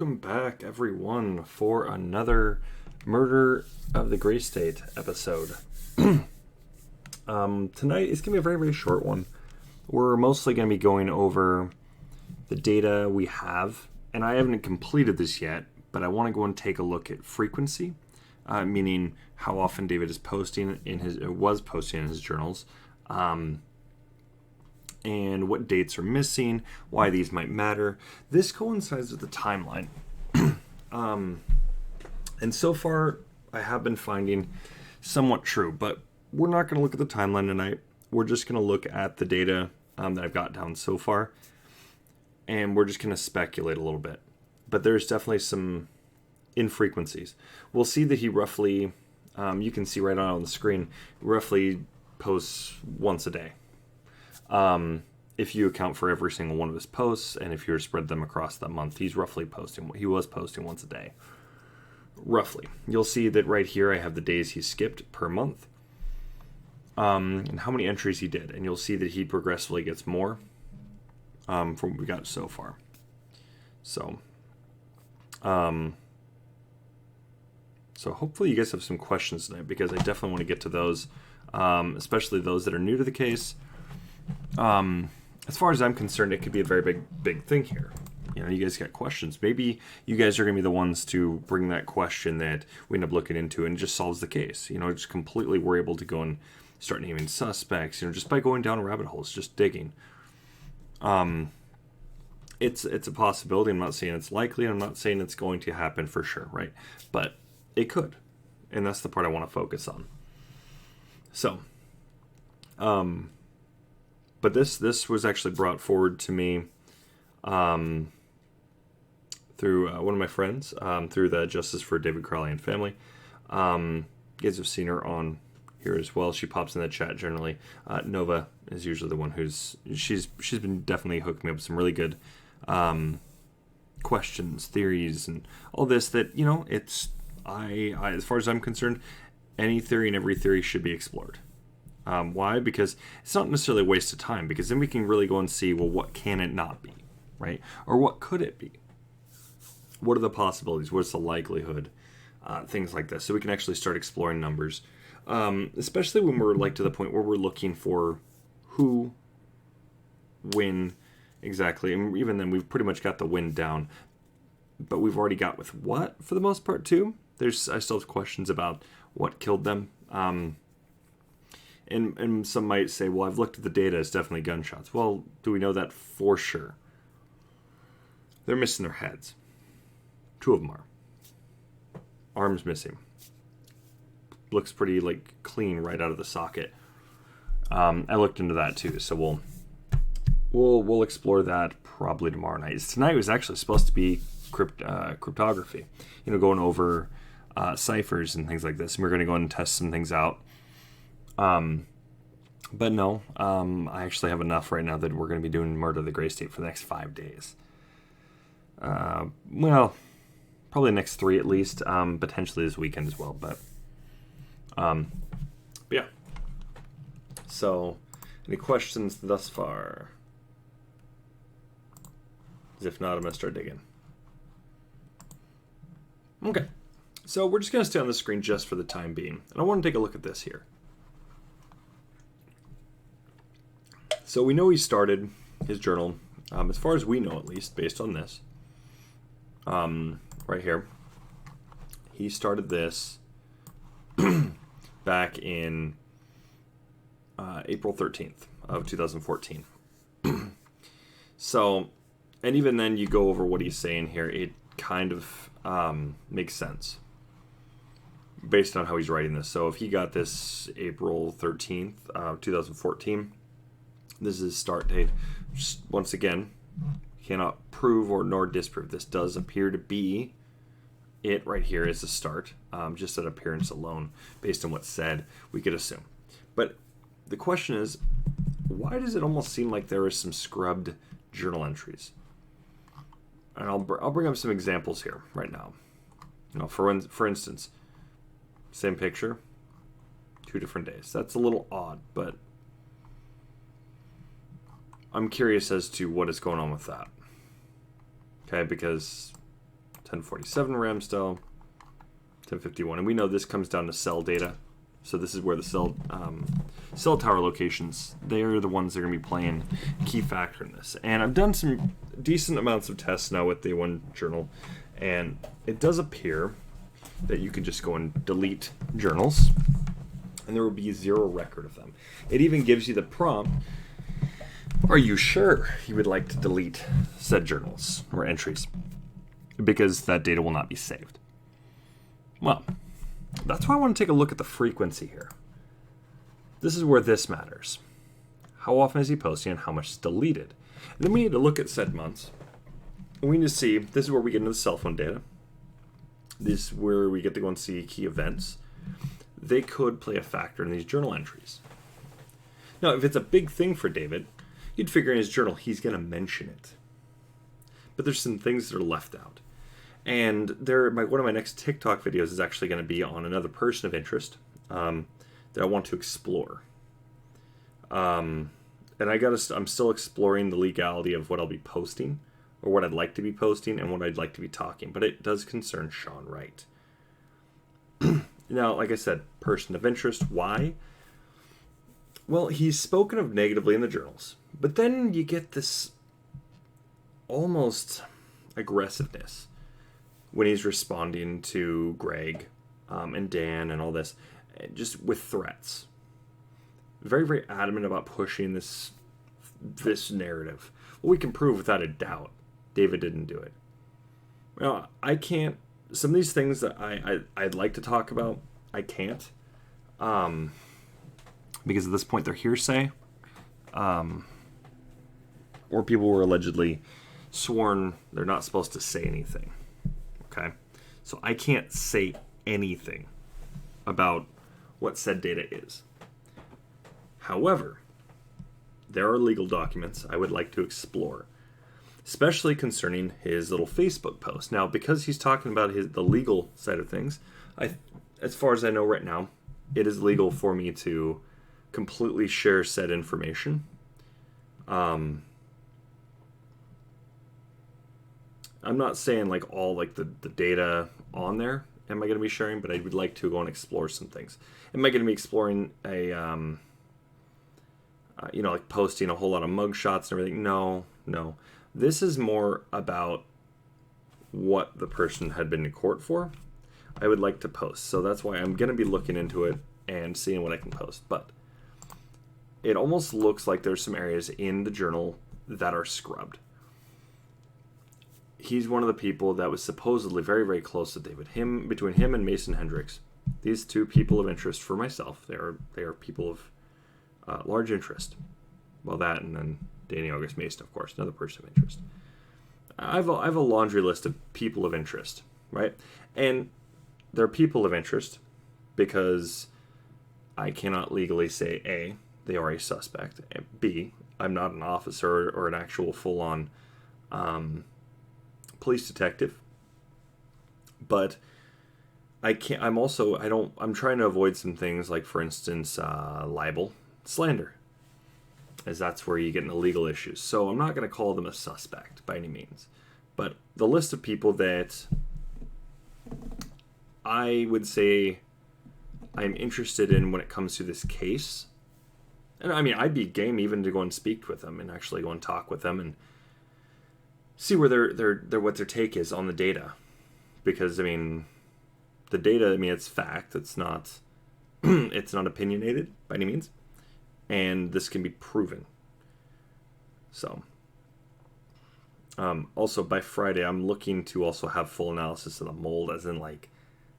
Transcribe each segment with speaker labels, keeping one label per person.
Speaker 1: Welcome back, everyone, for another Murder of the Gray State episode. Tonight is going to be a very, very short one. We're mostly going to be going over the data we have, and I haven't completed this yet, but I want to go and take a look at frequency, meaning how often David is posting was posting in his journals, and what dates are missing, why these might matter. This coincides with the timeline. And so far, I have been finding somewhat true, but we're not going to look at the timeline tonight. We're just going to look at the data that I've got down so far, and we're just going to speculate a little bit. But there's definitely some infrequencies. We'll see that he roughly, you can see right on the screen, roughly posts once a day. If you account for every single one of his posts, and if you spread them across the month, he was posting once a day. Roughly. You'll see that right here I have the days he skipped per month, and how many entries he did, and you'll see that he progressively gets more from what we got so far. So hopefully you guys have some questions tonight, because I definitely want to get to those, especially those that are new to the case. As far as I'm concerned, it could be a very big thing here. You know, you guys got questions. Maybe you guys are going to be the ones to bring that question that we end up looking into, and it just solves the case. You know, just completely we're able to go and start naming suspects, you know, just by going down rabbit holes, just digging. It's a possibility. I'm not saying it's likely. I'm not saying it's going to happen for sure, right? But it could. And that's the part I want to focus on. So, but this was actually brought forward to me through one of my friends, through the Justice for David Crowley and Family. You guys have seen her on here as well. She pops in the chat generally. Nova is usually the one she's been definitely hooking me up with some really good questions, theories, and all this that, you know, it's I as far as I'm concerned, any theory and every theory should be explored. Why? Because it's not necessarily a waste of time, because then we can really go and see, well, what can it not be, right? Or what could it be? What are the possibilities? What's the likelihood? Things like this. So we can actually start exploring numbers, especially when we're like to the point where we're looking for who, when, exactly. And even then, we've pretty much got the when down, but we've already got with what for the most part too. I still have questions about what killed them. And some might say, well, I've looked at the data, it's definitely gunshots. Well, do we know that for sure? They're missing their heads. 2 of them are. Arms missing. Looks pretty, like, clean right out of the socket. I looked into that too, so we'll explore that probably tomorrow night. Tonight was actually supposed to be cryptography. You know, going over ciphers and things like this. And we're going to go and test some things out. But no, I actually have enough right now that we're going to be doing Murder of the Gray State for the next 5 days. Well, probably the next 3 at least, potentially this weekend as well, but yeah. So, any questions thus far? If not, I'm going to start digging. Okay, so we're just going to stay on the screen just for the time being, and I want to take a look at this here. So we know he started his journal, as far as we know at least, based on this, right here. He started this back in April 13th of 2014. So, and even then you go over what he's saying here, it kind of makes sense based on how he's writing this. So if he got this April 13th, 2014, this is his start date. Just, once again, cannot prove or nor disprove. This does appear to be it right here is the start. Just that appearance alone, based on what's said, we could assume. But the question is, why does it almost seem like there is some scrubbed journal entries? And I'll bring up some examples here right now. You know, for instance, same picture, 2 different days. That's a little odd, but I'm curious as to what is going on with that. Okay, because 1047 Ramsdale, 1051. And we know this comes down to cell data. So this is where the cell tower locations, they're the ones that are going to be playing a key factor in this. And I've done some decent amounts of tests now with the one journal, and it does appear that you can just go and delete journals, and there will be zero record of them. It even gives you the prompt, are you sure you would like to delete said journals or entries? Because that data will not be saved. Well, that's why I want to take a look at the frequency here. This is where this matters. How often is he posting and how much is deleted? And then we need to look at said months. And we need to see, this is where we get into the cell phone data. This is where we get to go and see key events. They could play a factor in these journal entries. Now, if it's a big thing for David, you'd figure in his journal he's going to mention it. But there's some things that are left out. And one of my next TikTok videos is actually going to be on another person of interest that I want to explore. And I'm still exploring the legality of what I'll be posting, or what I'd like to be posting, and what I'd like to be talking. But it does concern Sean Wright. Now, like I said, person of interest. Why? Well, he's spoken of negatively in the journals. But then you get this almost aggressiveness when he's responding to Greg and Dan and all this, just with threats. Very, very adamant about pushing this narrative. Well, we can prove without a doubt David didn't do it. Well, I can't. Some of these things that I'd like to talk about, I can't. Because at this point they're hearsay. Or people were allegedly sworn they're not supposed to say anything. Okay? So I can't say anything about what said data is. However, there are legal documents I would like to explore, especially concerning his little Facebook post. Now, because he's talking about the legal side of things, as far as I know right now, it is legal for me to completely share said information. I'm not saying like all like the data on there am I going to be sharing, but I would like to go and explore some things. Am I going to be exploring a like posting a whole lot of mugshots and everything? No. This is more about what the person had been in court for. I would like to post. So that's why I'm going to be looking into it and seeing what I can post. But it almost looks like there's some areas in the journal that are scrubbed. He's one of the people that was supposedly very, very close to David. Between him and Mason Hendricks, these two people of interest for myself. They are people of large interest. Well, that and then Danny August Mason, of course, another person of interest. I have a laundry list of people of interest, right? And they're people of interest because I cannot legally say A, they are a suspect, and B, I'm not an officer or an actual full-on police detective. But I'm trying to avoid some things like, for instance, libel, slander, as that's where you get into legal issues. So I'm not going to call them a suspect by any means. But the list of people that I would say I'm interested in when it comes to this case, and I mean, I'd be game even to go and speak with them and actually go and talk with them and see where what their take is on the data. Because I mean, the data, I mean, it's fact. It's not it's not opinionated by any means. And this can be proven. So, also by Friday, I'm looking to also have full analysis of the mold, as in like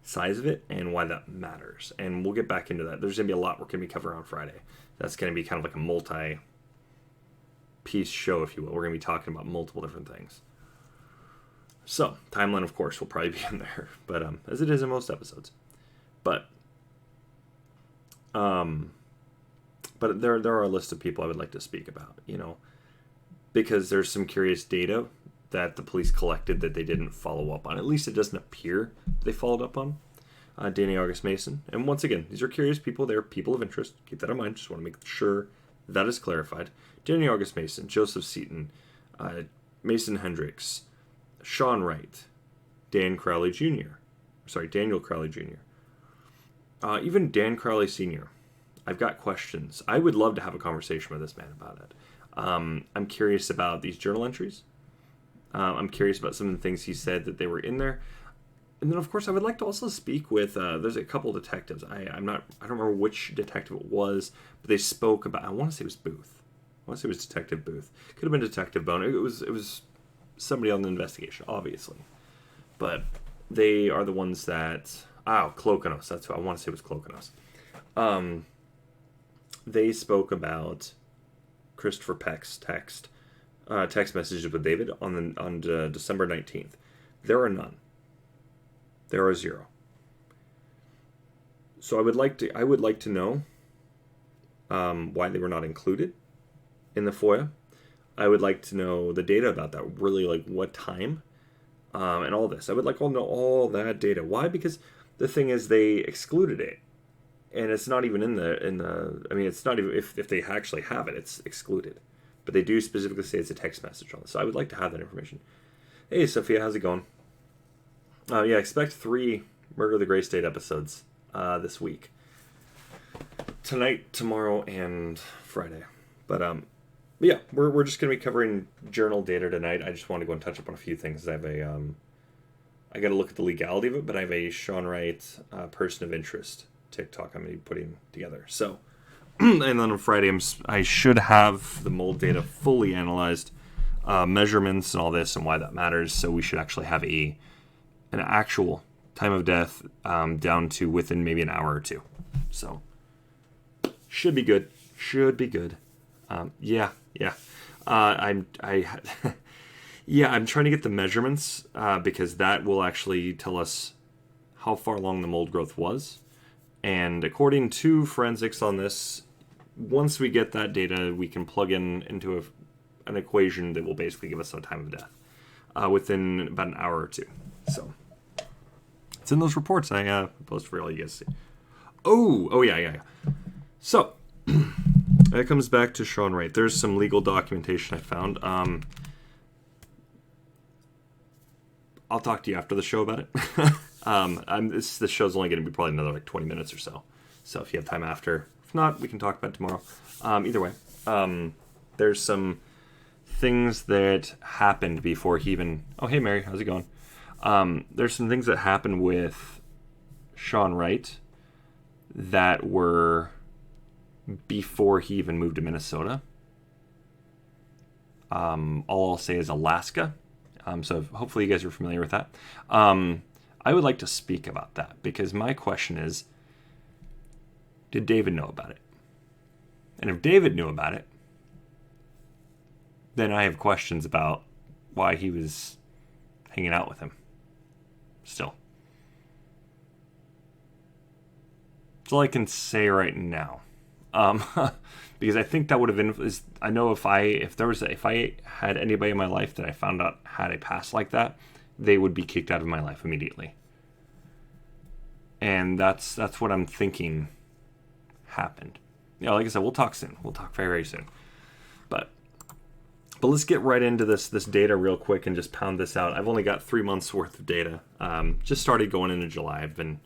Speaker 1: size of it and why that matters. And we'll get back into that. There's going to be a lot we're going to be covering on Friday. That's going to be kind of like a multi-piece show, if you will. We're going to be talking about multiple different things. So, timeline, of course, will probably be in there, but as it is in most episodes. But there are a list of people I would like to speak about, because there's some curious data that the police collected that they didn't follow up on. At least it doesn't appear they followed up on. Danny August Mason. And once again, these are curious people. They're people of interest. Keep that in mind. Just want to make sure that is clarified. Danny August Mason, Joseph Seaton, Mason Hendricks, Sean Wright, Dan Crowley Jr. Sorry, Daniel Crowley Jr. Even Dan Crowley Sr. I've got questions. I would love to have a conversation with this man about it. I'm curious about these journal entries. I'm curious about some of the things he said that they were in there. And then, of course, I would like to also speak with, there's a couple detectives. I don't remember which detective it was, but they spoke about, I want to say it was Booth. I want to say it was Detective Booth. Could have been Detective Bone. It was somebody on the investigation, obviously. But they are the ones that, Klokanos. That's who I want to say it was Klokanos. They spoke about Christopher Peck's text messages with David on December 19th. There are none. There are 0. So I would like to know why they were not included in the FOIA. I would like to know the data about that. Really, like what time, and all this. I would like to know all that data. Why? Because the thing is, they excluded it, and it's not even in the. I mean, it's not even if they actually have it, it's excluded. But they do specifically say it's a text message on this. So I would like to have that information. Hey, Sophia, how's it going? Yeah, expect 3 Murder of the Gray State episodes this week. Tonight, tomorrow, and Friday. But yeah, we're just going to be covering journal data tonight. I just want to go and touch up on a few things. I have I got to look at the legality of it, but I have a Sean Wright person of interest TikTok I'm going to be putting together. So, and then on Friday, I should have the mold data fully analyzed, measurements and all this and why that matters. So we should actually have an actual time of death down to within maybe an hour or 2. So should be good. Yeah. I'm trying to get the measurements because that will actually tell us how far along the mold growth was. And according to forensics on this, once we get that data, we can plug into an equation that will basically give us some time of death within about an hour or 2. So it's in those reports I post for all you guys to see. Oh yeah. So that comes back to Sean Wright. There's some legal documentation I found. I'll talk to you after the show about it. The show's only going to be probably another 20 minutes or so. So if you have time after, if not, we can talk about it tomorrow. Either way, there's some things that happened before he even. Oh, hey Mary, how's it going? There's some things that happened with Sean Wright that were before he even moved to Minnesota. All I'll say is Alaska. So hopefully you guys are familiar with that. I would like to speak about that because my question is, did David know about it? And if David knew about it, then I have questions about why he was hanging out with him still. That's all I can say right now. Because I think that would have I know if I had anybody in my life that I found out had a past like that, they would be kicked out of my life immediately. And that's what I'm thinking happened. Yeah, like I said, we'll talk soon. We'll talk very, very soon. But let's get right into this data real quick and just pound this out. I've only got 3 months worth of data. Just started going into July. I've been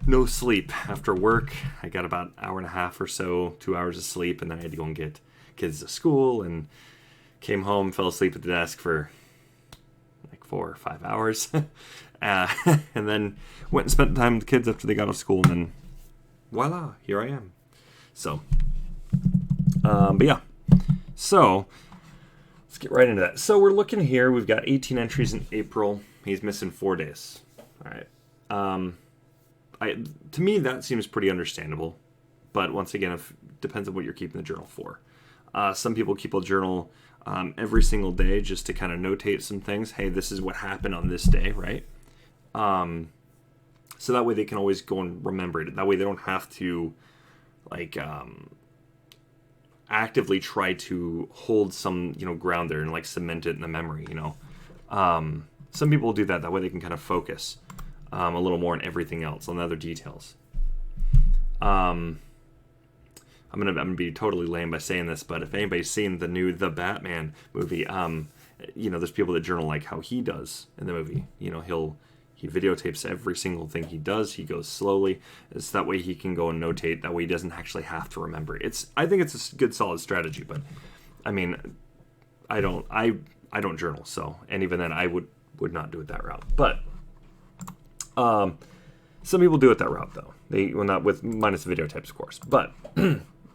Speaker 1: no sleep after work. I got about an hour and a half or so, 2 hours of sleep, and then I had to go and get kids to school and came home, fell asleep at the desk for like 4 or 5 hours. And then went and spent time with the kids after they got out of school, and then voila, here I am. So, but yeah. So, let's get right into that. So we're looking here. We've got 18 entries in April. He's missing 4 days. All right. To me, that seems pretty understandable. But once again, it depends on what you're keeping the journal for. Some people keep a journal every single day just to kind of notate some things. Hey, this is what happened on this day, right? So that way they can always go and remember it. That way they don't have to, actively try to hold some, ground there and, cement it in the memory, Some people do that. That way they can kind of focus a little more on everything else, on the other details. I'm gonna be totally lame by saying this, but if anybody's seen the new The Batman movie, there's people that journal like how he does in the movie. He videotapes every single thing he does. He goes slowly. It's that way he can go and notate. That way he doesn't actually have to remember. I think it's a good, solid strategy. But I mean, I don't journal. So, and even then, I would not do it that route. But some people do it that route though. Not with minus the videotapes, of course. But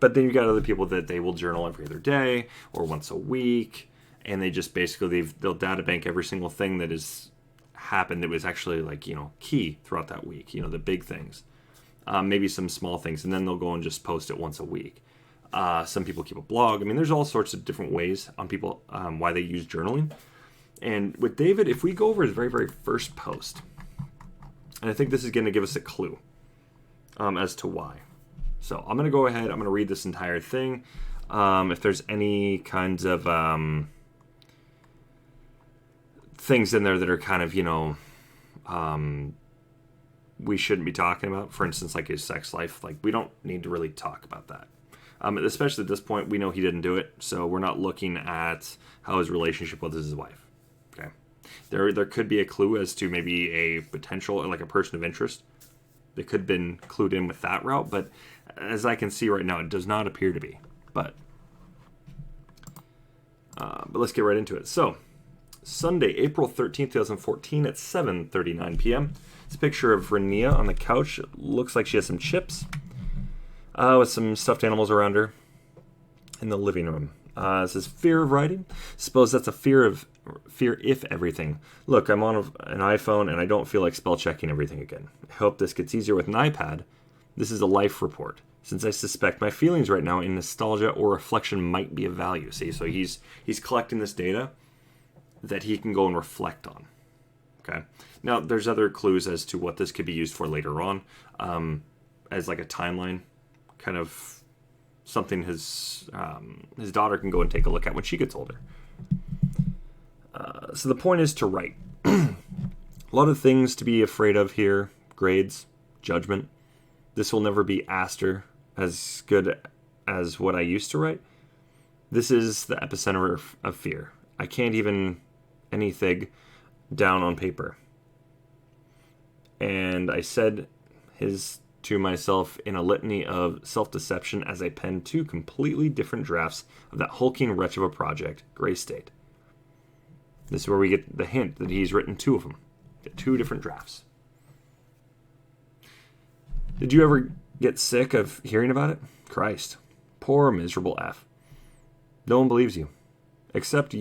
Speaker 1: but then you got other people that they will journal every other day or once a week, and they just basically they'll data bank every single thing that has happened that was actually key throughout that week. The big things, maybe some small things, and then they'll go and just post it once a week. Some people keep a blog. I mean, there's all sorts of different ways on people why they use journaling. And with David, if we go over his very, very first post, and I think this is going to give us a clue as to why. So I'm going to go ahead. I'm going to read this entire thing. If there's any kinds of things in there that are kind of, we shouldn't be talking about, for instance, like his sex life, we don't need to really talk about that. Especially at this point, we know he didn't do it, so we're not looking at how his relationship was with his wife. Okay, there could be a clue as to maybe a potential, like a person of interest that could have been clued in with that route, but as I can see right now, it does not appear to be. But let's get right into it. So, Sunday, April 13th, 2014 at 7:39 p.m. It's a picture of Renia on the couch. It looks like she has some chips with some stuffed animals around her in the living room. It says, fear of writing? Suppose that's a fear if everything. Look, I'm on an iPhone and I don't feel like spell checking everything again. I hope this gets easier with an iPad. This is a life report, since I suspect my feelings right now in nostalgia or reflection might be of value. See, so he's collecting this data that he can go and reflect on. Okay. Now, there's other clues as to what this could be used for later on, as like a timeline, kind of something his daughter can go and take a look at when she gets older. So the point is to write. A lot of things to be afraid of here: grades, judgment. This will never be Aster as good as what I used to write. This is the epicenter of fear. I can't even anything down on paper. And I said to myself in a litany of self-deception as I penned two completely different drafts of that hulking wretch of a project, Gray State. This is where we get the hint that he's written two of them. Two different drafts. Did you ever get sick of hearing about it? Christ. Poor miserable F. No one believes you. Except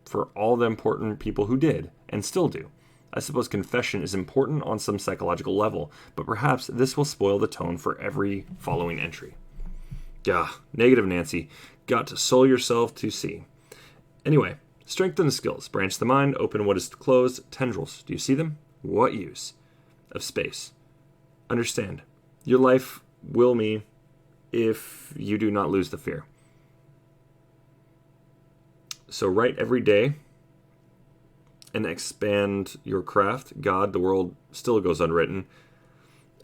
Speaker 1: for all the important people who did, and still do. I suppose confession is important on some psychological level, but perhaps this will spoil the tone for every following entry. Gah, negative Nancy. Got to soul yourself to see. Anyway, strengthen the skills, branch the mind, open what is closed, tendrils. Do you see them? What use? Of space. Understand, your life will me if you do not lose the fear. So write every day and expand your craft. God, the world still goes unwritten.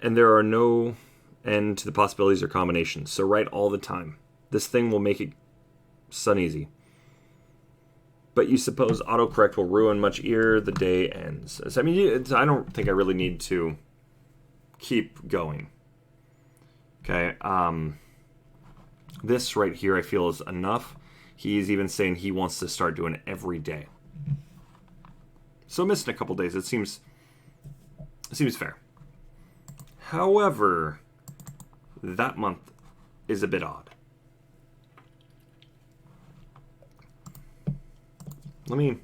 Speaker 1: And there are no end to the possibilities or combinations. So write all the time. This thing will make it sun easy. But you suppose autocorrect will ruin much ere the day ends. I mean, I don't think I really need to keep going. Okay. This right here I feel is enough. He's even saying he wants to start doing it every day. So missing a couple days, it seems fair. However, that month is a bit odd. I'm going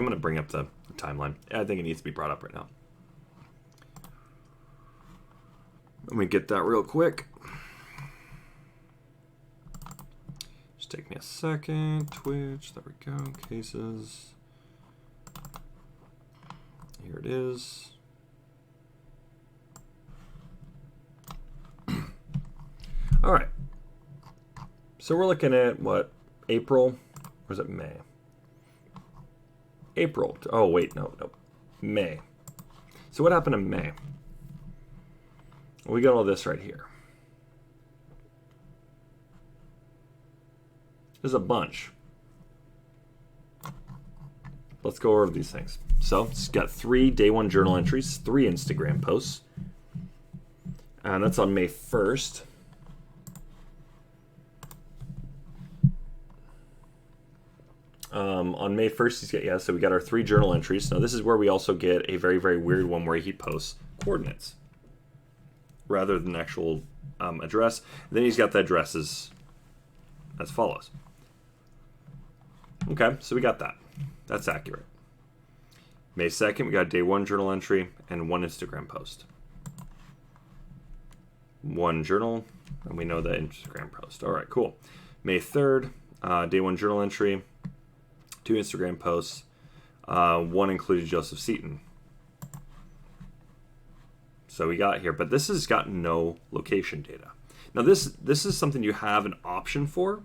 Speaker 1: to bring up the timeline. I think it needs to be brought up right now. Let me get that real quick. Just take me a second. Twitch, there we go. Cases. Here it is. All right. So we're looking at what? April? Or is it May? April. Oh, wait. No. May. So what happened in May? We got all this right here. There's a bunch. let's go over these things. So it's got 3 day 1 journal entries, 3 Instagram posts. And that's on May 1st. On May 1st, he's got, so we got our 3 journal entries. Now, this is where we also get a very, very weird one where he posts coordinates rather than actual address. And then he's got the addresses as follows. Okay, so we got that. That's accurate. May 2nd, we got a day 1 journal entry and 1 Instagram post. 1 journal, and we know the Instagram post. All right, cool. May 3rd, day 1 journal entry, 2 Instagram posts, 1 included Joseph Seaton. So we got here, but this has got no location data. Now this is something you have an option for,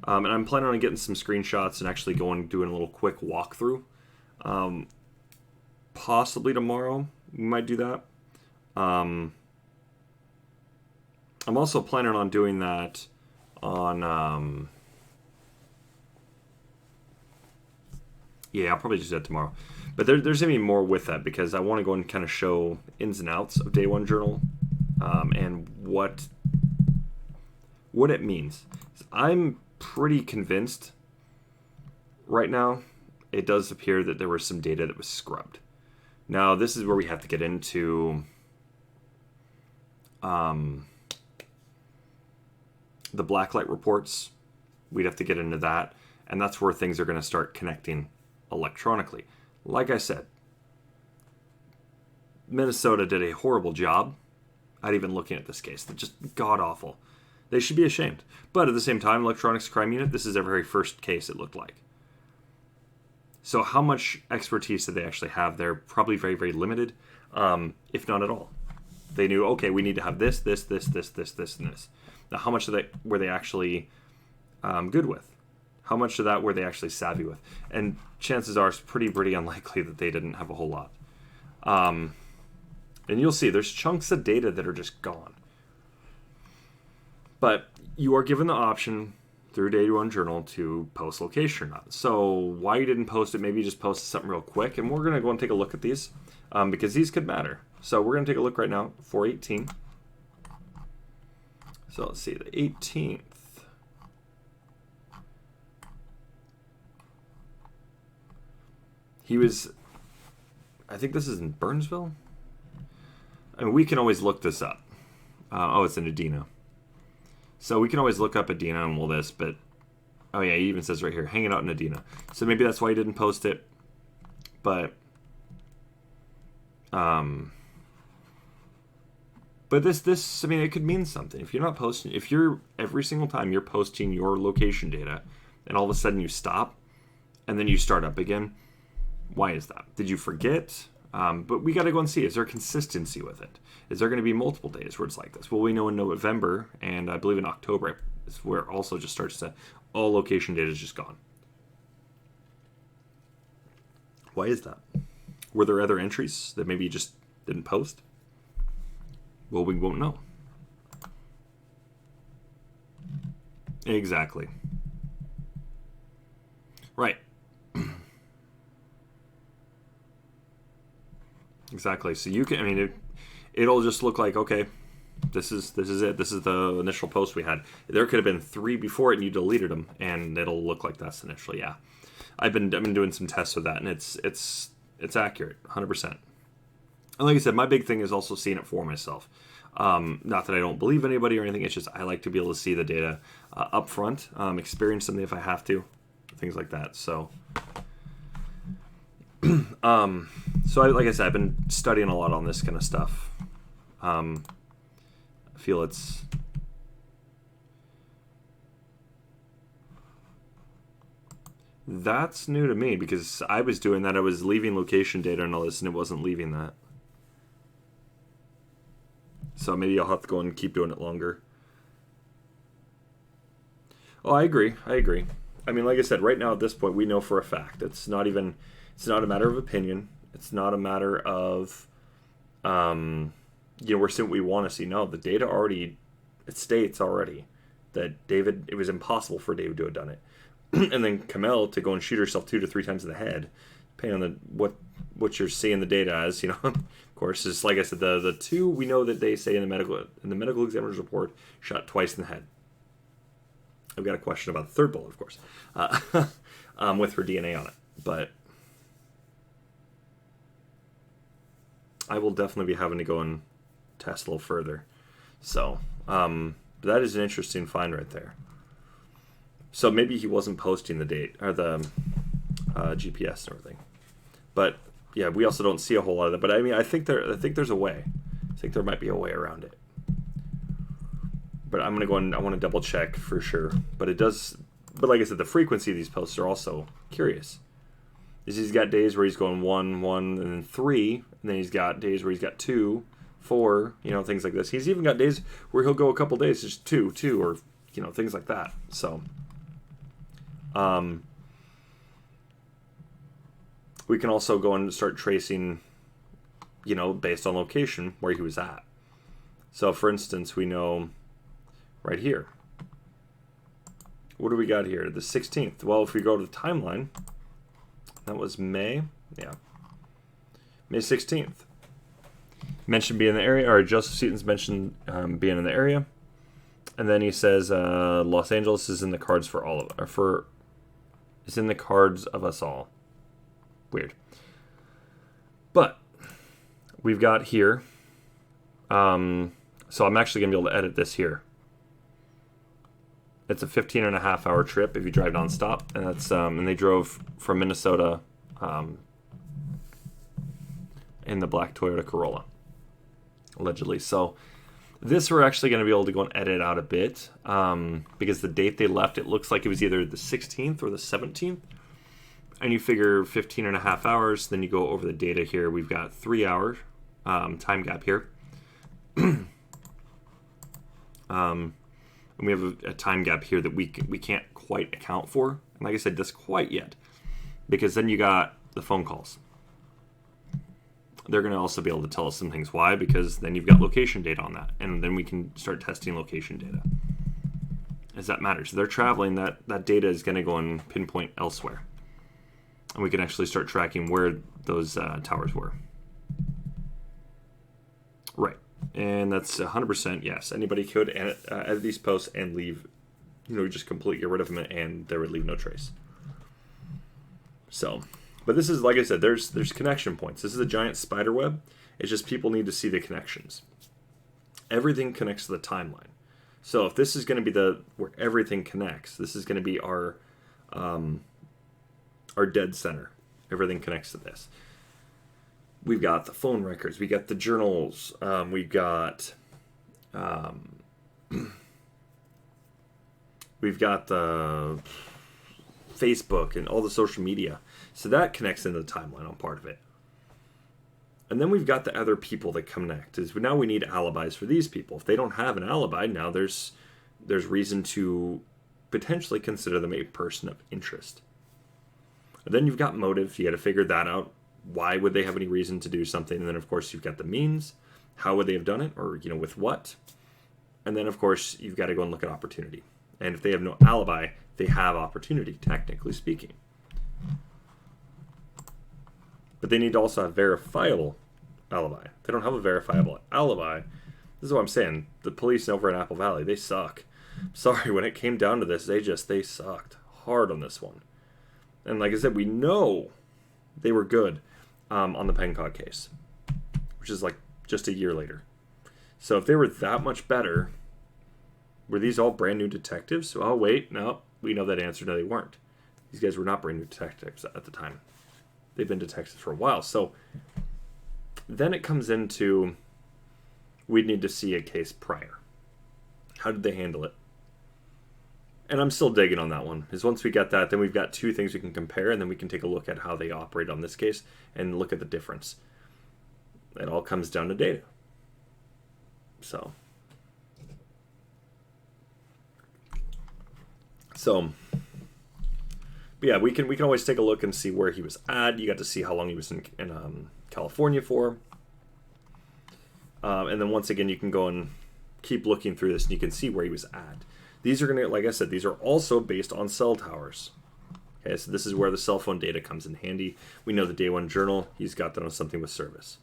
Speaker 1: and I'm planning on getting some screenshots and actually doing a little quick walkthrough. Possibly tomorrow we might do that. I'm also planning on doing that on I'll probably just do that tomorrow. But there's going to be more with that because I want to go and kind of show ins and outs of day 1 journal and what it means. I'm pretty convinced right now it does appear that there was some data that was scrubbed. Now, this is where we have to get into the blacklight reports. We'd have to get into that. And that's where things are going to start connecting electronically. Like I said, Minnesota did a horrible job at even looking at this case. They're just god-awful. They should be ashamed. But at the same time, Electronics Crime Unit, this is their very first case, it looked like. So how much expertise did they actually have there? Probably very, very limited, if not at all. They knew, okay, we need to have this, and this. Now, how much of that were they actually good with? How much of that were they actually savvy with? And chances are it's pretty unlikely that they didn't have a whole lot. And you'll see there's chunks of data that are just gone. But you are given the option through Day 1 Journal to post location or not. So why you didn't post it, maybe you just posted something real quick. And we're going to go and take a look at these because these could matter. So we're going to take a look right now, 4/18. So let's see, the 18th. He was, I think this is in Burnsville. I mean, we can always look this up. It's in Adena. So we can always look up Adena and all this, but, oh yeah, he even says right here, hanging out in Adena. So maybe that's why he didn't post it. But this, I mean, it could mean something. If you're not posting, if you're, every single time you're posting your location data, and all of a sudden you stop, and then you start up again, why is that? Did you forget? But we got to go and see. Is there consistency with it? Is there going to be multiple days where it's like this? Well, we know in November, and I believe in October, is where it also just starts to, all location data is just gone. Why is that? Were there other entries that maybe you just didn't post? Well, we won't know. Exactly. Right. Exactly. So you can, I mean, it'll just look like, okay, this is it. This is the initial post we had. There could have been 3 before it and you deleted them and it'll look like that's initially. Yeah. I've been doing some tests with that and it's accurate 100%. And like I said, my big thing is also seeing it for myself. Not that I don't believe anybody or anything. It's just, I like to be able to see the data up front, experience something if I have to, things like that. So, like I said, I've been studying a lot on this kind of stuff. I feel that's new to me because I was doing that. I was leaving location data and all this, and it wasn't leaving that. So maybe I'll have to go and keep doing it longer. Oh, I agree. I mean, like I said, right now at this point, we know for a fact. It's not a matter of opinion. It's not a matter of, we're seeing what we want to see. No, the data already, it states already that it was impossible for David to have done it. and then Kamel to go and shoot herself 2 to 3 times in the head, depending on what you're seeing the data as. Of course, it's like I said, the 2 we know that they say in the medical examiner's report shot twice in the head. I've got a question about the third bullet, of course, with her DNA on it, but I will definitely be having to go and test a little further. So that is an interesting find right there. So maybe he wasn't posting the date or the GPS and everything. But yeah, we also don't see a whole lot of that. But I mean, I think there's a way. I think there might be a way around it. But I'm gonna go and I want to double check for sure. But it does. But like I said, the frequency of these posts are also curious. He's got days where he's going 1, 1, and then 3, and then he's got days where he's got 2, 4, things like this. He's even got days where he'll go a couple days just 2, 2, or things like that. So, we can also go and start tracing, based on location where he was at. So, for instance, we know right here. What do we got here? The 16th. Well, if we go to the timeline. That was May 16th. Mentioned being in the area, or Joseph Seaton's mentioned being in the area, and then he says Los Angeles is in the cards for all of, it's in the cards of us all. Weird, but we've got here. So I'm actually gonna be able to edit this here. It's a 15.5-hour trip if you drive nonstop, and that's and they drove from Minnesota in the black Toyota Corolla, allegedly. So this we're actually going to be able to go and edit out a bit because the date they left, it looks like it was either the 16th or the 17th, and you figure 15.5 hours. Then you go over the data here. We've got 3 hour time gap here. And we have a time gap here that we can't quite account for. And like I said, just quite yet. Because then you got the phone calls. They're going to also be able to tell us some things. Why? Because then you've got location data on that. And then we can start testing location data. As that matters. So they're traveling, that data is going to go and pinpoint elsewhere. And we can actually start tracking where those towers were. Right. And that's 100% yes. Anybody could edit these posts and leave, just completely get rid of them, and they would leave no trace. So, but this is, like I said, there's connection points. This is a giant spider web. It's just people need to see the connections. Everything connects to the timeline. So if this is going to be where everything connects, this is going to be our dead center. Everything connects to this. We've got the phone records. We got the journals. We've got the Facebook and all the social media. So that connects into the timeline on part of it. And then we've got the other people that connect. Now we need alibis for these people. If they don't have an alibi, now there's reason to potentially consider them a person of interest. And then you've got motive. You got to figure that out. Why would they have any reason to do something? And then, of course, you've got the means. How would they have done it? Or, with what? And then, of course, you've got to go and look at opportunity. And if they have no alibi, they have opportunity, technically speaking. But they need to also have verifiable alibi. If they don't have a verifiable alibi, this is what I'm saying. The police over in Apple Valley, they suck. Sorry, when it came down to this, they sucked hard on this one. And like I said, we know they were good on the Pencog case, which is like just a year later. So if they were that much better, were these all brand new detectives? Oh, wait, no, we know that answer. No, they weren't. These guys were not brand new detectives at the time. They've been detectives for a while. So then it comes into, we'd need to see a case prior. How did they handle it? And I'm still digging on that one. Because once we get that, then we've got 2 things we can compare, and then we can take a look at how they operate on this case and look at the difference. It all comes down to data. So, but yeah, we can always take a look and see where he was at. You got to see how long he was in California for. And then once again, you can go and keep looking through this, and you can see where he was at. These are going to, like I said, these are also based on cell towers. Okay, so this is where the cell phone data comes in handy. We know the day one journal, he's got that on something with service.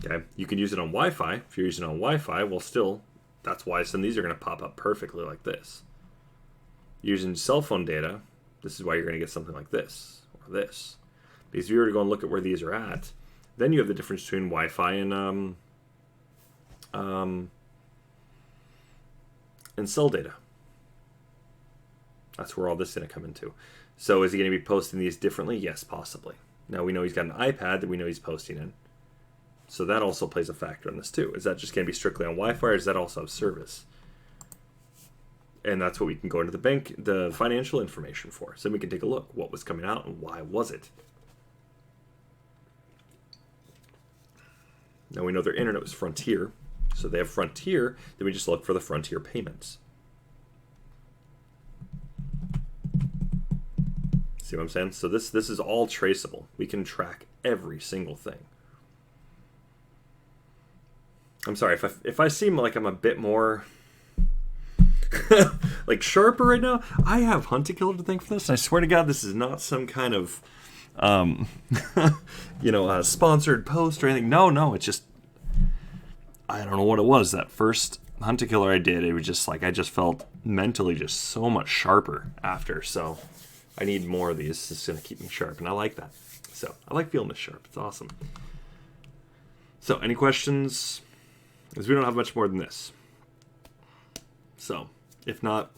Speaker 1: Okay, you can use it on Wi-Fi. If you're using it on Wi-Fi, well, still, that's why some of these are going to pop up perfectly like this. Using cell phone data, this is why you're going to get something like this or this. Because if you were to go and look at where these are at, then you have the difference between Wi-Fi and cell data. That's where all this is going to come into. So is he going to be posting these differently? Yes, possibly. Now we know he's got an iPad that we know he's posting in. So that also plays a factor in this too. Is that just going to be strictly on Wi-Fi, or does that also have service? And that's what we can go into the financial information for. So then we can take a look. What was coming out and why was it? Now we know their internet was Frontier. So they have Frontier. Then we just look for the Frontier payments. See what I'm saying? So this is all traceable. We can track every single thing. I'm sorry if I seem like I'm a bit more like sharper right now. I have Hunt Killer to thank for this. And I swear to God, this is not some kind of sponsored post or anything. No, it's just I don't know what it was. That first Hunt Killer I did, it was just like I just felt mentally just so much sharper after. So I need more of these. It's going to keep me sharp, and I like that. So I like feeling this sharp. It's awesome. So any questions? Because we don't have much more than this. So if not,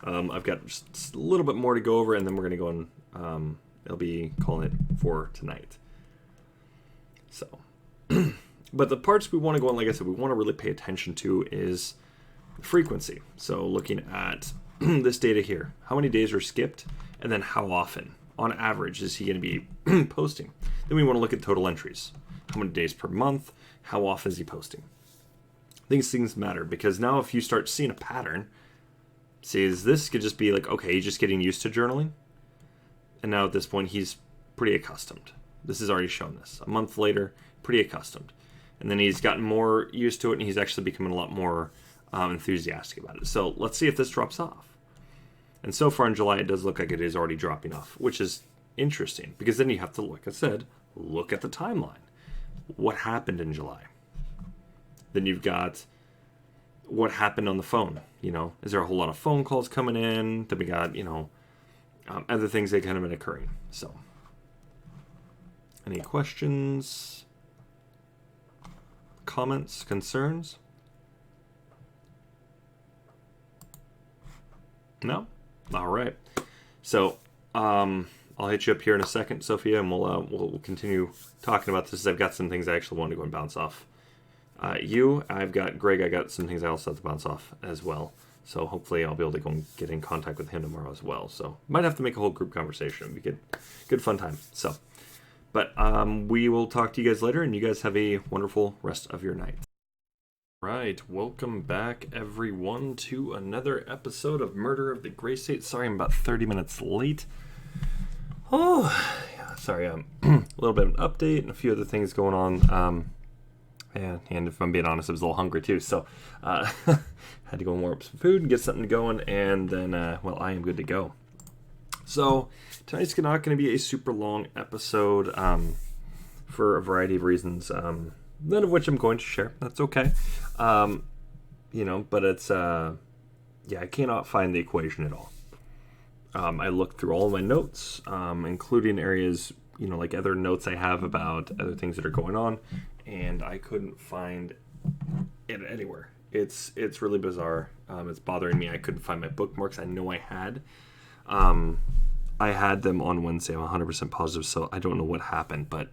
Speaker 1: I've got just a little bit more to go over, and then we're going to go and I'll be calling it for tonight. So, but the parts we want to go on, like I said, we want to really pay attention to is frequency. So looking at this data here, how many days are skipped, and then how often, on average, is he going to be posting? Then we want to look at total entries. How many days per month? How often is he posting? These things matter, because now if you start seeing a pattern, see, this could just be like, okay, he's just getting used to journaling. And now at this point, he's pretty accustomed. This has already shown this. A month later, pretty accustomed. And then he's gotten more used to it, and he's actually becoming a lot more enthusiastic about it. So let's see if this drops off. And so far in July, it does look like it is already dropping off, which is interesting, because then you have to, like I said, look at the timeline. What happened in July? Then you've got what happened on the phone. Is there a whole lot of phone calls coming in? Then we got, other things that kind of been occurring. So, any questions, comments, concerns? No? All right. So, I'll hit you up here in a second, Sophia, and we'll continue talking about this. I've got some things I actually want to go and bounce off. I've got Greg. I got some things I also have to bounce off as well. So hopefully I'll be able to go and get in contact with him tomorrow as well. So might have to make a whole group conversation. It'd be good fun time. So, but we will talk to you guys later, and you guys have a wonderful rest of your night. Right, welcome back everyone to another episode of Murder of the Gray State. Sorry, I'm about 30 minutes late. Oh, yeah, sorry. A little bit of an update and a few other things going on. And if I'm being honest, I was a little hungry too, so had to go and warm up some food and get something going, and then, I am good to go. So tonight's not going to be a super long episode for a variety of reasons, none of which I'm going to share. That's okay. But it's, I cannot find the equation at all. I looked through all of my notes, including areas, like other notes I have about other things that are going on, and I couldn't find it anywhere. It's really bizarre. It's bothering me. I couldn't find my bookmarks. I know I had. I had them on Wednesday. I'm 100% positive, so I don't know what happened, but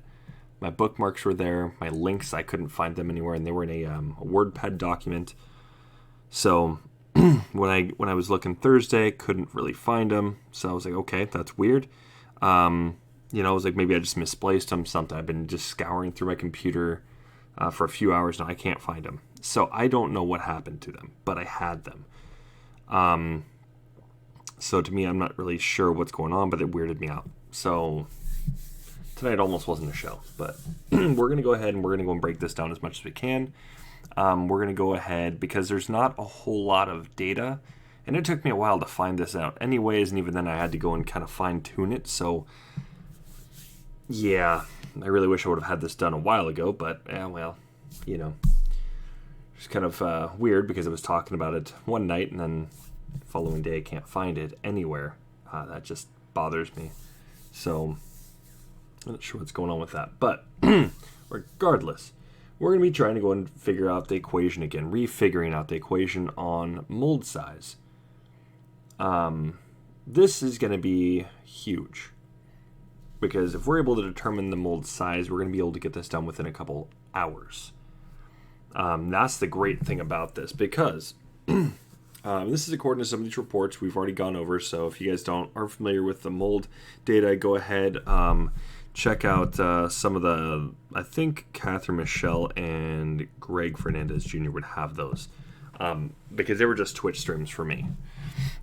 Speaker 1: my bookmarks were there. My links, I couldn't find them anywhere, and they were in a WordPad document. So when I was looking Thursday, couldn't really find them. So I was like, okay, that's weird. I was like, maybe I just misplaced them, something. I've been just scouring through my computer for a few hours now. I can't find them. So I don't know what happened to them, but I had them. So to me, I'm not really sure what's going on, but it weirded me out. So tonight almost wasn't a show, but we're going to go ahead and we're going to go and break this down as much as we can. We're going to go ahead because there's not a whole lot of data And it took me a while to find this out anyways, and even then I had to go and kind of fine-tune it. So, yeah, I really wish I would have had this done a while ago, but, well, you know. It's kind of weird because I was talking about it one night, and then the following day I can't find it anywhere. That just bothers me. So, I'm not sure what's going on with that. But, regardless, we're going to be trying to go and figure out the equation again, refiguring out the equation on mold size. This is going to be huge, because if we're able to determine the mold size, we're going to be able to get this done within a couple hours. That's the great thing about this, because this is according to some of these reports we've already gone over. So if you guys aren't familiar with the mold data, go ahead, check out some of the, I think Catherine Michelle and Greg Fernandez Jr. would have those, because they were just Twitch streams for me.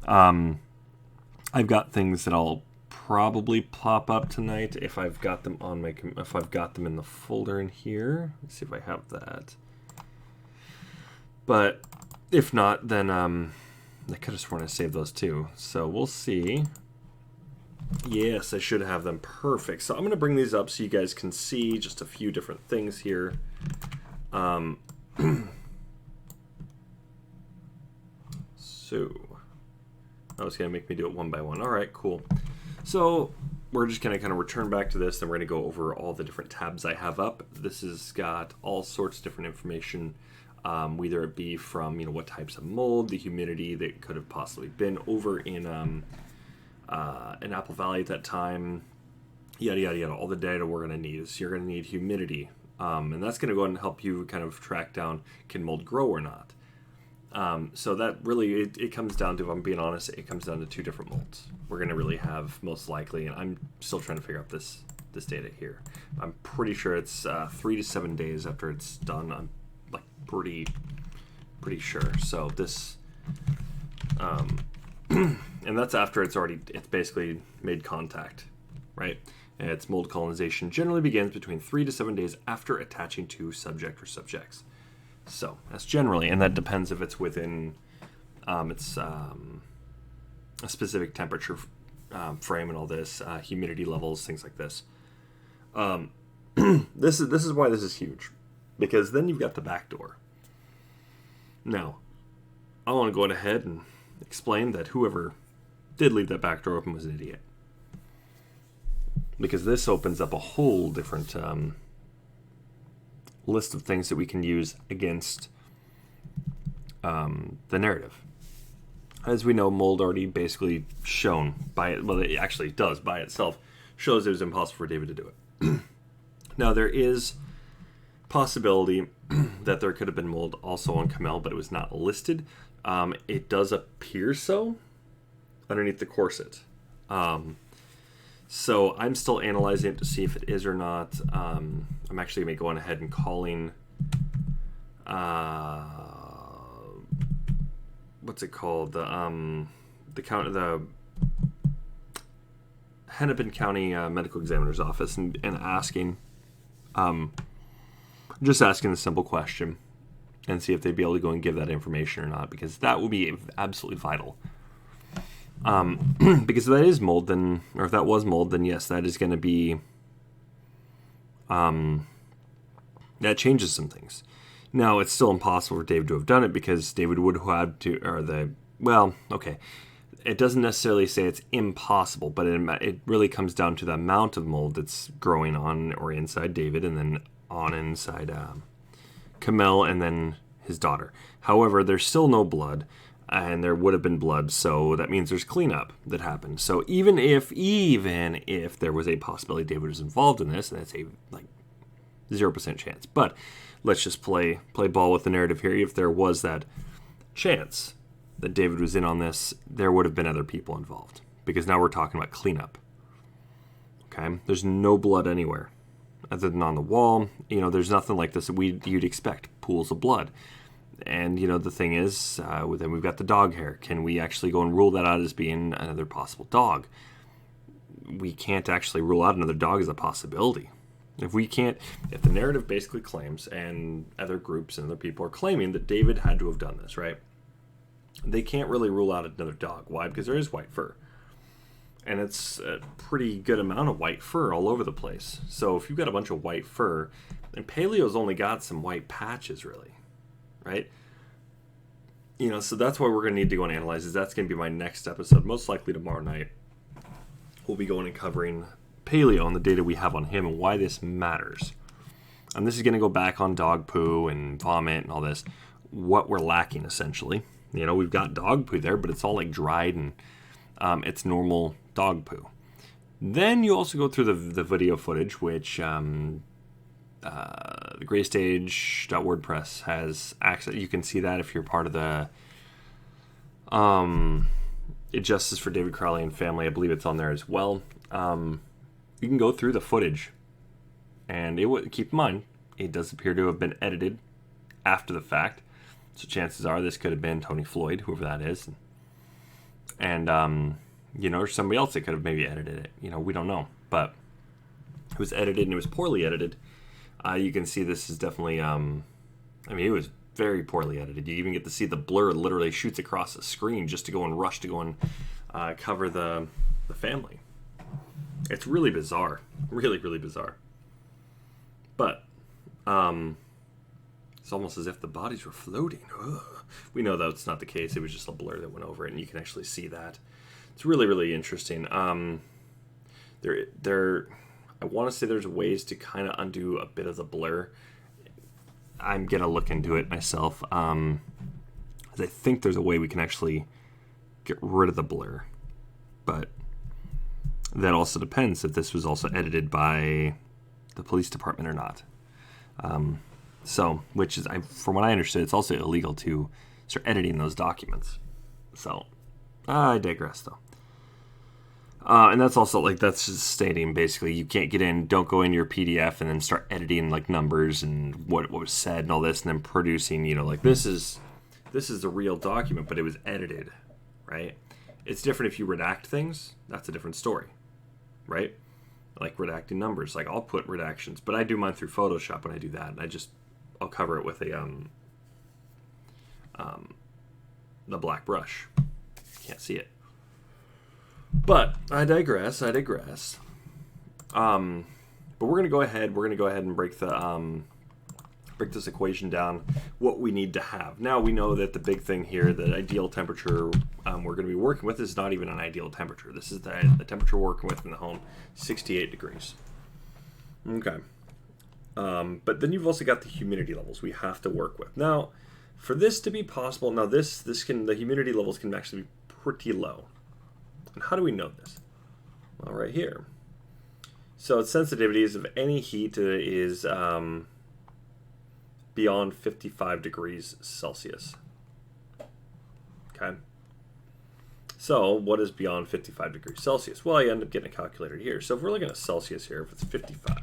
Speaker 1: I've got things that I'll probably pop up tonight if I've got them on my, if I've got them in the folder in here. Let's see if I have that. But if not, then I could just want to save those too. So we'll see. Yes, I should have them. Perfect. So I'm going to bring these up so you guys can see just a few different things here. So that was going to make me do it one by one. All right, cool. So we're just going to kind of return back to this, and we're going to go over all the different tabs I have up. This has got all sorts of different information, whether it be from, what types of mold, the humidity that could have possibly been over in Apple Valley at that time, yada, yada, yada. All the data we're going to need is you're going to need humidity, and that's going to go ahead and help you kind of track down, can mold grow or not. So that really, it comes down to, if I'm being honest, it comes down to two different molds. We're going to really have, most likely, and I'm still trying to figure out this data here. I'm pretty sure it's 3 to 7 days after it's done. I'm like pretty sure. So this, and that's after it's basically made contact, right? And its mold colonization generally begins between 3 to 7 days after attaching to subject or subjects. So that's generally, and that depends if it's within a specific temperature frame and all this, humidity levels, things like this. This is why this is huge, because then you've got the back door. Now, I want to go ahead and explain that whoever did leave that back door open was an idiot, because this opens up a whole different list of things that we can use against the narrative. As we know, mold already basically shown by it, well, it actually does by itself, shows it was impossible for David to do it. Now, there is possibility that there could have been mold also on Kamel, but it was not listed. It does appear so underneath the corset. So I'm still analyzing it to see if it is or not. I'm actually going to go on ahead and calling, what's it called? The Hennepin County Medical Examiner's Office and asking, just asking the simple question and see if they'd be able to go and give that information or not, because that would be absolutely vital. Because if that is mold, then, or if that was mold, then yes, that is going to be, that changes some things. Now, it's still impossible for David to have done it, because David would have had to, it doesn't necessarily say it's impossible, but it really comes down to the amount of mold that's growing on or inside David, and then on inside Kamel, and then his daughter. However, there's still no blood, and there would have been blood, so that means there's cleanup that happened. So even if there was a possibility David was involved in this, and that's a 0% chance, but let's just play ball with the narrative here. If there was that chance that David was in on this, there would have been other people involved, because now we're talking about cleanup. Okay, there's no blood anywhere other than on the wall. There's nothing like this that you'd expect, pools of blood. And, the thing is, then we've got the dog hair. Can we actually go and rule that out as being another possible dog? We can't actually rule out another dog as a possibility. If the narrative basically claims, and other groups and other people are claiming, that David had to have done this, right? they can't really rule out another dog. Why? Because there is white fur. And it's a pretty good amount of white fur all over the place. So if you've got a bunch of white fur, and Paleo's only got some white patches, really, right? You know, so that's why we're going to need to go and analyze this. That's going to be my next episode. Most likely tomorrow night, we'll be going and covering Paleo and the data we have on him and why this matters. And this is going to go back on dog poo and vomit and all this. What we're lacking, essentially. You know, we've got dog poo there, but it's all like dried and it's normal dog poo. Then you also go through the video footage, which the graystage.wordpress has access. You can see that if you're part of the Justice for David Crowley and Family. I believe it's on there as well. You can go through the footage, and keep in mind, it does appear to have been edited after the fact. So chances are this could have been Tony Floyd, whoever that is. And you know, or somebody else that could have maybe edited it. You know, we don't know. But it was edited, and it was poorly edited. You can see this is definitely, I mean, it was very poorly edited. You even get to see the blur literally shoots across the screen just to go and rush to go and cover the family. It's really bizarre. Really, really bizarre. But it's almost as if the bodies were floating. Ugh. We know that's not the case. It was just a blur that went over it, and you can actually see that. It's really, really interesting. I want to say there's ways to kind of undo a bit of the blur. I'm going to look into it myself. As I think there's a way we can actually get rid of the blur. But that also depends if this was also edited by the police department or not. Which is, from what I understood, it's also illegal to start editing those documents. So, I digress, though. And that's also, like, that's just stating, basically, you can't get in, don't go in your PDF and then start editing, like, numbers and what was said and all this, and then producing, you know, like, this is the real document, but it was edited, right? It's different if you redact things. That's a different story, right? Like, redacting numbers. Like, I'll put redactions, but I do mine through Photoshop when I do that, and I'll cover it with the black brush. Can't see it. But I digress. But we're gonna go ahead. And break this equation down. What we need to have. Now we know that the big thing here, the ideal temperature we're going to be working with, is not even an ideal temperature. This is the temperature we're working with in the home, 68 degrees. Okay. But then you've also got the humidity levels we have to work with. Now, for this to be possible, the humidity levels can actually be pretty low. And how do we know this? Well, right here. So its sensitivities of any heat is beyond 55 degrees Celsius. Okay. So what is beyond 55 degrees Celsius? Well, you end up getting a calculator here. So if we're looking at Celsius here, if it's 55,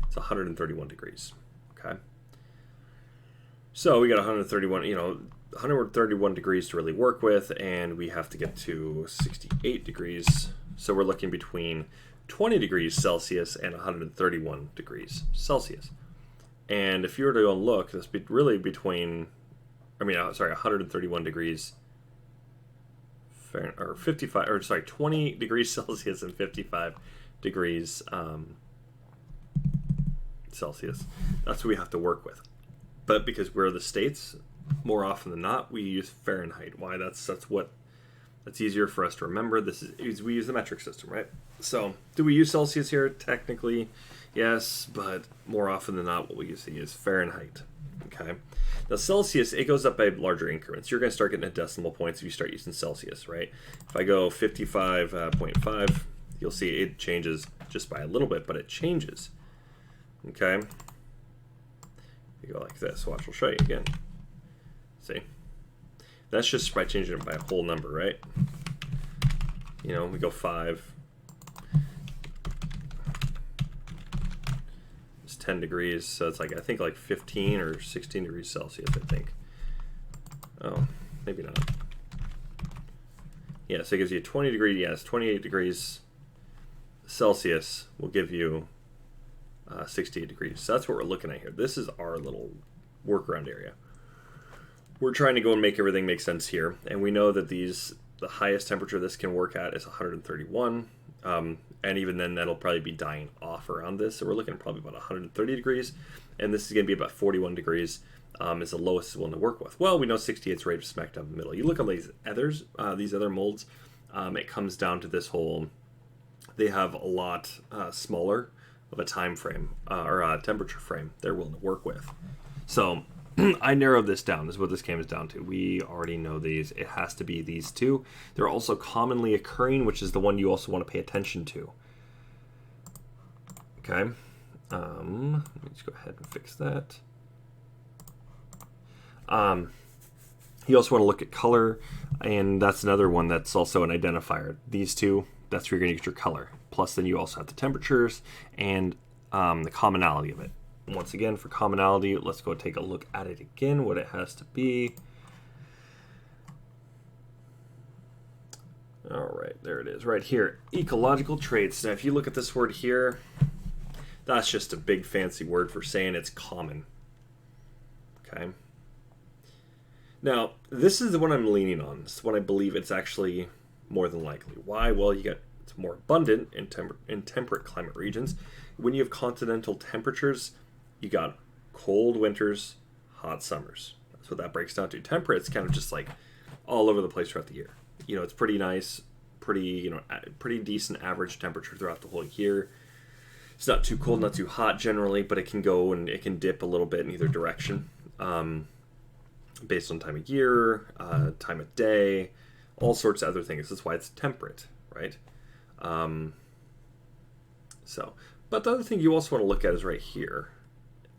Speaker 1: it's 131 degrees. Okay. So we got 131 degrees to really work with, and we have to get to 68 degrees. So we're looking between 20 degrees Celsius and 131 degrees Celsius. And if you were to go and look, that's really between, 131 degrees Fahrenheit, or 20 degrees Celsius and 55 degrees Celsius. That's what we have to work with. But because we're the States, more often than not, we use Fahrenheit. Why? That's easier for us to remember. We use the metric system, right? So, do we use Celsius here? Technically, yes, but more often than not, what we use is Fahrenheit. Okay. Now, Celsius, it goes up by larger increments. You're going to start getting at decimal points if you start using Celsius, right? If I go 55.5, you'll see it changes just by a little bit, but it changes. Okay. You go like this. Watch, I'll show you again. See? That's just by changing it by a whole number, right? You know, we go 5. It's 10 degrees, so it's like, I think like 15 or 16 degrees Celsius, I think. Oh, maybe not. Yeah, so it gives you 20 degrees, yes, 28 degrees Celsius will give you 68 degrees. So that's what we're looking at here. This is our little workaround area. we're trying to go and make everything make sense here. And we know that the highest temperature this can work at is 131. And even then, that'll probably be dying off around this. So we're looking at probably about 130 degrees. And this is going to be about 41 degrees is the lowest one to work with. Well, we know 68 is right smack down the middle. You look at these other molds, it comes down to this whole, they have a lot smaller of a time frame or a temperature frame they're willing to work with. So I narrowed this down. This is what this comes down to. We already know these. It has to be these two. They're also commonly occurring, which is the one you also want to pay attention to. Okay. Let me just go ahead and fix that. You also want to look at color, and that's another one that's also an identifier. These two, that's where you're going to get your color. Plus, then you also have the temperatures and the commonality of it. Once again, for commonality, let's go take a look at it again, what it has to be. All right, there it is, right here. Ecological traits. Now, if you look at this word here, that's just a big fancy word for saying it's common. Okay. Now, this is the one I'm leaning on. This is what I believe it's actually more than likely. Why? Well, it's more abundant in temperate climate regions. When you have continental temperatures, you got cold winters, hot summers. That's what that breaks down to. Temperate, it's kind of just like all over the place throughout the year. It's pretty nice, pretty decent average temperature throughout the whole year. It's not too cold, not too hot generally, but it can go and it can dip a little bit in either direction. Based on time of year, time of day, all sorts of other things. That's why it's temperate, right? But the other thing you also want to look at is right here.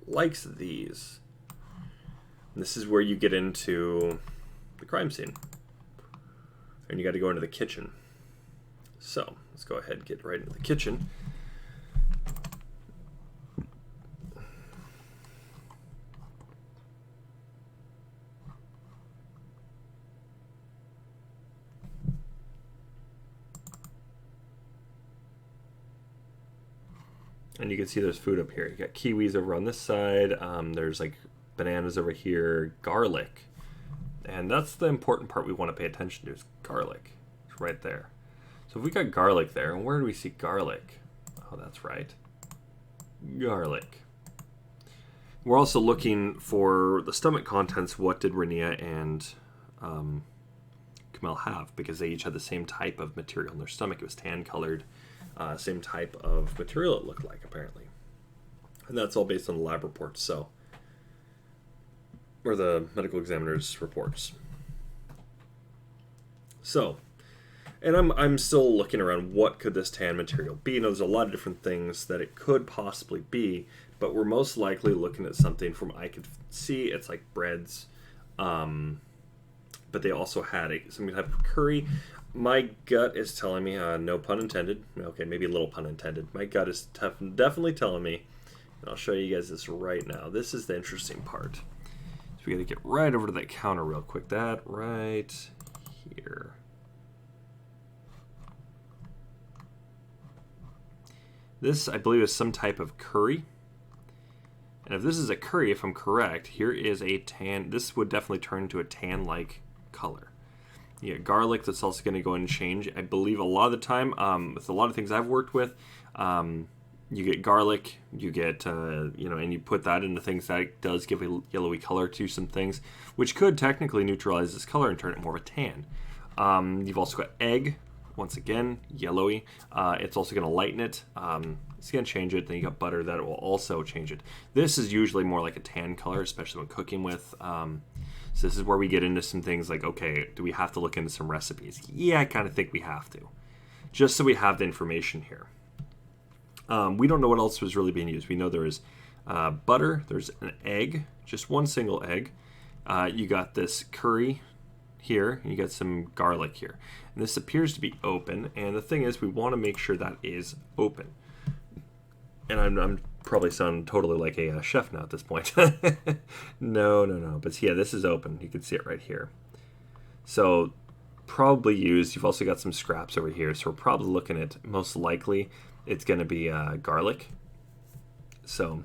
Speaker 1: Likes these. And this is where you get into the crime scene. And you got to go into the kitchen. So let's go ahead and get right into the kitchen. And you can see there's food up here. You got kiwis over on this side. There's like bananas over here, garlic. And that's the important part we want to pay attention to is garlic. It's right there. So if we got garlic there, and where do we see garlic? Oh, that's right. Garlic. We're also looking for the stomach contents. What did Renia and Kamel have? Because they each had the same type of material in their stomach. It was tan colored. Same type of material it looked like, apparently. And that's all based on the lab reports, or the medical examiner's reports. So, and I'm still looking around, what could this tan material be? There's a lot of different things that it could possibly be, but we're most likely looking at something from, I could see, it's like breads, but they also had some type of curry. My gut is telling me, no pun intended. Okay, maybe a little pun intended. My gut is definitely telling me, and I'll show you guys this right now. This is the interesting part. So we got to get right over to that counter real quick. That right here. This, I believe, is some type of curry. And if this is a curry, if I'm correct, here is a tan. This would definitely turn into a tan-like color. You get garlic that's also going to go and change. I believe a lot of the time, with a lot of things I've worked with, you get garlic, you get, and you put that into things that does give a yellowy color to some things, which could technically neutralize this color and turn it more of a tan. You've also got egg, once again, yellowy. It's also going to lighten it. It's going to change it. Then you got butter that will also change it. This is usually more like a tan color, especially when cooking with. So this is where we get into some things like, okay, do we have to look into some recipes? Yeah, I kind of think we have to. Just so we have the information here. We don't know what else was really being used. We know there is butter, there's an egg, just one single egg. You got this curry here, and you got some garlic here. And this appears to be open, and the thing is, we want to make sure that is open. And I'm probably sound totally like a chef now at this point. No. But yeah, this is open. You can see it right here. So probably used. You've also got some scraps over here. So we're probably looking at, most likely, it's going to be garlic. So,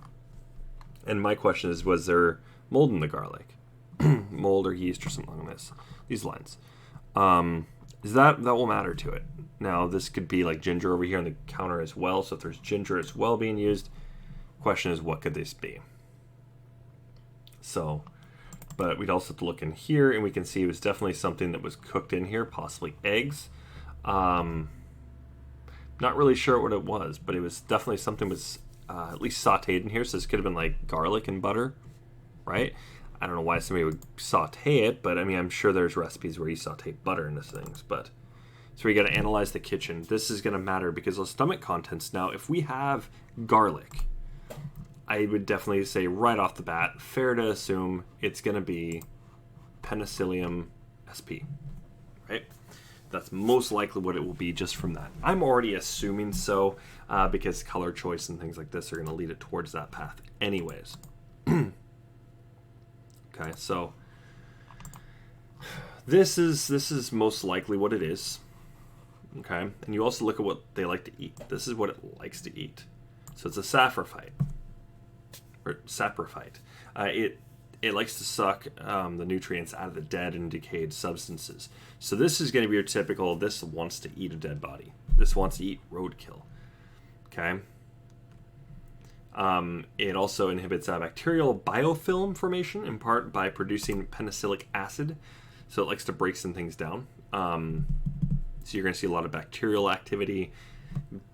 Speaker 1: and my question is, was there mold in the garlic? mold or yeast or something like these lines. Is that will matter to it. Now, this could be like ginger over here on the counter as well. So if there's ginger as well being used, question is, what could this be? So, but we'd also have to look in here, and we can see it was definitely something that was cooked in here, possibly eggs. Not really sure what it was, but it was definitely something was at least sauteed in here. So this could have been like garlic and butter, right? I don't know why somebody would saute it, but I mean, I'm sure there's recipes where you saute butter into things. But so we got to analyze the kitchen. This is going to matter because those stomach contents. Now, if we have garlic, I would definitely say right off the bat, fair to assume it's going to be Penicillium sp, right? That's most likely what it will be just from that. I'm already assuming so because color choice and things like this are going to lead it towards that path anyways. Okay, so this is most likely what it is. Okay, and you also look at what they like to eat. This is what it likes to eat. So it's a saprophyte. Or saprophyte. It likes to suck the nutrients out of the dead and decayed substances. So this is going to be your typical, this wants to eat a dead body. This wants to eat roadkill. Okay. It also inhibits bacterial biofilm formation, in part by producing penicillic acid. So it likes to break some things down. So you're going to see a lot of bacterial activity,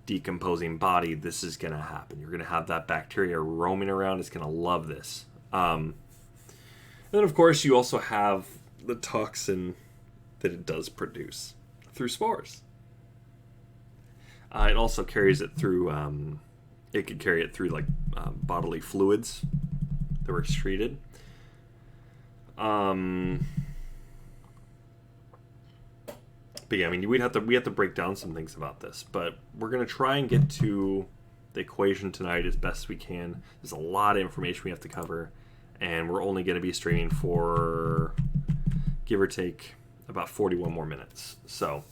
Speaker 1: decomposing body. This is going to happen. You're going to have that bacteria roaming around. It's going to love this. And then, of course, you also have the toxin that it does produce through spores. It also carries it through... it could carry it through like bodily fluids that were excreted. But yeah, I mean, we have to break down some things about this, but we're gonna try and get to the equation tonight as best we can. There's a lot of information we have to cover, and we're only gonna be streaming for, give or take, about 41 more minutes. So,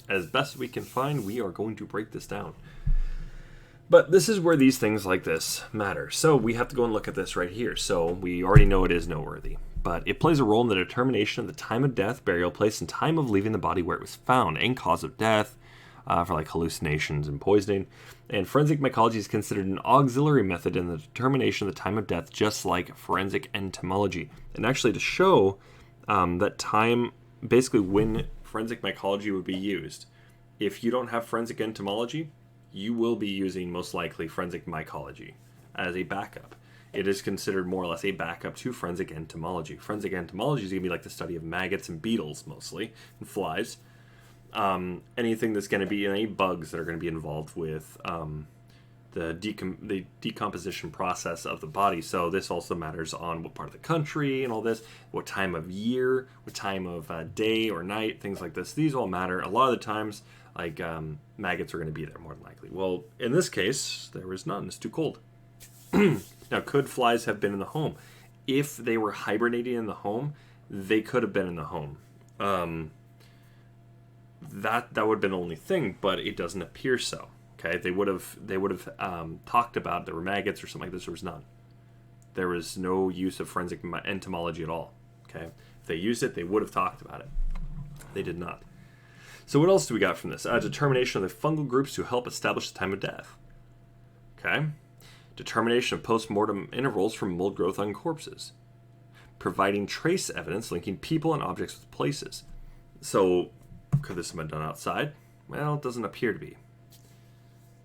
Speaker 1: as best we can find, we are going to break this down. But this is where these things like this matter. So we have to go and look at this right here. So we already know it is noteworthy. But it plays a role in the determination of the time of death, burial place, and time of leaving the body where it was found, and cause of death for like hallucinations and poisoning. And forensic mycology is considered an auxiliary method in the determination of the time of death, just like forensic entomology. And actually to show that time, basically when forensic mycology would be used, if you don't have forensic entomology, you will be using most likely forensic mycology as a backup. It is considered more or less a backup to forensic entomology. Forensic entomology is going to be like the study of maggots and beetles mostly, and flies. Anything that's going to be any bugs that are going to be involved with the decomposition process of the body. So this also matters on what part of the country and all this, what time of year, what time of day or night, things like this. These all matter. A lot of the times, like maggots are going to be there more than likely. Well, in this case, there was none. It's too cold. Now, could flies have been in the home? If they were hibernating in the home, they could have been in the home. That would have been the only thing, but it doesn't appear so. Okay, they would have talked about there were maggots or something like this. There was none. There was no use of forensic entomology at all. Okay, if they used it, they would have talked about it. They did not. So what else do we got from this? Determination of the fungal groups to help establish the time of death. Okay. Determination of post-mortem intervals from mold growth on corpses. Providing trace evidence linking people and objects with places. So, could this have been done outside? Well, it doesn't appear to be.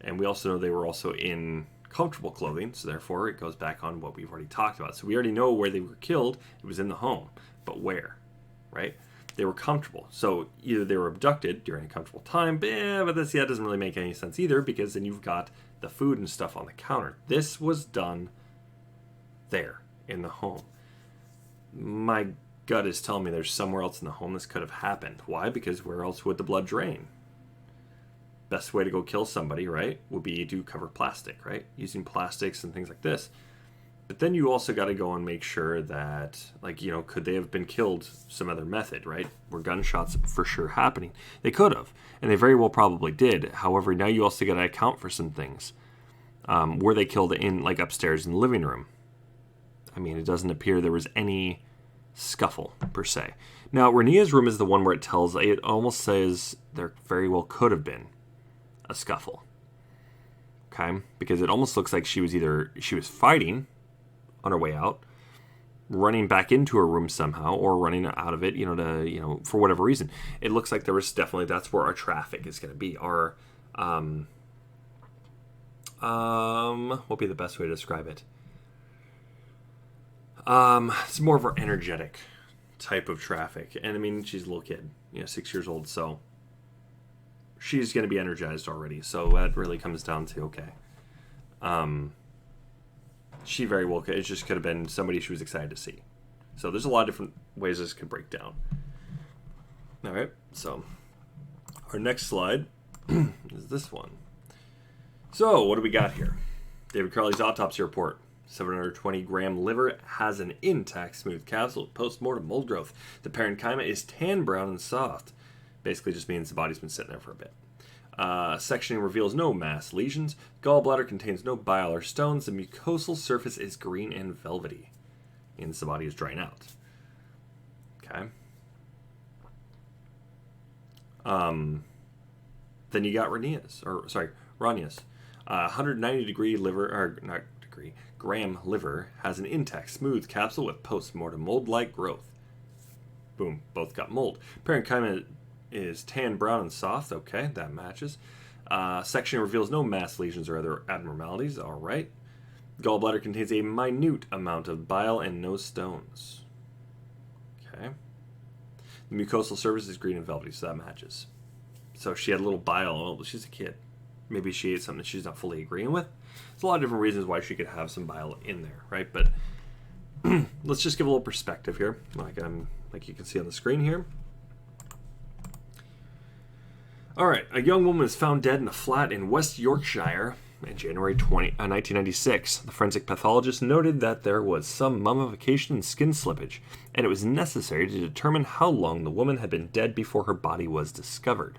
Speaker 1: And we also know they were also in comfortable clothing, so therefore it goes back on what we've already talked about. So we already know where they were killed. It was in the home. But where? Right? They were comfortable. So either they were abducted during a comfortable time, but that doesn't really make any sense either, because then you've got the food and stuff on the counter. This was done there in the home. My gut is telling me there's somewhere else in the home this could have happened. Why? Because where else would the blood drain? Best way to go kill somebody, right, would be to cover plastic, right? Using plastics and things like this. But then you also got to go and make sure that, like, you know, could they have been killed some other method, right? Were gunshots for sure happening? They could have, and they very well probably did. However, now you also got to account for some things. Were they killed in, like, upstairs in the living room? I mean, it doesn't appear there was any scuffle, per se. Now, Renia's room is the one where it almost says there very well could have been a scuffle. Okay? Because it almost looks like she was fighting on her way out, running back into her room somehow, or running out of it, for whatever reason. It looks like that's where our traffic is going to be. Our, what would be the best way to describe it? It's more of our energetic type of traffic. And I mean, she's a little kid, 6 years old, so she's going to be energized already. So that really comes down to, okay. She very well could. It just could have been somebody she was excited to see. So there's a lot of different ways this could break down. All right, so our next slide is this one. So what do we got here? David Crowley's autopsy report. 720-gram liver has an intact, smooth capsule with post-mortem mold growth. The parenchyma is tan, brown, and soft. Basically just means the body's been sitting there for a bit. Sectioning reveals no mass lesions. Gallbladder contains no bile or stones. The mucosal surface is green and velvety. Means the body is drying out. Okay. Then you got Rania's. 190-degree liver, or not degree, gram liver has an intact, smooth capsule with post-mortem mold-like growth. Boom, both got mold. Parenchyma is tan, brown, and soft. Okay, that matches. Section reveals no mass lesions or other abnormalities. All right. Gallbladder contains a minute amount of bile and no stones. Okay. The mucosal surface is green and velvety, so that matches. So she had a little bile. Oh, she's a kid. Maybe she ate something that she's not fully agreeing with. There's a lot of different reasons why she could have some bile in there, right? But let's just give a little perspective here, like you can see on the screen here. All right, a young woman was found dead in a flat in West Yorkshire in January 1996. The forensic pathologist noted that there was some mummification and skin slippage, and it was necessary to determine how long the woman had been dead before her body was discovered.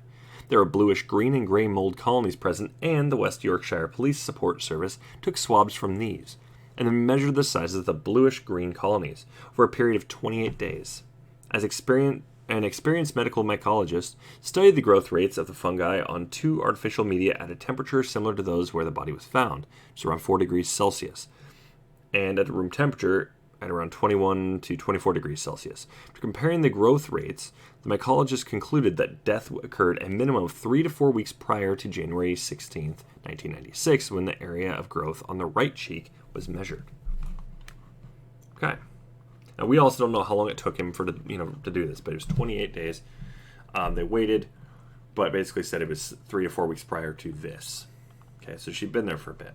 Speaker 1: There were bluish green and gray mold colonies present, and the West Yorkshire Police Support Service took swabs from these, and then measured the sizes of the bluish green colonies over a period of 28 days. An experienced medical mycologist studied the growth rates of the fungi on 2 artificial media at a temperature similar to those where the body was found, which is around 4 degrees Celsius, and at a room temperature at around 21 to 24 degrees Celsius. After comparing the growth rates, the mycologist concluded that death occurred a minimum of 3 to 4 weeks prior to January 16, 1996, when the area of growth on the right cheek was measured. Okay. Now, we also don't know how long it took him to do this, but it was 28 days. They waited, but basically said it was 3 to 4 weeks prior to this. Okay, so she'd been there for a bit.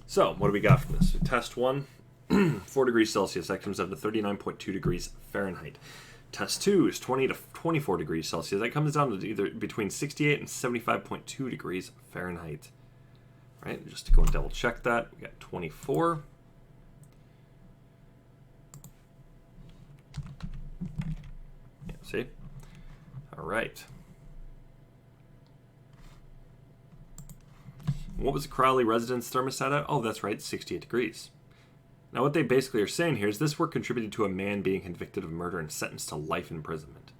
Speaker 1: So, what do we got from this? So test 1, 4 degrees Celsius. That comes up to 39.2 degrees Fahrenheit. Test 2 is 20 to 24 degrees Celsius. That comes down to either between 68 and 75.2 degrees Fahrenheit. Right, just to go and double check that. We got 24. Yeah, see? All right. What was the Crowley residence thermostat at? Oh, that's right, 68 degrees. Now, what they basically are saying here is this work contributed to a man being convicted of murder and sentenced to life imprisonment.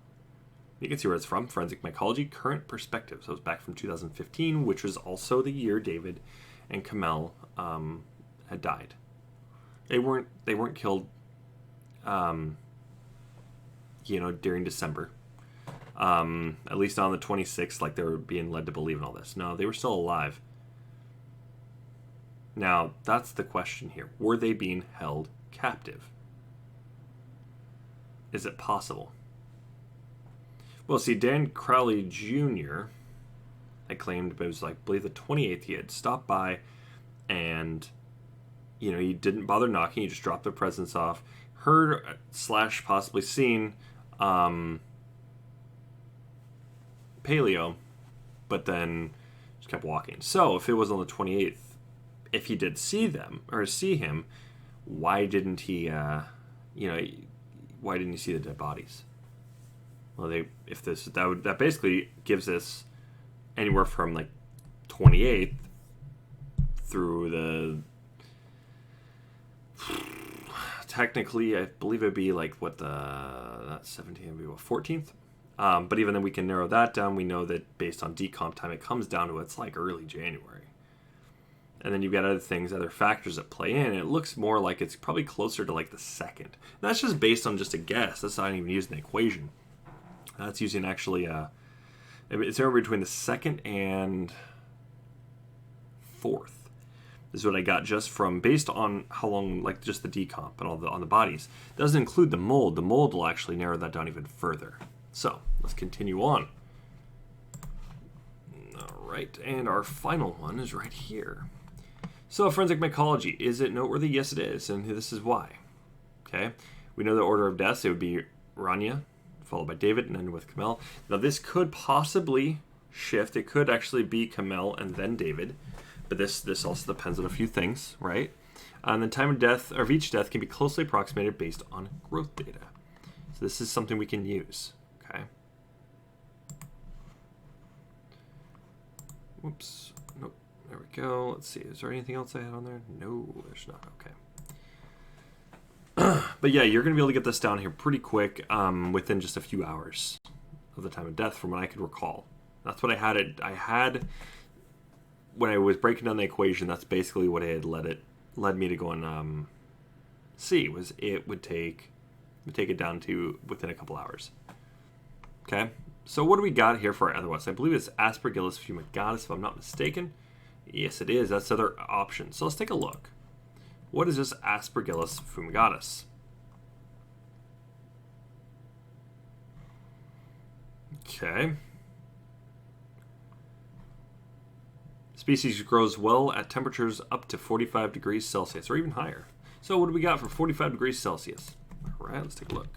Speaker 1: You can see where it's from. Forensic Mycology, Current Perspective. So it's back from 2015, which was also the year David and Kamel had died. They weren't killed, during December. At least on the 26th, like they were being led to believe in all this. No, they were still alive. Now, that's the question here. Were they being held captive? Is it possible? Well, see, Dan Crowley Jr. had claimed, but it was I believe the 28th, he had stopped by and, he didn't bother knocking. He just dropped the presents off. Heard / possibly seen Paleo, but then just kept walking. So, if it was on the 28th, if he did see him, why didn't he, why didn't he see the dead bodies? Well, that basically gives us anywhere from like 28th through the... Technically, I believe it'd be like what not 17th, it'd be what, 14th? But even then we can narrow that down. We know that based on decomp time, it comes down to it's like early January. And then you've got other things, other factors that play in. And it looks more like it's probably closer to like the 2nd. And that's just based on just a guess. That's not even using the equation. That's using actually, it's somewhere between the 2nd and 4th. This is what I got just from, based on how long, like just the decomp and all on the bodies. Doesn't include the mold. The mold will actually narrow that down even further. So let's continue on. All right, and our final one is right here. So forensic mycology, is it noteworthy? Yes, it is, and this is why. Okay, we know the order of deaths. It would be Rania, followed by David, and then with Kamel. Now this could possibly shift. It could actually be Kamel and then David. But this also depends on a few things, right? And the time of death, or of each death, can be closely approximated based on growth data. So this is something we can use, okay? Whoops, nope, there we go. Let's see, is there anything else I had on there? No, there's not, okay. But yeah, you're going to be able to get this down here pretty quick within just a few hours of the time of death from what I could recall. That's what I had when I was breaking down the equation. That's basically what it had led me to go and see, was it would take it down to within a couple hours. Okay, so what do we got here for our other ones? I believe it's Aspergillus fumigatus, if I'm not mistaken. Yes, it is. That's the other option. So let's take a look. What is this Aspergillus fumigatus? Okay. Species grows well at temperatures up to 45 degrees Celsius, or even higher. So what do we got for 45 degrees Celsius? All right, let's take a look.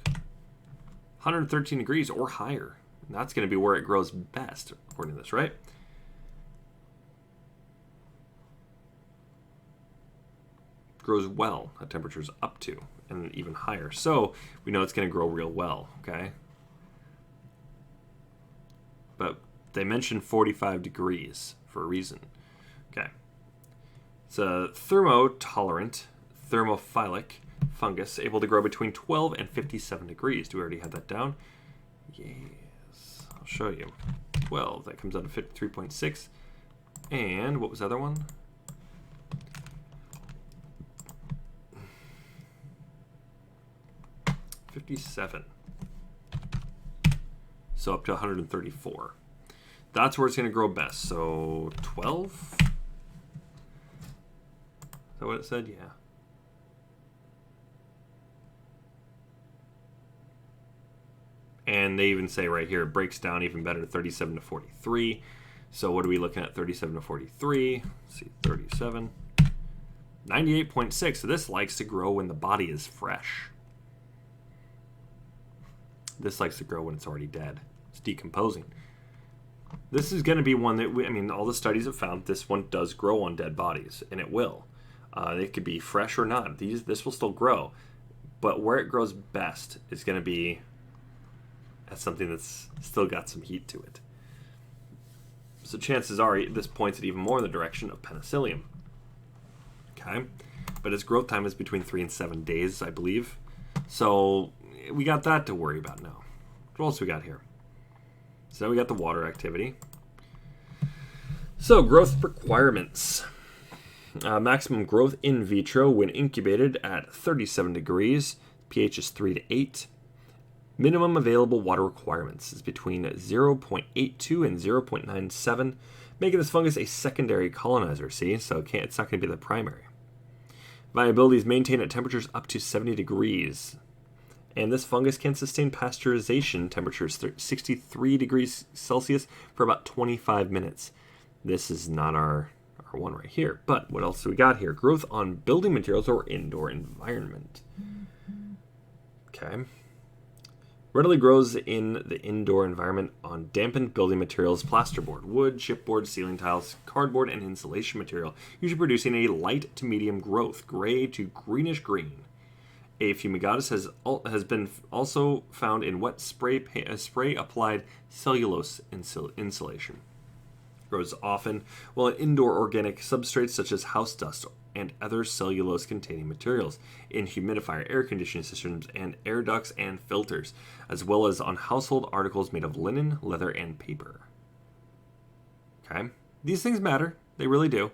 Speaker 1: 113 degrees or higher. And that's going to be where it grows best, according to this, right? Grows well at temperatures up to, and even higher. So we know it's going to grow real well, okay? But they mentioned 45 degrees for a reason. Okay. It's a thermotolerant, thermophilic fungus, able to grow between 12 and 57 degrees. Do we already have that down? Yes. I'll show you. 12. That comes out to 53.6. And what was the other one? $57. So up to 134. That's where it's going to grow best. So 12? Is that what it said? Yeah. And they even say right here, it breaks down even better to 37 to 43. So what are we looking at? 37 to 43. Let's see, 37. 98.6. So this likes to grow when the body is fresh. This likes to grow when it's already dead. It's decomposing. This is going to be one that, all the studies have found this one does grow on dead bodies, and it will. It could be fresh or not. This will still grow. But where it grows best is going to be at something that's still got some heat to it. So chances are this points it even more in the direction of penicillium. Okay? But its growth time is between 3 and 7 days, I believe. So we got that to worry about now. What else we got here? So now we got the water activity. So growth requirements. Maximum growth in vitro when incubated at 37 degrees. pH is 3 to 8. Minimum available water requirements is between 0.82 and 0.97, making this fungus a secondary colonizer, see? So it's not going to be the primary. Viability is maintained at temperatures up to 70 degrees. And this fungus can sustain pasteurization temperatures 63 degrees Celsius for about 25 minutes. This is not our one right here. But what else do we got here? Growth on building materials or indoor environment. Okay. Readily grows in the indoor environment on dampened building materials, plasterboard, wood, chipboard, ceiling tiles, cardboard, and insulation material, usually producing a light to medium growth, gray to greenish green. A fumigatus has been also found in wet spray applied cellulose insulation. Grows often well in indoor organic substrates such as house dust and other cellulose-containing materials, in humidifier, air conditioning systems, and air ducts and filters, as well as on household articles made of linen, leather, and paper. Okay? These things matter. They really do.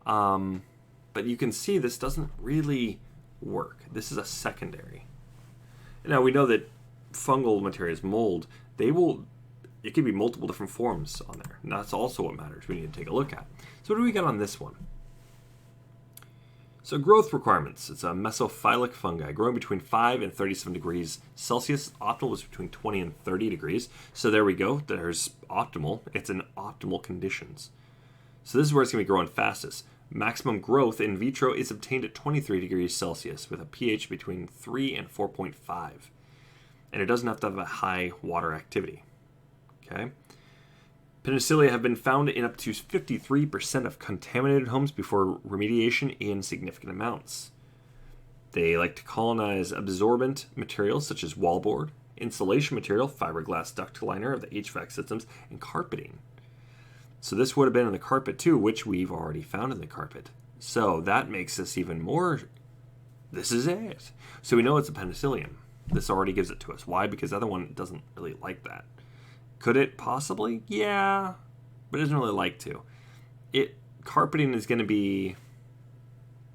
Speaker 1: But you can see this doesn't really work. This is a secondary. Now, we know that fungal materials, mold, it could be multiple different forms on there. And that's also what matters we need to take a look at. So what do we got on this one? So growth requirements. It's a mesophilic fungi growing between 5 and 37 degrees Celsius. Optimal is between 20 and 30 degrees. So there we go. There's optimal. It's in optimal conditions. So this is where it's going to be growing fastest. Maximum growth in vitro is obtained at 23 degrees Celsius with a pH between 3 and 4.5. And it doesn't have to have a high water activity. Okay. Penicillia have been found in up to 53% of contaminated homes before remediation in significant amounts. They like to colonize absorbent materials such as wallboard, insulation material, fiberglass duct liner of the HVAC systems, and carpeting. So this would have been in the carpet too, which we've already found in the carpet. So that makes this even more, this is it. So we know it's a penicillium. This already gives it to us. Why? Because the other one doesn't really like that. Could it possibly? Yeah, but it doesn't really like to. Carpeting is going to be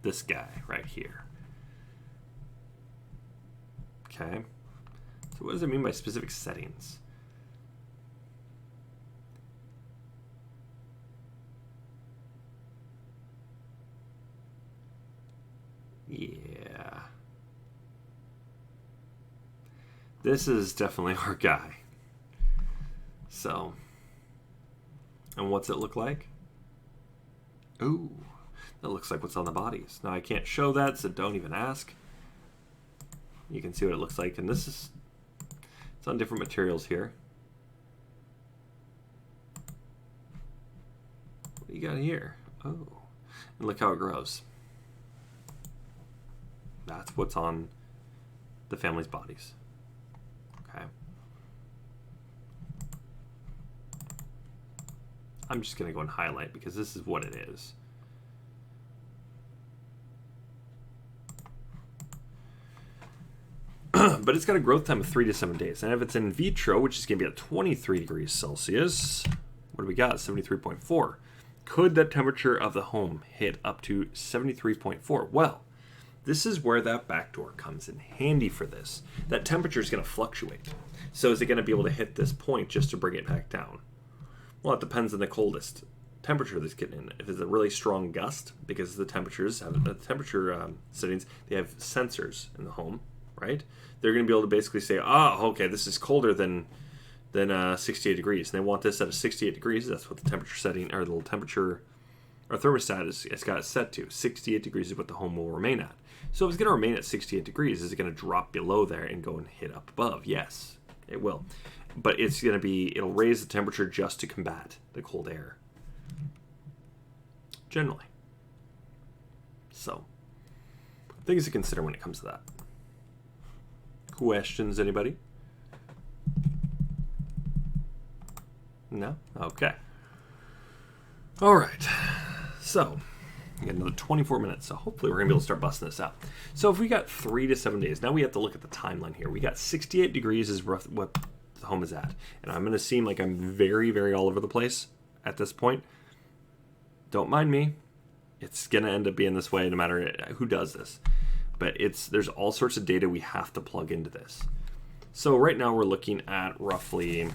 Speaker 1: this guy right here. Okay. So what does it mean by specific settings? Yeah. This is definitely our guy. So, and what's it look like? Ooh, that looks like what's on the bodies. Now I can't show that, so don't even ask. You can see what it looks like, and it's on different materials here. What do you got here? Oh, and look how it grows. That's what's on the family's bodies. Okay. I'm just going to go and highlight because this is what it is. But it's got a growth time of 3 to 7 days. And if it's in vitro, which is going to be at 23 degrees Celsius, what do we got? 73.4. Could that temperature of the home hit up to 73.4? Well, this is where that back door comes in handy for this. That temperature is going to fluctuate. So is it going to be able to hit this point just to bring it back down? Well, it depends on the coldest temperature that's getting in. If it's a really strong gust, because the temperatures have the temperature settings, they have sensors in the home, right? They're going to be able to basically say, okay, this is colder than 68 degrees. And they want this at a 68 degrees. That's what the temperature setting, or the little temperature, or thermostat it's got it set to. 68 degrees is what the home will remain at. So if it's going to remain at 68 degrees, is it going to drop below there and go and hit up above? Yes, it will. But it's going to be, it'll raise the temperature just to combat the cold air. Generally. So, things to consider when it comes to that. Questions, anybody? No? Okay. All right. So, we got another 24 minutes, so hopefully we're going to be able to start busting this out. So if we got 3 to 7 days, now we have to look at the timeline here. We got 68 degrees is what the home is at. And I'm going to seem like I'm very, very all over the place at this point. Don't mind me. It's going to end up being this way no matter who does this. But there's all sorts of data we have to plug into this. So right now we're looking at roughly,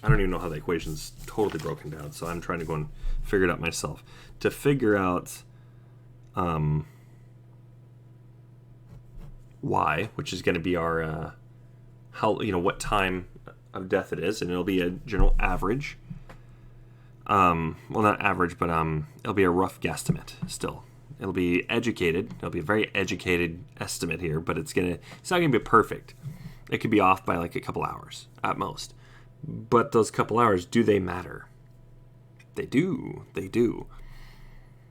Speaker 1: I don't even know how the equation's totally broken down, so I'm trying to go and figure it out myself. To figure out y, which is going to be our what time of death it is, and it'll be a general average. Well, not average, but it'll be a rough guesstimate still. It'll be educated. It'll be a very educated estimate here, but it's not gonna be perfect. It could be off by like a couple hours at most. But those couple hours, do they matter? They do. They do.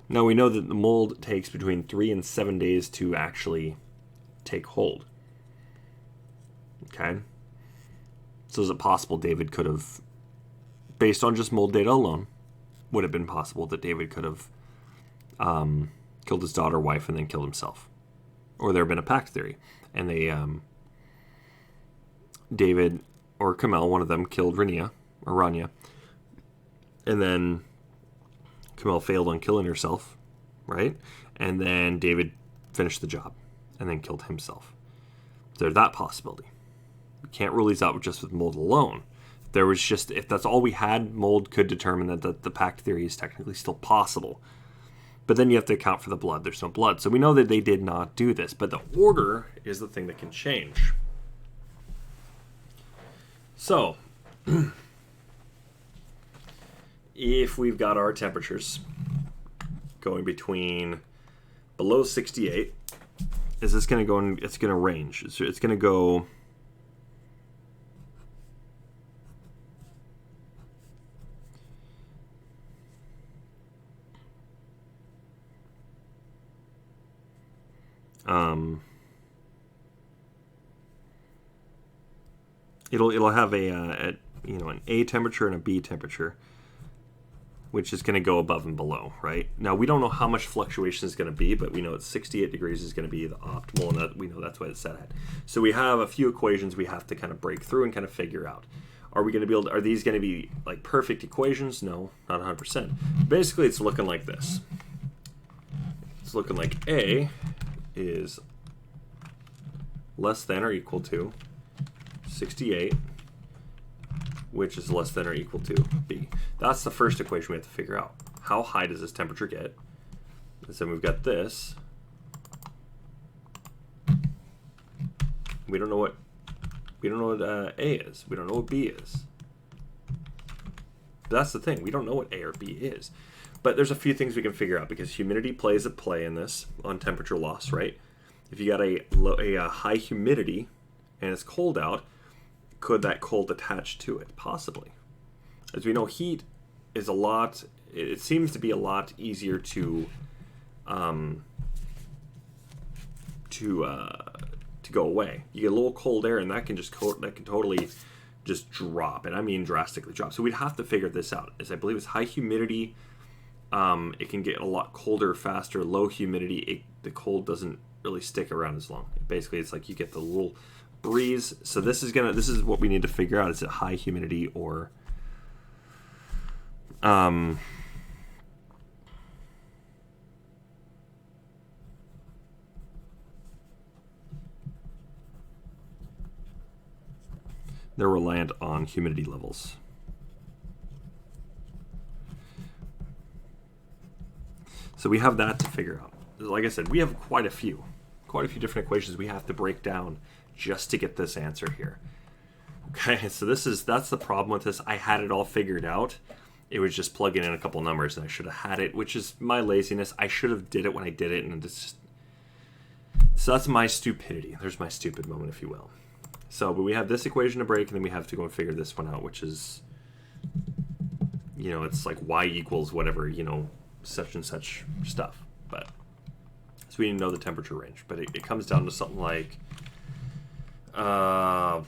Speaker 1: Now we know that the mold takes between 3 and 7 days to actually take hold. Okay. So is it possible David could have based on just mold data alone, would have been possible that David could have killed his daughter, wife, and then killed himself. Or there have been a pact theory. And they, David or Kamel, one of them, killed Rania. And then Kamel failed on killing herself, right? And then David finished the job and then killed himself. There's that possibility. We can't rule these out just with mold alone. If that's all we had, mold could determine that the pact theory is technically still possible. But then you have to account for the blood. There's no blood. So we know that they did not do this. But the order is the thing that can change. So, if we've got our temperatures going between below 68, is this going to go in, it's going to range. It's going to go... It'll have an A temperature and a B temperature, which is going to go above and below, right? Now we don't know how much fluctuation is going to be, but we know it's 68 degrees is going to be the optimal, and we know that's what it's set at. So we have a few equations we have to kind of break through and kind of figure out. Are these going to be like perfect equations? No, not 100%. Basically, it's looking like this. It's looking like A is less than or equal to 68, which is less than or equal to B. That's the first equation we have to figure out. How high does this temperature get? And so we've got this. We don't know what A is. We don't know what B is. That's the thing. We don't know what A or B is. But there's a few things we can figure out because humidity plays a play in this on temperature loss, right? If you got a high humidity and it's cold out, could that cold attach to it? Possibly. As we know, heat is it seems to be a lot easier to go away. You get a little cold air and that can totally just drop, and I mean drastically drop. So we'd have to figure this out. As I believe it's high humidity, it can get a lot colder faster. Low humidity, the cold doesn't really stick around as long. Basically, it's like you get the little breeze. So this is what we need to figure out. Is it high humidity or they're reliant on humidity levels. So we have that to figure out. Like I said, we have quite a few different equations we have to break down just to get this answer here. Okay, so that's the problem with this. I had it all figured out. It was just plugging in a couple numbers, and I should have had it, which is my laziness. I should have did it when I did it, and so that's my stupidity. There's my stupid moment, if you will. So, but we have this equation to break, and then we have to go and figure this one out, which is, it's like y equals whatever, such and such stuff. But so we need to know the temperature range, but it comes down to something like I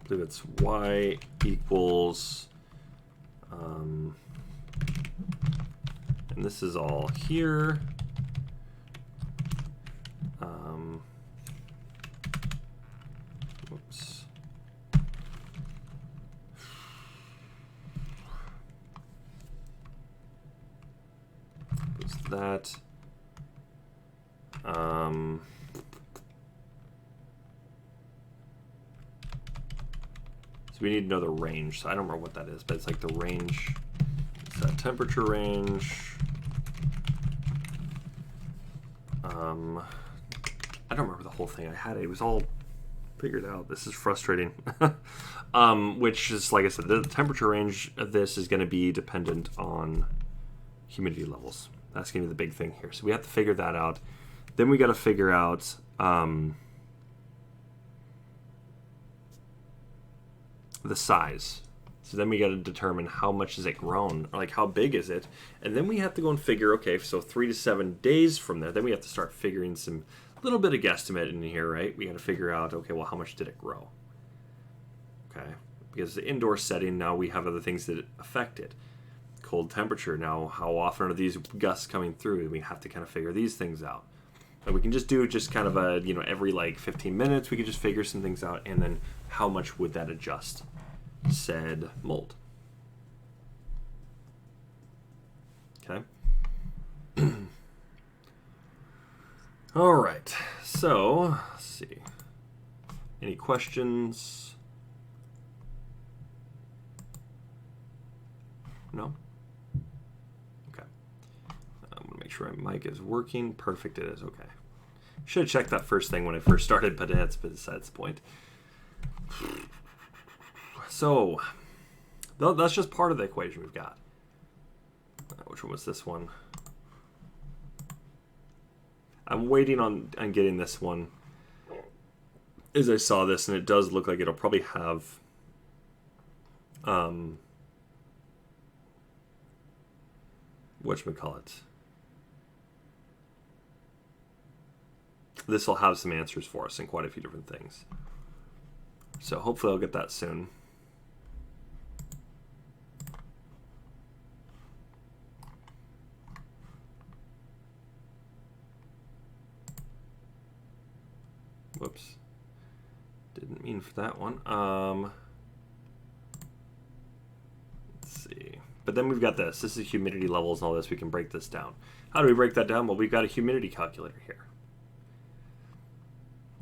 Speaker 1: believe it's y equals and this is all here, whoops, what's that? So we need to know the range. So I don't remember what that is, but it's like the range. It's that temperature range. I don't remember the whole thing. I had it. It was all figured out. This is frustrating. Which is, like I said, the temperature range of this is going to be dependent on humidity levels. That's going to be the big thing here. So we have to figure that out. Then we got to figure out the size. So then we got to determine how much is it grown, or like how big is it, and then we have to go and figure. Okay, so 3 to 7 days from there, then we have to start figuring some little bit of guesstimate in here, right? We got to figure out, okay, well, how much did it grow? Okay, because the indoor setting, now we have other things that affect it. Cold temperature, now how often are these gusts coming through? We have to kind of figure these things out. And we can just do just kind of a, every like 15 minutes, we can just figure some things out, and then how much would that adjust said mold. Okay. All right. So, let's see. Any questions? No? Okay. I'm going to make sure my mic is working. Perfect, it is. Okay. Should have checked that first thing when I first started, but that's besides the point. So, that's just part of the equation we've got. Which one was this one? I'm waiting on getting this one. As I saw this, and it does look like it'll probably have whatchamacallit. This will have some answers for us in quite a few different things. So hopefully I'll get that soon. Whoops. Didn't mean for that one. Let's see. But then we've got this. This is humidity levels and all this. We can break this down. How do we break that down? Well, we've got a humidity calculator here.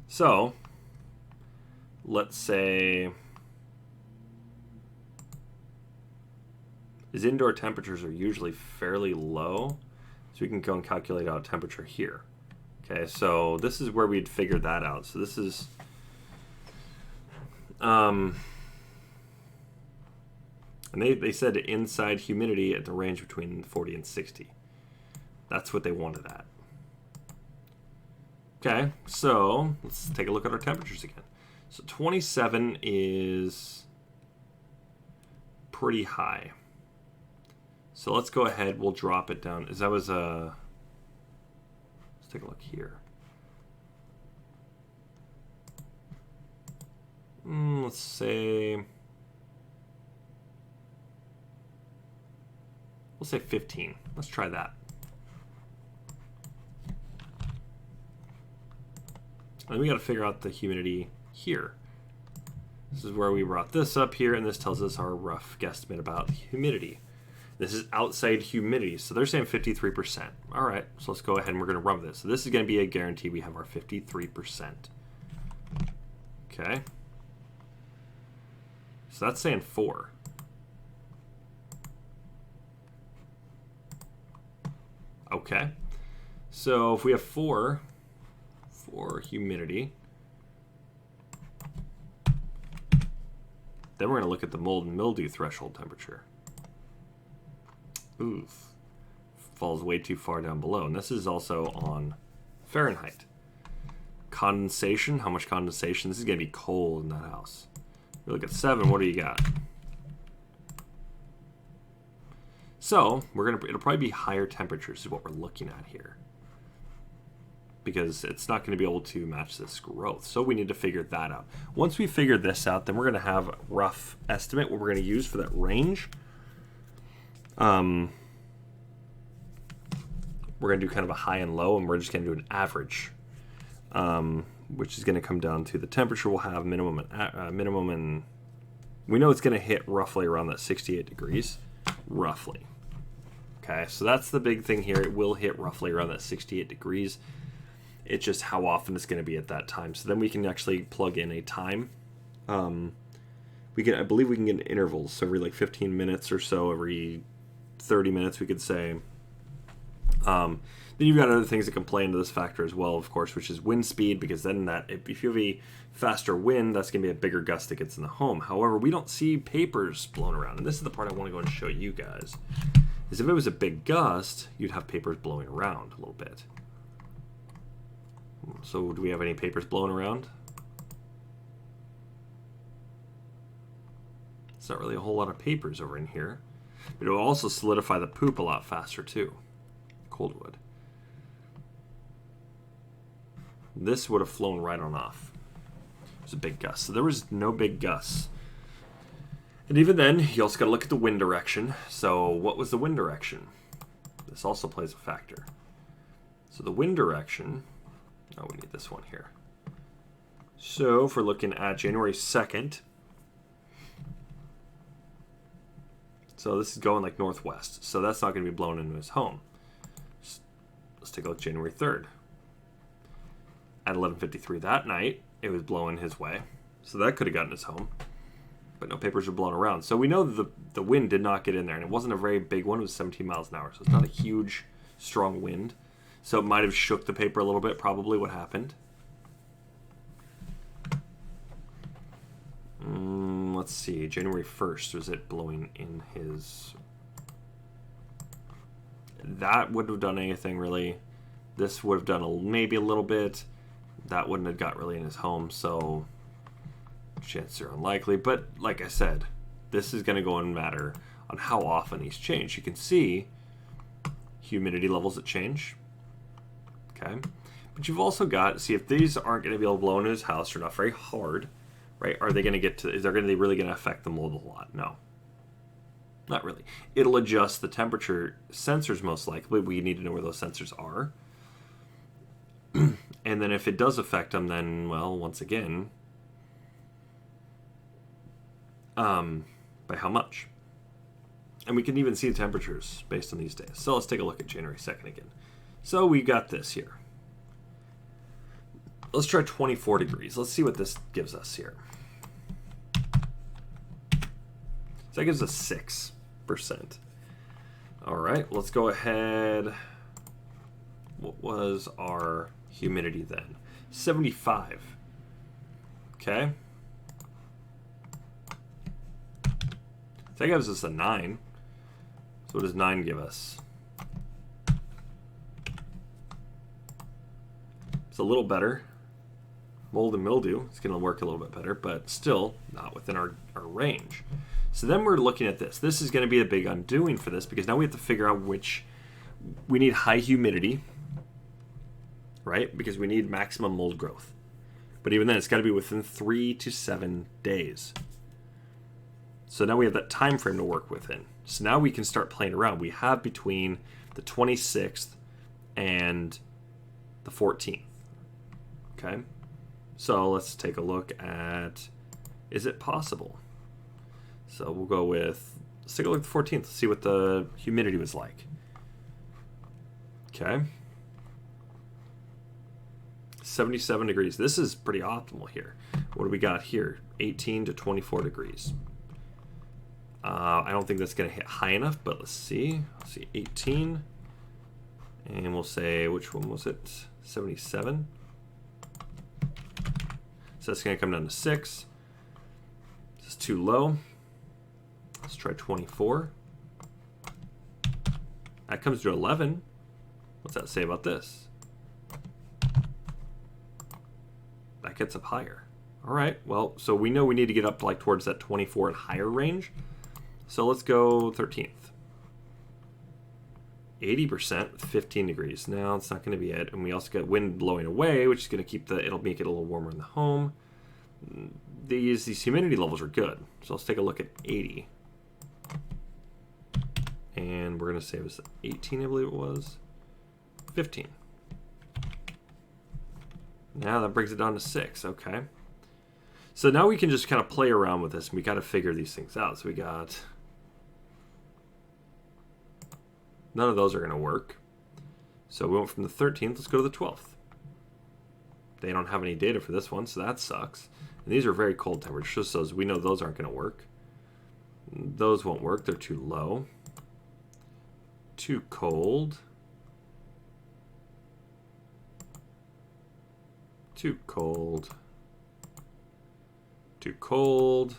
Speaker 1: So, let's say his indoor temperatures are usually fairly low. So we can go and calculate out temperature here. Okay, so this is where we'd figure that out. So this is, and they said inside humidity at the range between 40 and 60. That's what they wanted at. Okay, so let's take a look at our temperatures again. So 27 is pretty high. So let's go ahead, we'll drop it down. As that was a... Let's take a look here. Let's say... We'll say 15. Let's try that. And we got to figure out the humidity here. This is where we brought this up here, and this tells us our rough guesstimate about humidity. This is outside humidity, so they're saying 53%. All right, so let's go ahead and we're going to run with this. So this is going to be a guarantee we have our 53%. Okay. So that's saying 4. Okay. So if we have 4 for humidity, then we're going to look at the mold and mildew threshold temperature. Oof. Falls way too far down below. And this is also on Fahrenheit. Condensation. How much condensation? This is going to be cold in that house. We look at 7. What do you got? So it'll probably be higher temperatures is what we're looking at here, because it's not going to be able to match this growth. So we need to figure that out. Once we figure this out, then we're going to have a rough estimate what we're going to use for that range. We're going to do kind of a high and low, and we're just going to do an average, which is going to come down to the temperature we'll have minimum and we know it's going to hit roughly around that 68 degrees, roughly. Okay, so that's the big thing here. It will hit roughly around that 68 degrees. It's just how often it's going to be at that time. So then we can actually plug in a time. I believe we can get intervals. So every like 15 minutes or so, every 30 minutes, we could say. Then you've got other things that can play into this factor as well, of course, which is wind speed, because then if you have a faster wind, that's going to be a bigger gust that gets in the home. However, we don't see papers blown around. And this is the part I want to go and show you guys. Is if it was a big gust, you'd have papers blowing around a little bit. So do we have any papers blowing around? It's not really a whole lot of papers over in here. But it will also solidify the poop a lot faster too. Cold wood. This would have flown right on off. It was a big gust. So there was no big gusts. And even then, you also got to look at the wind direction. So what was the wind direction? This also plays a factor. So the wind direction, oh, we need this one here. So if we're looking at January 2nd, so this is going like northwest. So that's not going to be blown into his home. Let's take a look January 3rd. At 11:53 that night, it was blowing his way. So that could have gotten his home. But no papers were blown around. So we know the wind did not get in there. And it wasn't a very big one. It was 17 miles an hour. So it's not a huge, strong wind. So it might have shook the paper a little bit, probably what happened. Let's see. January 1st, was it blowing in his... That wouldn't have done anything, really. This would have done maybe a little bit. That wouldn't have got really in his home, so... chances are unlikely, but like I said, this is going to go and matter on how often these change. You can see humidity levels that change. Okay, but you've also got, see, if these aren't going to be able to blow into his house, they're not very hard, right? Are they going to get to, is they're going to be really going to affect the mold a lot? No, not really. It'll adjust the temperature sensors most likely. We need to know where those sensors are. And then if it does affect them, then, well, once again, by how much? And we can even see the temperatures based on these days. So let's take a look at January 2nd again. So we got this here. Let's try 24 degrees. Let's see what this gives us here. So that gives us 6%. All right, let's go ahead. What was our humidity then? 75. Okay. So that gives us a 9. So what does 9 give us? It's a little better. Mold and mildew, it's going to work a little bit better, but still not within our range. So then we're looking at this. This is going to be a big undoing for this, because now we have to figure out which... We need high humidity, right? Because we need maximum mold growth. But even then, it's got to be within 3 to 7 days. So now we have that time frame to work within. So now we can start playing around. We have between the 26th and the 14th. Okay? So let's take a look at, is it possible? So we'll go with, let's take a look at the 14th. Let's see what the humidity was like. Okay. 77 degrees. This is pretty optimal here. What do we got here? 18 to 24 degrees. I don't think that's going to hit high enough, but let's see. Let's see, 18. And we'll say, which one was it? 77. So that's going to come down to 6. This is too low. Let's try 24. That comes to 11. What's that say about this? That gets up higher. All right, well, so we know we need to get up like towards that 24 and higher range. So let's go 13th. 80% with 15 degrees. Now it's not going to be it. And we also got wind blowing away, which is going to keep it'll make it a little warmer in the home. These humidity levels are good. So let's take a look at 80. And we're going to say it was 18, I believe it was. 15. Now that brings it down to 6. Okay. So now we can just kind of play around with this, and we got to figure these things out. So we got... None of those are going to work. So we went from the 13th. Let's go to the 12th. They don't have any data for this one, so that sucks. And these are very cold temperatures, so we know those aren't going to work. Those won't work. They're too low. Too cold. Too cold. Too cold.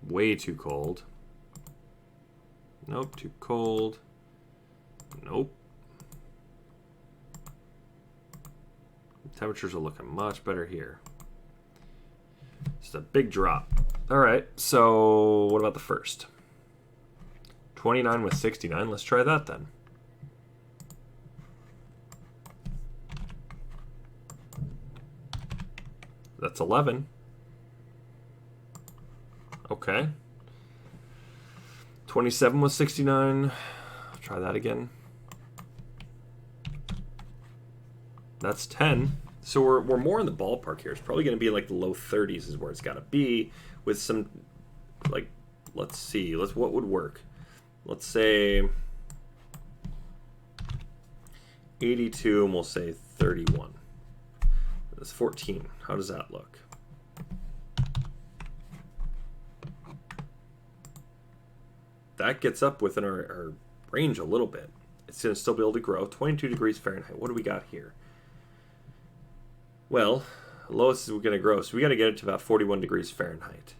Speaker 1: Way too cold. Nope, too cold. Nope. Temperatures are looking much better here. It's a big drop. All right, so what about the first? 29 with 69. Let's try that then. That's 11. Okay. 27 was 69. I'll try that again. That's 10. So we're more in the ballpark here. It's probably going to be like the low 30s is where it's got to be with some, like, let's see. What would work? Let's say 82 and we'll say 31. That's 14. How does that look? That gets up within our range a little bit. It's going to still be able to grow. 22 degrees Fahrenheit. What do we got here? Well, lowest is going to grow, so we got to get it to about 41 degrees Fahrenheit.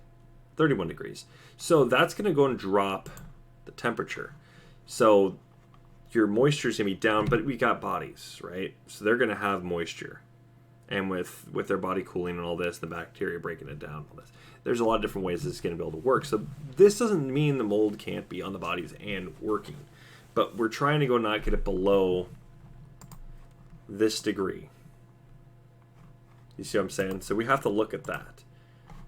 Speaker 1: 31 degrees. So that's going to go and drop the temperature. So your moisture is going to be down, but we got bodies, right? So they're going to have moisture. And with their body cooling and all this, the bacteria breaking it down, all this, there's a lot of different ways this is going to be able to work. So this doesn't mean the mold can't be on the bodies and working. But we're trying to go not get it below this degree. You see what I'm saying? So we have to look at that.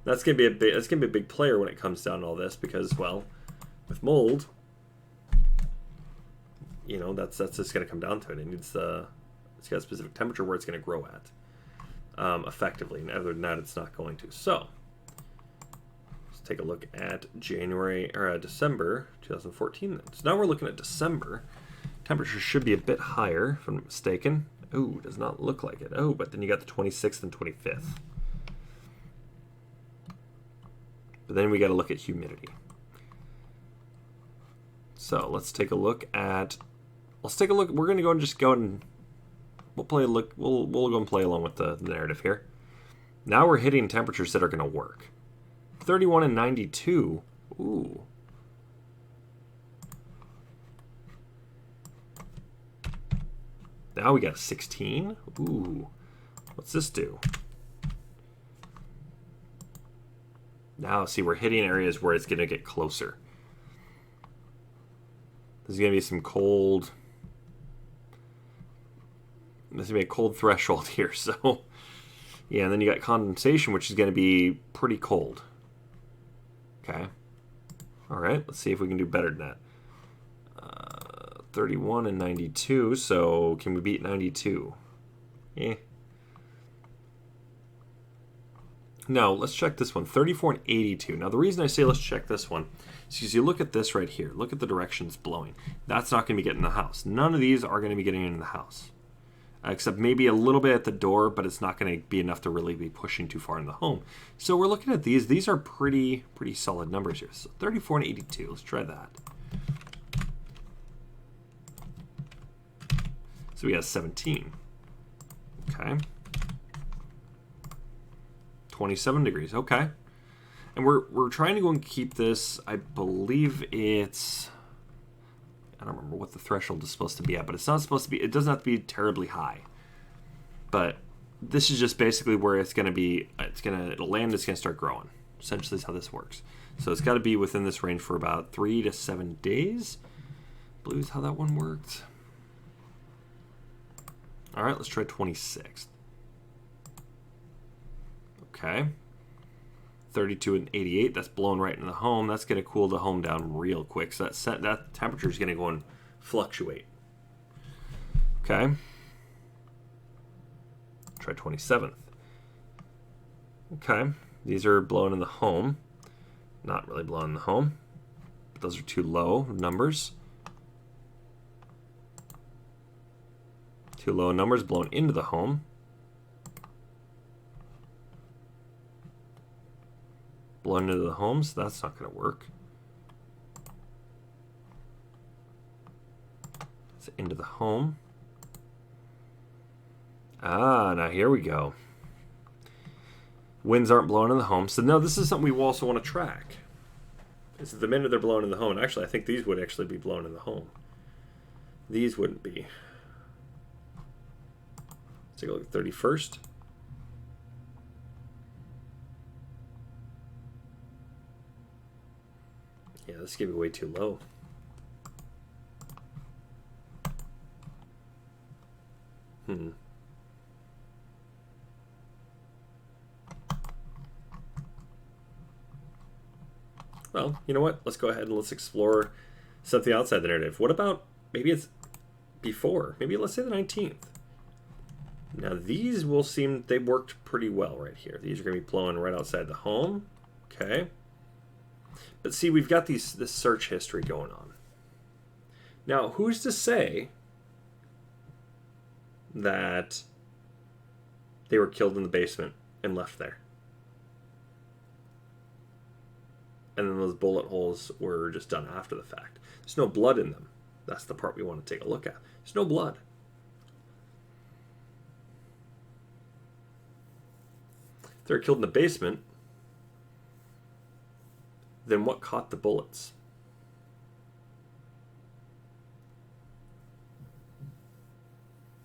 Speaker 1: That's going to be a big player when it comes down to all this because, well, with mold, you know, that's just going to come down to it. It's got a specific temperature where it's going to grow at effectively. And other than that, it's not going to. So let's take a look at December 2014. Then. So now we're looking at December. Temperature should be a bit higher, if I'm not mistaken. Oh, does not look like it. Oh, but then you got the 26th and 25th. But then we got to look at humidity. So let's take a look at. Let's take a look. We're going to go and just go and we'll play. Look, we'll go and play along with the narrative here. Now we're hitting temperatures that are going to work. 31 and 92. Ooh. Now we got 16. Ooh. What's this do? Now, see, we're hitting areas where it's going to get closer. There's going to be some cold. There's going to be a cold threshold here. So, yeah, and then you got condensation, which is going to be pretty cold. Okay. All right, let's see if we can do better than that. 31 and 92, so can we beat 92? Eh. No, let's check this one. 34 and 82. Now, the reason I say let's check this one is because you look at this right here. Look at the direction it's blowing. That's not going to be getting in the house. None of these are going to be getting into the house. Except maybe a little bit at the door, but it's not going to be enough to really be pushing too far in the home. So we're looking at these. These are pretty solid numbers here. So 34 and 82. Let's try that. So we got 17. Okay. 27 degrees. Okay. And we're trying to go and keep this, I believe it's, I don't remember what the threshold is supposed to be at, but it's not supposed to be, it doesn't have to be terribly high. But this is just basically where it's going to be, it'll land, it's going to start growing. Essentially is how this works. So it's got to be within this range for about 3 to 7 days. I believe is how that one worked. All right, let's try 26. Okay. 32 and 88. That's blowing right into the home. That's going to cool the home down real quick. So that temperature is going to go and fluctuate. Okay. Try 27th. Okay. These are blowing in the home. Not really blowing in the home. But those are too low numbers. Too low numbers blown into the home. Blown into the home, so that's not going to work. It's into the home. Ah, now here we go. Winds aren't blowing in the home. So now this is something we also want to track. Is the minute they're blowing in the home. Actually, I think these would actually be blown in the home. These wouldn't be. Let's take a look at 31st. Yeah, this is going to be way too low. well, you know what? Let's go ahead and let's explore something outside the narrative. What about maybe it's before? Maybe let's say the 19th. Now these will seem, they worked pretty well right here. These are going to be blowing right outside the home. Okay. But see, we've got this search history going on. Now, who's to say that they were killed in the basement and left there? And then those bullet holes were just done after the fact. There's no blood in them. That's the part we want to take a look at. There's no blood. If they were killed in the basement, then what caught the bullets?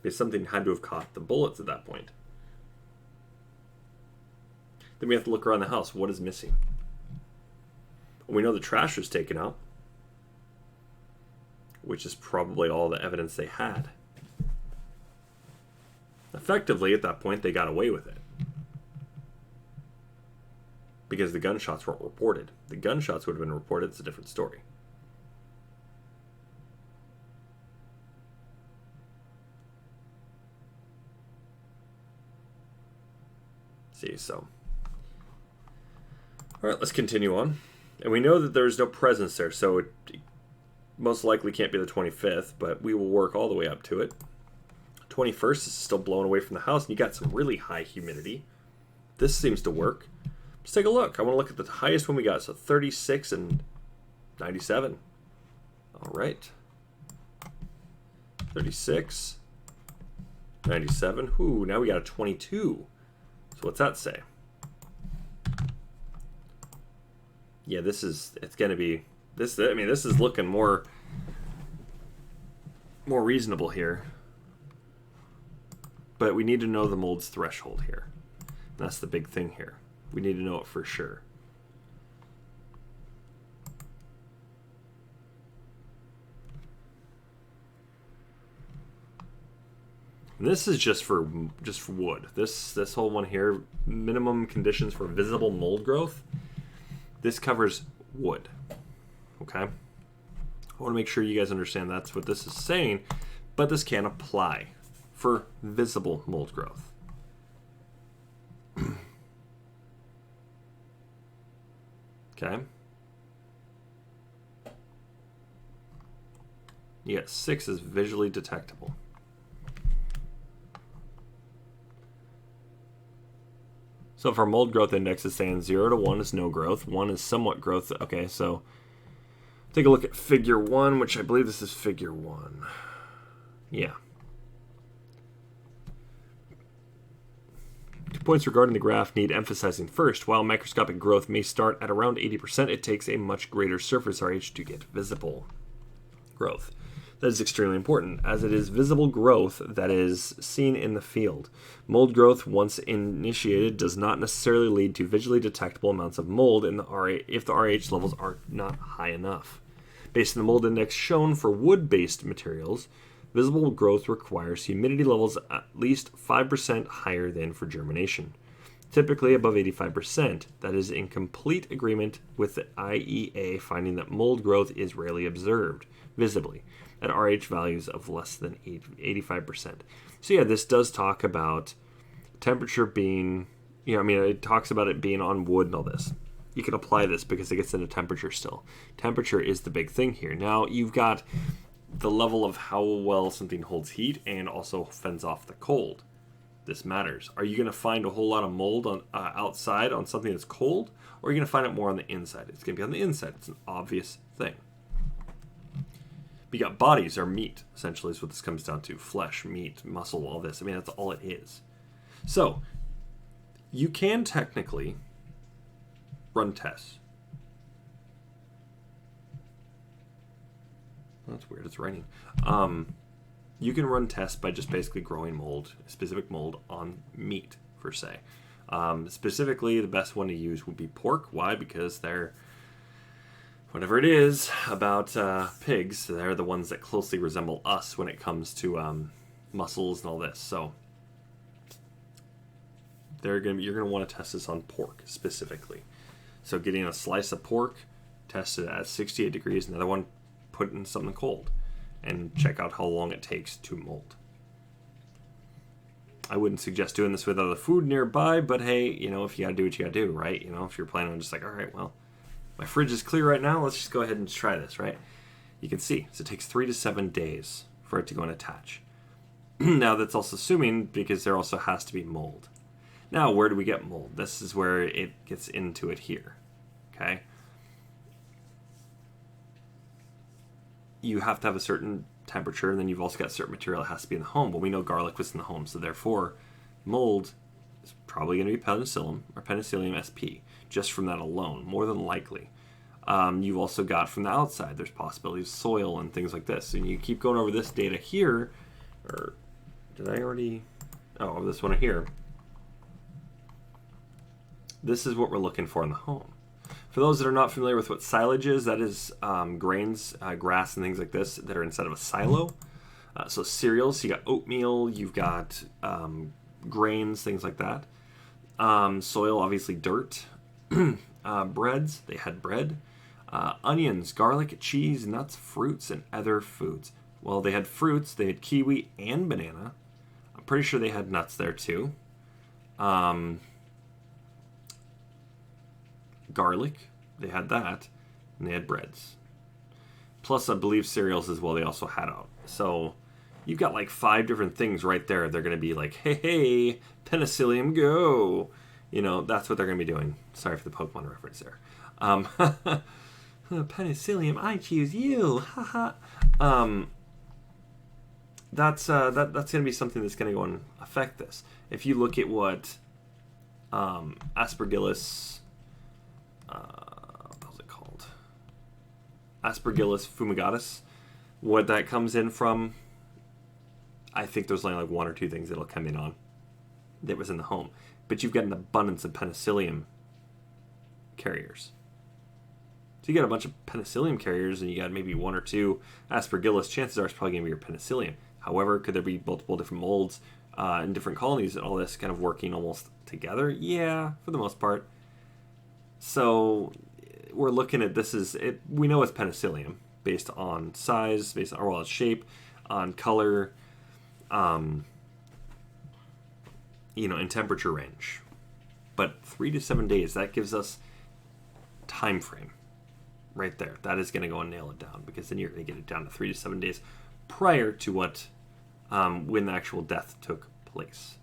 Speaker 1: Because something had to have caught the bullets at that point. Then we have to look around the house. What is missing? We know the trash was taken out, which is probably all the evidence they had. Effectively, at that point, they got away with it. Because the gunshots weren't reported. The gunshots would have been reported. It's a different story. See, so. Alright, let's continue on. And we know that there's no presence there, so it most likely can't be the 25th, but we will work all the way up to it. 21st is still blowing away from the house, and you got some really high humidity. This seems to work. Let's take a look. I want to look at the highest one we got, so 36 and 97. Alright. 36, 97. Ooh, now we got a 22. So what's that say? Yeah, it's going to be, this is looking more reasonable here. But we need to know the mold's threshold here. That's the big thing here. We need to know it for sure. And this is just for wood. This whole one here, minimum conditions for visible mold growth. This covers wood. Okay? I want to make sure you guys understand that's what this is saying, but this can apply for visible mold growth. Okay? Yeah, 6 is visually detectable. So if our mold growth index is saying 0 to 1 is no growth, 1 is somewhat growth. Okay, so take a look at figure 1, which I believe this is figure 1. Yeah. 2 points regarding the graph need emphasizing. First, while microscopic growth may start at around 80%, it takes a much greater surface RH to get visible growth. That is extremely important, as it is visible growth that is seen in the field. Mold growth, once initiated, does not necessarily lead to visually detectable amounts of mold in the RH if the RH levels are not high enough. Based on the mold index shown for wood-based materials, visible growth requires humidity levels at least 5% higher than for germination. Typically above 85%, that is in complete agreement with the IEA finding that mold growth is rarely observed visibly at RH values of less than 85%. So yeah, this does talk about temperature being, it talks about it being on wood and all this. You can apply this because it gets into temperature still. Temperature is the big thing here. Now you've got the level of how well something holds heat and also fends off the cold. This matters. Are you going to find a whole lot of mold on outside on something that's cold, or are you going to find it more on the inside? It's going to be on the inside. It's an obvious thing. But you got bodies or meat, essentially, is what this comes down to. Flesh, meat, muscle, all this. That's all it is. So, you can technically run tests. That's weird, it's raining. You can run tests by just basically growing mold, specific mold, on meat, per se. Specifically, the best one to use would be pork. Why? Because they're, whatever it is about pigs, they're the ones that closely resemble us when it comes to muscles and all this. So you're going to want to test this on pork specifically. So getting a slice of pork, tested at 68 degrees, another one put in something cold, and check out how long it takes to mold. I wouldn't suggest doing this with other food nearby, but hey, you know, if you gotta do what you gotta do, right? You know, if you're planning on just like, all right, well, my fridge is clear right now, let's just go ahead and try this, right? You can see, so it takes 3 to 7 days for it to go and attach. Now, that's also assuming because there also has to be mold. Now, where do we get mold? This is where it gets into it here, okay? You have to have a certain temperature, and then you've also got certain material that has to be in the home. Well, we know garlic was in the home, so therefore mold is probably going to be penicillium or Penicillium sp, just from that alone, more than likely. You've also got from the outside, there's possibilities of soil and things like this. And you keep going over this data here, or did I already? Oh, this one here. This is what we're looking for in the home. For those that are not familiar with what silage is, that is grains, grass, and things like this that are inside of a silo. So cereals, you got oatmeal, you've got grains, things like that. Soil, obviously dirt. Breads, they had bread. Onions, garlic, cheese, nuts, fruits, and other foods. Well, they had fruits, they had kiwi and banana. I'm pretty sure they had nuts there too. Garlic, they had that, and they had breads. Plus, I believe cereals as well, they also had out. So, you've got like 5 different things right there. They're going to be like, hey, Penicillium, go! You know, that's what they're going to be doing. Sorry for the Pokemon reference there. Penicillium, I choose you! Haha. That's going to be something that's going to go and affect this. If you look at what Aspergillus... what was it called? Aspergillus fumigatus. What that comes in from, I think there's only like 1 or 2 things that'll come in on that was in the home. But you've got an abundance of penicillium carriers. So you got a bunch of penicillium carriers and you got maybe 1 or 2 Aspergillus. Chances are it's probably going to be your penicillium. However, could there be multiple different molds in different colonies and all this kind of working almost together? Yeah, for the most part. So we're looking at this as it. We know it's penicillium based on size, based on its shape, on color, and temperature range. But 3 to 7 days, that gives us time frame right there. That is going to go and nail it down, because then you're going to get it down to 3 to 7 days prior to what when the actual death took place,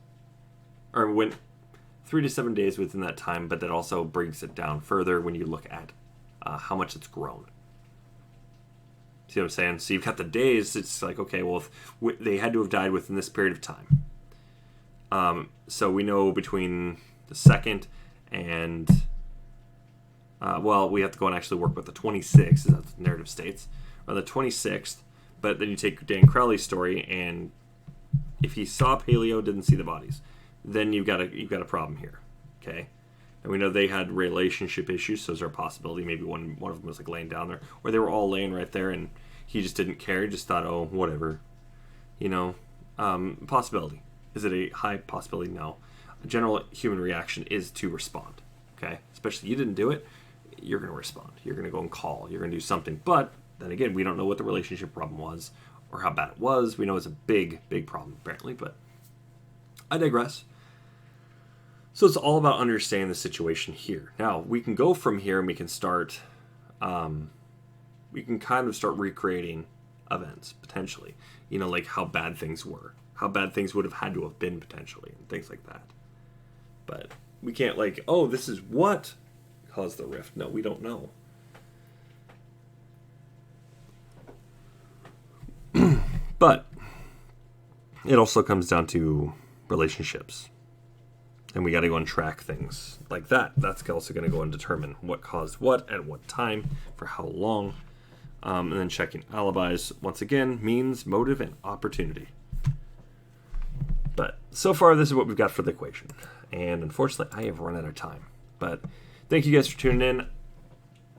Speaker 1: or when 3 to 7 days within that time. But that also brings it down further when you look at how much it's grown. See what I'm saying? So you've got the days. It's like, okay, well, if they had to have died within this period of time. So we know between the 2nd and we have to go and actually work with the 26th, as that the narrative states, or the 26th. But then you take Dan Crowley's story, and if he saw Paleo, didn't see the bodies, then you've got a problem here, okay? And we know they had relationship issues, so there's a possibility maybe one of them was like laying down there, or they were all laying right there, and he just didn't care, just thought, oh, whatever, possibility. Is it a high possibility? No. A general human reaction is to respond, okay? Especially you didn't do it, you're going to respond. You're going to go and call. You're going to do something. But then again, we don't know what the relationship problem was or how bad it was. We know it's a big, big problem, apparently, but I digress. So it's all about understanding the situation here. Now, we can go from here and we can start, we can kind of start recreating events, potentially. Like how bad things were. How bad things would have had to have been, potentially, and things like that. But we can't this is what caused the rift. No, we don't know. But it also comes down to relationships. And we got to go and track things like that. That's also going to go and determine what caused what, at what time, for how long. And then checking alibis, once again, means, motive, and opportunity. But so far, this is what we've got for the equation. And unfortunately, I have run out of time. But thank you guys for tuning in.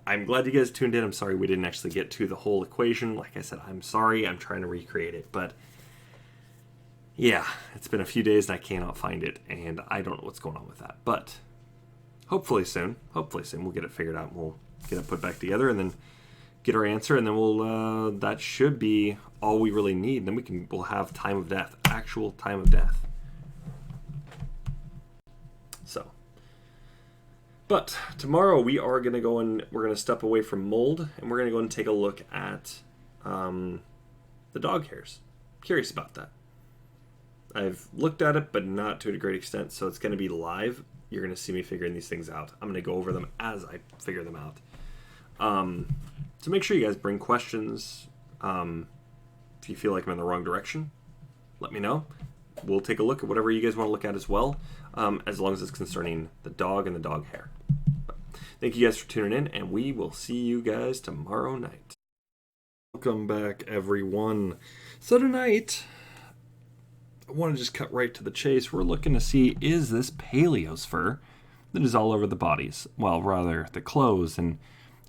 Speaker 1: I'm glad you guys tuned in. I'm sorry we didn't actually get to the whole equation. Like I said, I'm sorry. I'm trying to recreate it. But yeah, it's been a few days and I cannot find it. And I don't know what's going on with that. But hopefully soon we'll get it figured out and we'll get it put back together, and then get our answer, and then we'll that should be all we really need. Then we'll have time of death, actual time of death. So, but tomorrow we are going to go and we're going to step away from mold, and we're going to go and take a look at the dog hairs. Curious about that. I've looked at it, but not to a great extent, so it's going to be live. You're going to see me figuring these things out. I'm going to go over them as I figure them out. So make sure you guys bring questions. If you feel like I'm in the wrong direction, let me know. We'll take a look at whatever you guys want to look at as well, as long as it's concerning the dog and the dog hair. But thank you guys for tuning in, and we will see you guys tomorrow night. Welcome back, everyone. So tonight, I want to just cut right to the chase. We're looking to see, is this Paleo's fur that is all over the bodies? Well, rather the clothes and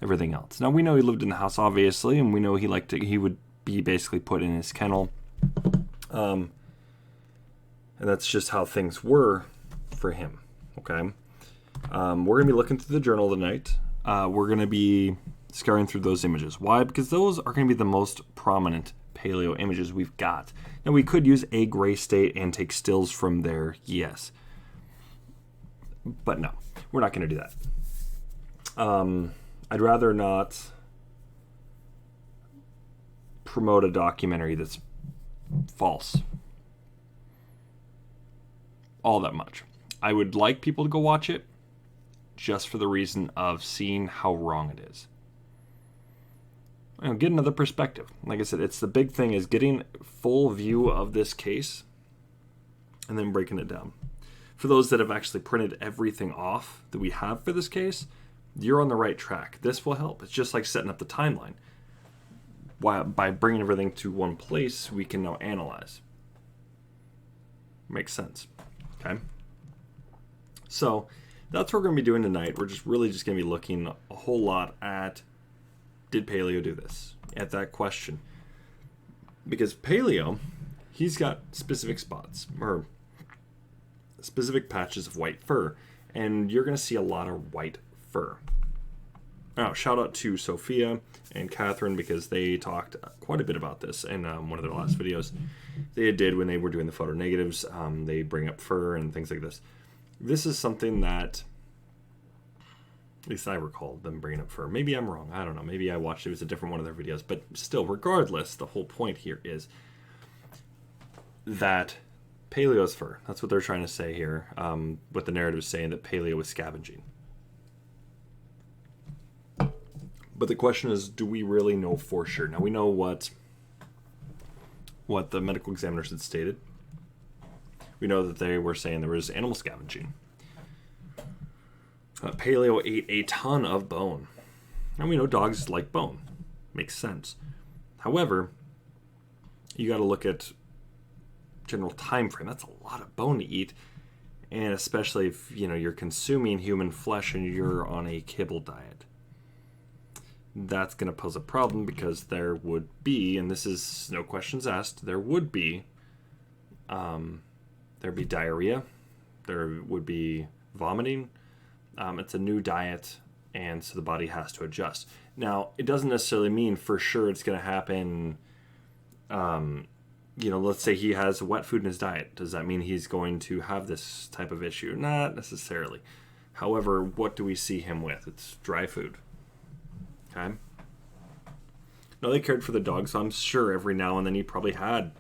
Speaker 1: everything else. Now, we know he lived in the house, obviously, and we know he would be basically put in his kennel. And that's just how things were for him, okay? We're going to be looking through the journal tonight. We're going to be scouring through those images. Why? Because those are going to be the most prominent Paleo images we've got. Now, we could use a gray state and take stills from there, yes. But no, we're not going to do that. I'd rather not promote a documentary that's false all that much. I would like people to go watch it just for the reason of seeing how wrong it is. Get another perspective. Like I said, it's the big thing is getting full view of this case and then breaking it down. For those that have actually printed everything off that we have for this case, you're on the right track. This will help. It's just like setting up the timeline. By bringing everything to one place, we can now analyze. Makes sense. Okay? So, that's what we're going to be doing tonight. We're just going to be looking a whole lot at, did Paleo do this? At that question. Because Paleo, he's got specific spots, or specific patches of white fur, and you're going to see a lot of white fur. Now, shout out to Sophia and Catherine, because they talked quite a bit about this in one of their last videos they did when they were doing the photo negatives. They bring up fur and things like this. This is something that, at least I recall them bringing up fur. Maybe I'm wrong. I don't know. Maybe I watched it was a different one of their videos. But still, regardless, the whole point here is that Paleo's fur. That's what they're trying to say here. What the narrative is saying, that Paleo was scavenging. But the question is, do we really know for sure? Now, we know what the medical examiners had stated. We know that they were saying there was animal scavenging. Paleo ate a ton of bone. And we know dogs like bone. Makes sense. However, you got to look at general time frame. That's a lot of bone to eat. And especially if, you're consuming human flesh and you're on a kibble diet. That's going to pose a problem, because there would be, and this is no questions asked, there'd be diarrhea, there would be vomiting. It's a new diet, and so the body has to adjust. Now, it doesn't necessarily mean for sure it's going to happen. Let's say he has wet food in his diet. Does that mean he's going to have this type of issue? Not necessarily. However, what do we see him with? It's dry food. Okay. Now, they cared for the dog, so I'm sure every now and then he probably had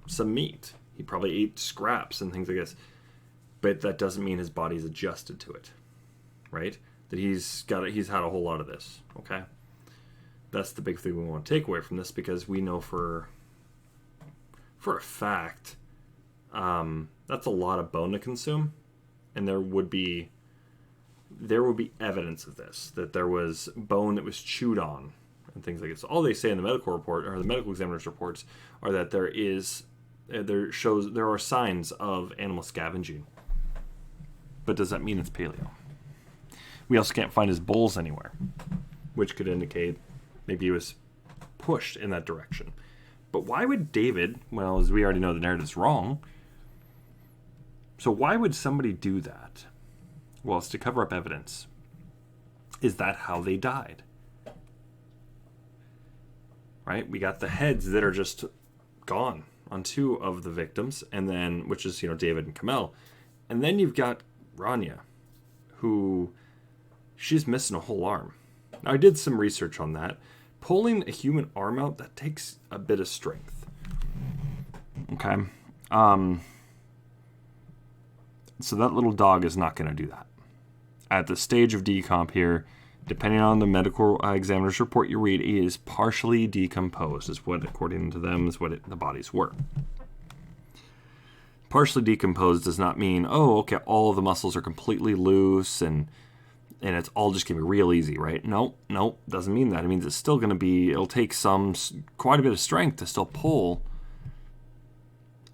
Speaker 1: some meat. He probably ate scraps and things like this. But that doesn't mean his body's adjusted to it, right? That he's had a whole lot of this, okay? That's the big thing we want to take away from this, because we know for a fact that's a lot of bone to consume, and there would be evidence of this, that there was bone that was chewed on and things like this. All they say in the medical report, or the medical examiner's reports, are that there are signs of animal scavenging. But does that mean it's Paleo? We also can't find his bowls anywhere, which could indicate maybe he was pushed in that direction. But why would David, well, as we already know, the narrative's wrong, so why would somebody do that? Well, it's to cover up evidence. Is that how they died? Right? We got the heads that are just gone on 2 of the victims, and then, which is, David and Kamel. And then you've got Rania, who, she's missing a whole arm. Now, I did some research on that. Pulling a human arm out, that takes a bit of strength. Okay? So that little dog is not going to do that. At the stage of decomp here, depending on the medical examiner's report you read, he is partially decomposed, is what, according to them, is what the bodies were. Partially decomposed does not mean, oh, okay, all of the muscles are completely loose and it's all just going to be real easy, right? No, doesn't mean that. It means it's still going to be, it'll take quite a bit of strength to still pull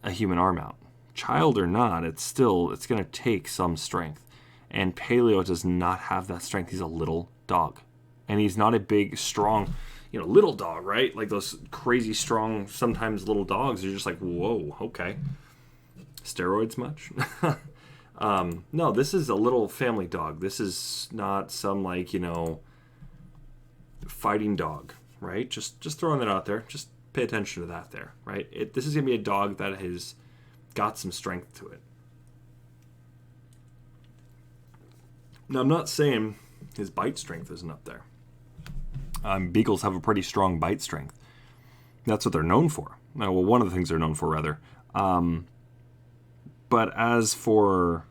Speaker 1: a human arm out. Child or not, it's going to take some strength. And Paleo does not have that strength. He's a little dog. And he's not a big, strong, little dog, right? Like those crazy strong, sometimes little dogs. You're just like, whoa, okay. Steroids much? No, this is a little family dog. This is not some fighting dog, right? Just throwing that out there. Just pay attention to that there, right? This is going to be a dog that has got some strength to it. Now, I'm not saying his bite strength isn't up there. Beagles have a pretty strong bite strength. That's what they're known for. Well, one of the things they're known for, rather. But as for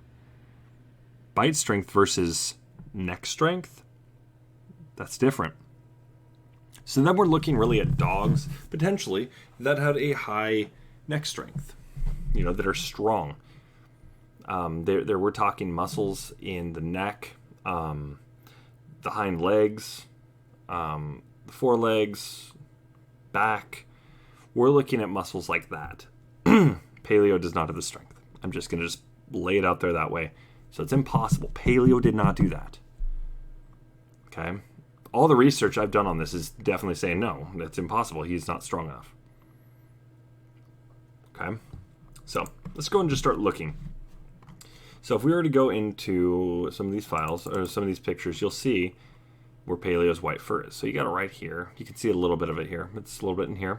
Speaker 1: bite strength versus neck strength, that's different. So then we're looking really at dogs, potentially, that had a high neck strength, that are strong. There we're talking muscles in the neck, the hind legs, the forelegs, back. We're looking at muscles like that. Paleo does not have the strength. I'm just going to lay it out there that way. So it's impossible. Paleo did not do that. Okay? All the research I've done on this is definitely saying no, that's impossible. He's not strong enough. Okay? So let's go and just start looking. So if we were to go into some of these files or some of these pictures, you'll see where Paleo's white fur is. So you got it right here. You can see a little bit of it here. It's a little bit in here.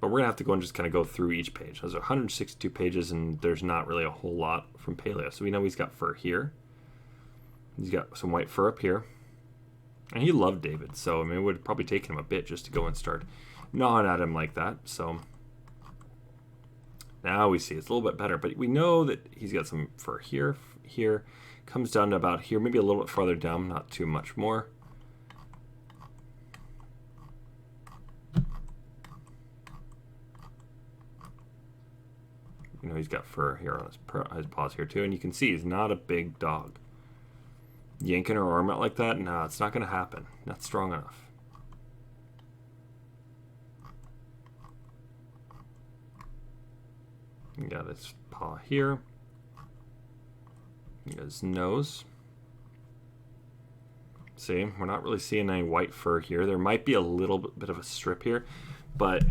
Speaker 1: But we're going to have to go and just kind of go through each page. There's 162 pages, and there's not really a whole lot from Paleo. So we know he's got fur here. He's got some white fur up here. And he loved David, so it would probably take him a bit just to go and start gnawing at him like that. So now we see it's a little bit better. But we know that he's got some fur here, comes down to about here, maybe a little bit farther down, not too much more. He's got fur here on his paws here too, and you can see he's not a big dog. Yanking her arm out like that, no, it's not going to happen. Not strong enough. You got his paw here. You got his nose. See, we're not really seeing any white fur here. There might be a little bit of a strip here, but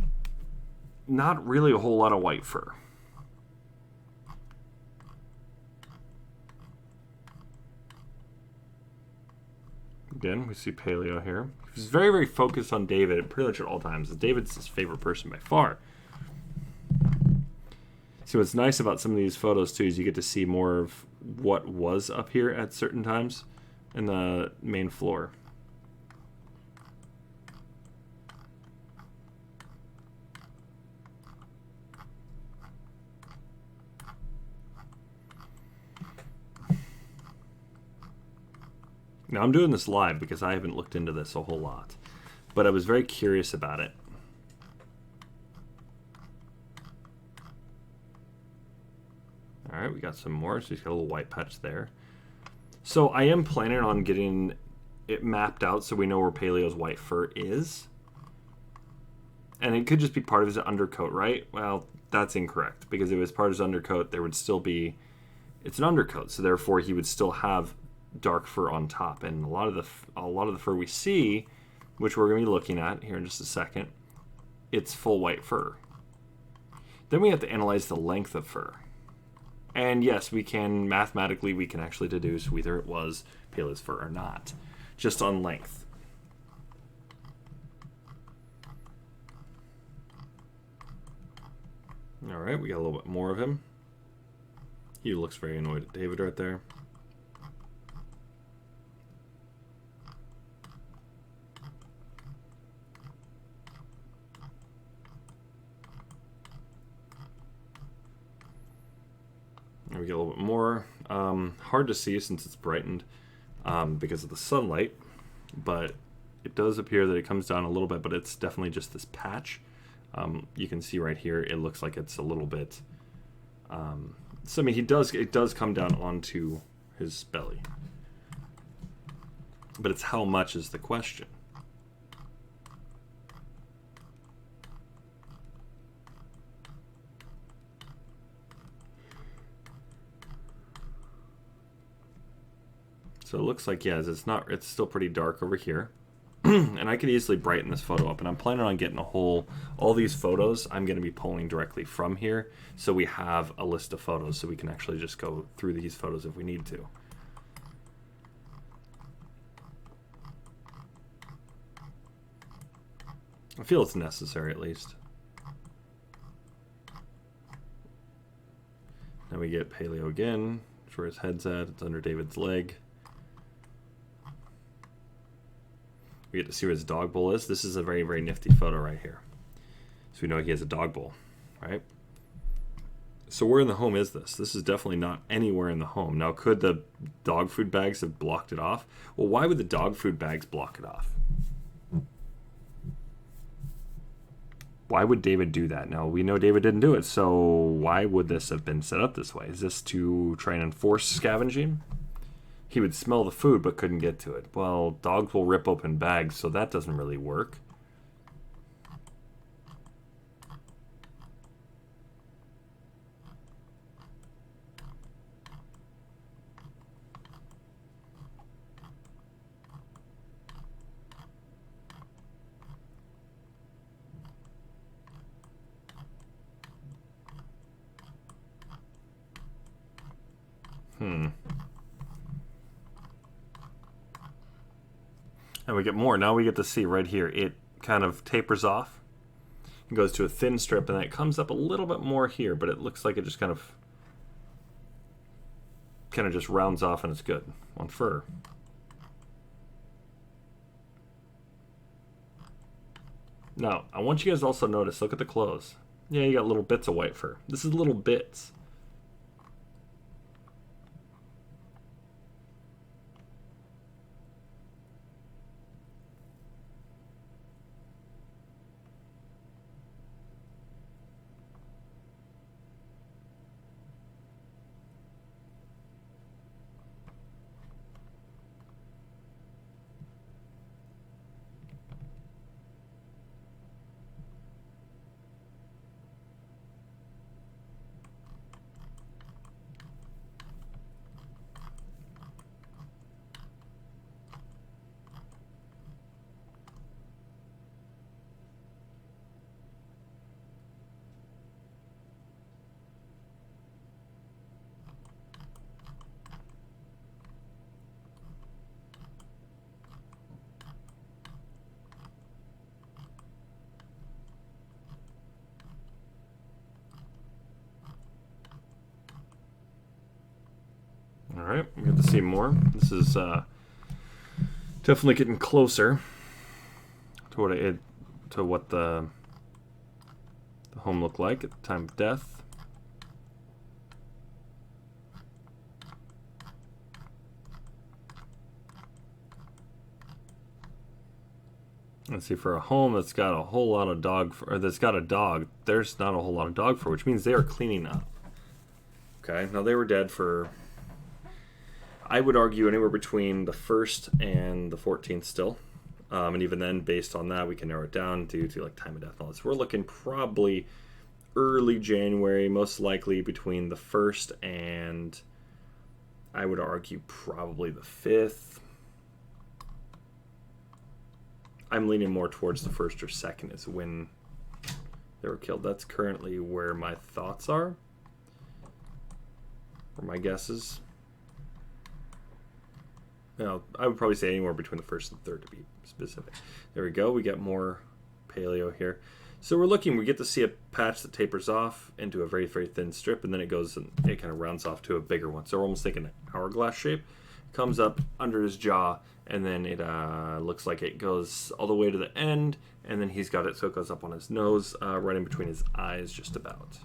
Speaker 1: not really a whole lot of white fur. Again, we see Paleo here. He's very, very focused on David pretty much at all times. David's his favorite person by far. So what's nice about some of these photos too is you get to see more of what was up here at certain times in the main floor. Now, I'm doing this live because I haven't looked into this a whole lot, but I was very curious about it. All right, we got some more. So he's got a little white patch there. So I am planning on getting it mapped out so we know where Paleo's white fur is. And it could just be part of his undercoat, right? Well, that's incorrect, because if it was part of his undercoat, there would still be... It's an undercoat, so therefore he would still have dark fur on top, and a lot of the fur we see, which we're going to be looking at here in just a second, it's full white fur. Then we have to analyze the length of fur. And yes, we can, mathematically, we can actually deduce whether it was Paleo's fur or not, just on length. All right, we got a little bit more of him. He looks very annoyed at David right there. There we get a little bit more. Hard to see since it's brightened because of the sunlight, but it does appear that it comes down a little bit, but it's definitely just this patch. You can see right here, it looks like it's a little bit. So I mean, it does come down onto his belly, but it's how much is the question. So it looks like, yes, it's still pretty dark over here. And I could easily brighten this photo up, and I'm planning on getting all these photos I'm going to be pulling directly from here, so we have a list of photos so we can actually just go through these photos if we need to. I feel it's necessary, at least. Now we get Paleo again. That's where his head's at. It's under David's leg. We get to see where his dog bowl is. This is a very, very nifty photo right here. So we know he has a dog bowl, right? So where in the home is this? This is definitely not anywhere in the home. Now, could the dog food bags have blocked it off? Well, why would the dog food bags block it off? Why would David do that? Now, we know David didn't do it, so why would this have been set up this way? Is this to try and enforce scavenging? He would smell the food but couldn't get to it. Well, dogs will rip open bags, so that doesn't really work. And we get more. Now we get to see right here, it kind of tapers off. It goes to a thin strip, and then it comes up a little bit more here, but it looks like it just kind of just rounds off, and it's good on fur. Now, I want you guys to also notice, look at the clothes. Yeah, you got little bits of white fur. This is little bits. All right, we get to see more. This is definitely getting closer to what the home looked like at the time of death. Let's see, for a home that's got a whole lot of that's got a dog, there's not a whole lot of dog fur, which means they are cleaning up. Okay, now they were dead for, I would argue, anywhere between the 1st and the 14th still. And even then, based on that, we can narrow it down due to like time of death and all this. We're looking probably early January, most likely between the 1st and, I would argue, probably the 5th. I'm leaning more towards the 1st or 2nd is when they were killed. That's currently where my thoughts are, or my guesses. Now, I would probably say anywhere between the first and third to be specific. There we go. We get more paleo here. So we're looking, we get to see a patch that tapers off into a very, very thin strip, and then it goes and it kind of rounds off to a bigger one. So we're almost thinking an hourglass shape. Comes up under his jaw, and then it looks like it goes all the way to the end, and then he's got it so it goes up on his nose, right in between his eyes just about.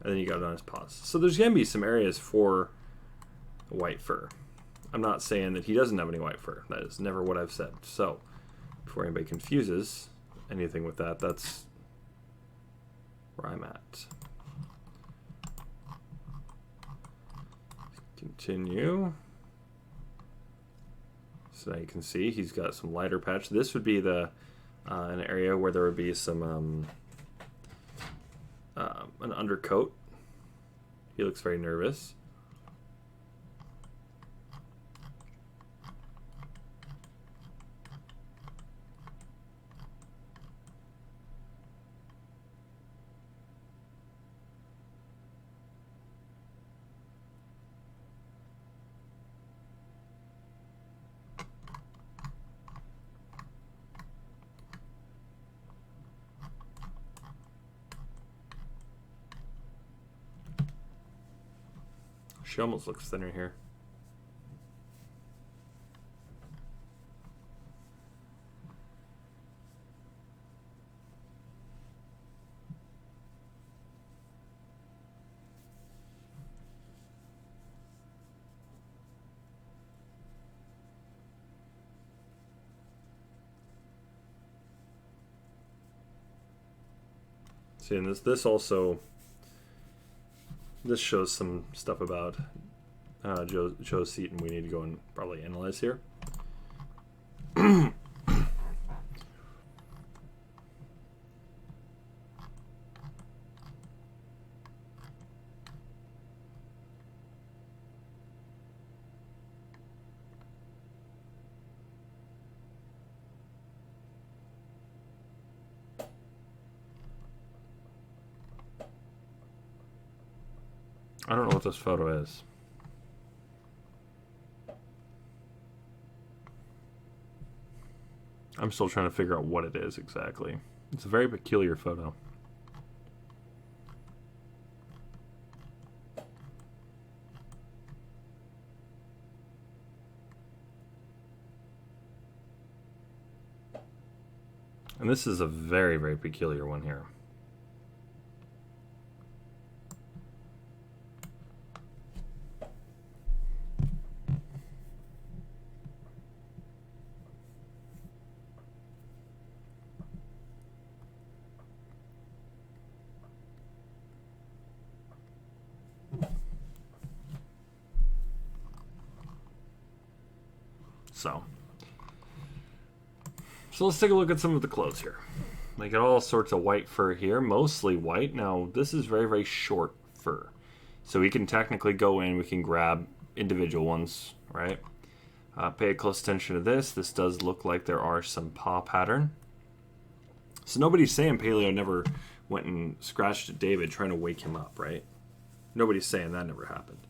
Speaker 1: And then you got it on his paws. So there's going to be some areas for white fur. I'm not saying that he doesn't have any white fur. That is never what I've said. So before anybody confuses anything with that, that's where I'm at. Continue. So now you can see he's got some lighter patch. This would be the an area where there would be some an undercoat. He looks very nervous. She almost looks thinner here. See, and this also, this shows some stuff about Joe's seat, and we need to go and probably analyze here. I don't know what this photo is. I'm still trying to figure out what it is exactly. It's a very peculiar photo. And this is a very, very peculiar one here. So let's take a look at some of the clothes here. They got all sorts of white fur here, mostly white. Now, this is very, very short fur. So we can technically go in, we can grab individual ones, right? Pay close attention to this. This does look like there are some paw pattern. So nobody's saying Paleo never went and scratched at David trying to wake him up, right? Nobody's saying that never happened.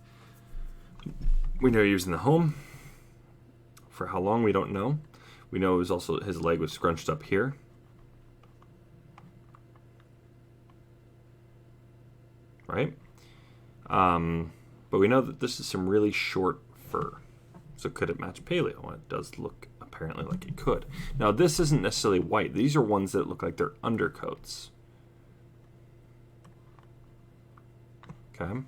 Speaker 1: We know he was in the home. For how long, we don't know. We know it was also, his leg was scrunched up here. Right? But we know that this is some really short fur. So could it match Paleo? Well, it does look apparently like it could. Now, this isn't necessarily white. These are ones that look like they're undercoats. Okay.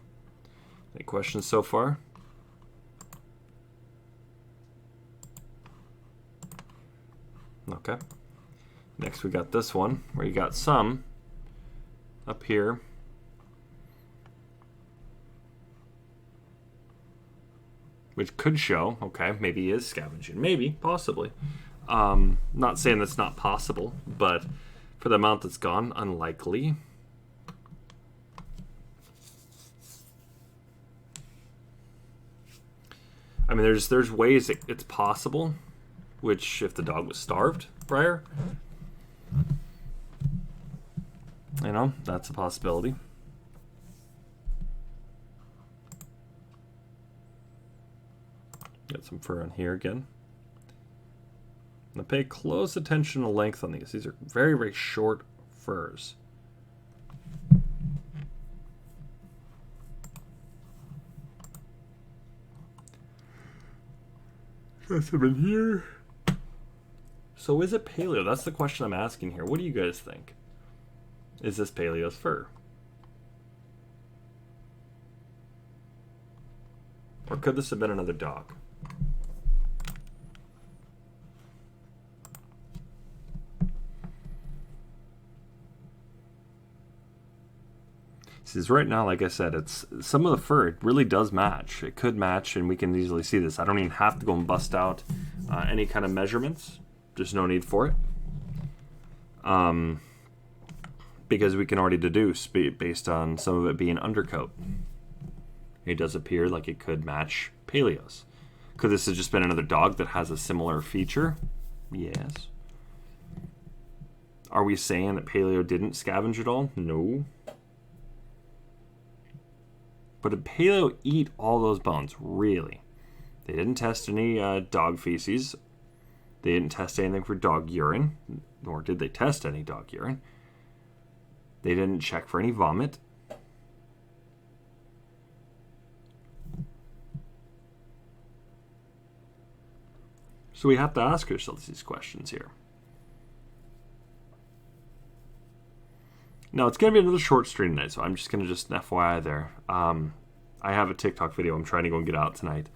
Speaker 1: Any questions so far? Okay. Next we got this one where you got some up here. Which could show, okay, maybe he is scavenging. Maybe, possibly. Not saying that's not possible, but for the amount that's gone, unlikely. I mean, there's ways it's possible. Which, if the dog was starved prior, You know, that's a possibility. Get some fur on here again. Now pay close attention to length on these. These are very, very short furs. That's them in here. So is it paleo? That's the question I'm asking here. What do you guys think? Is this Paleo's fur? Or could this have been another dog? See, right now, like I said, it's some of the fur, it really does match. It could match, and we can easily see this. I don't even have to go and bust out any kind of measurements. There's no need for it. Because we can already deduce based on some of it being undercoat. It does appear like it could match Paleo's. Could this have just been another dog that has a similar feature? Yes. Are we saying that Paleo didn't scavenge at all? No. But did Paleo eat all those bones? Really? They didn't test any dog feces. They didn't test anything for dog urine. Nor did they test any dog urine. They didn't check for any vomit. So we have to ask ourselves these questions here. Now, it's going to be another short stream tonight, so I'm just going to FYI there. I have a TikTok video I'm trying to go and get out tonight.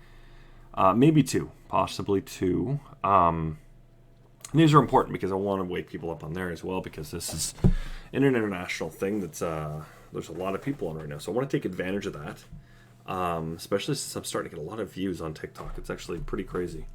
Speaker 1: Maybe two, possibly two. And these are important because I want to wake people up on there as well, because this is an international thing that's there's a lot of people on right now. So I want to take advantage of that, especially since I'm starting to get a lot of views on TikTok. It's actually pretty crazy.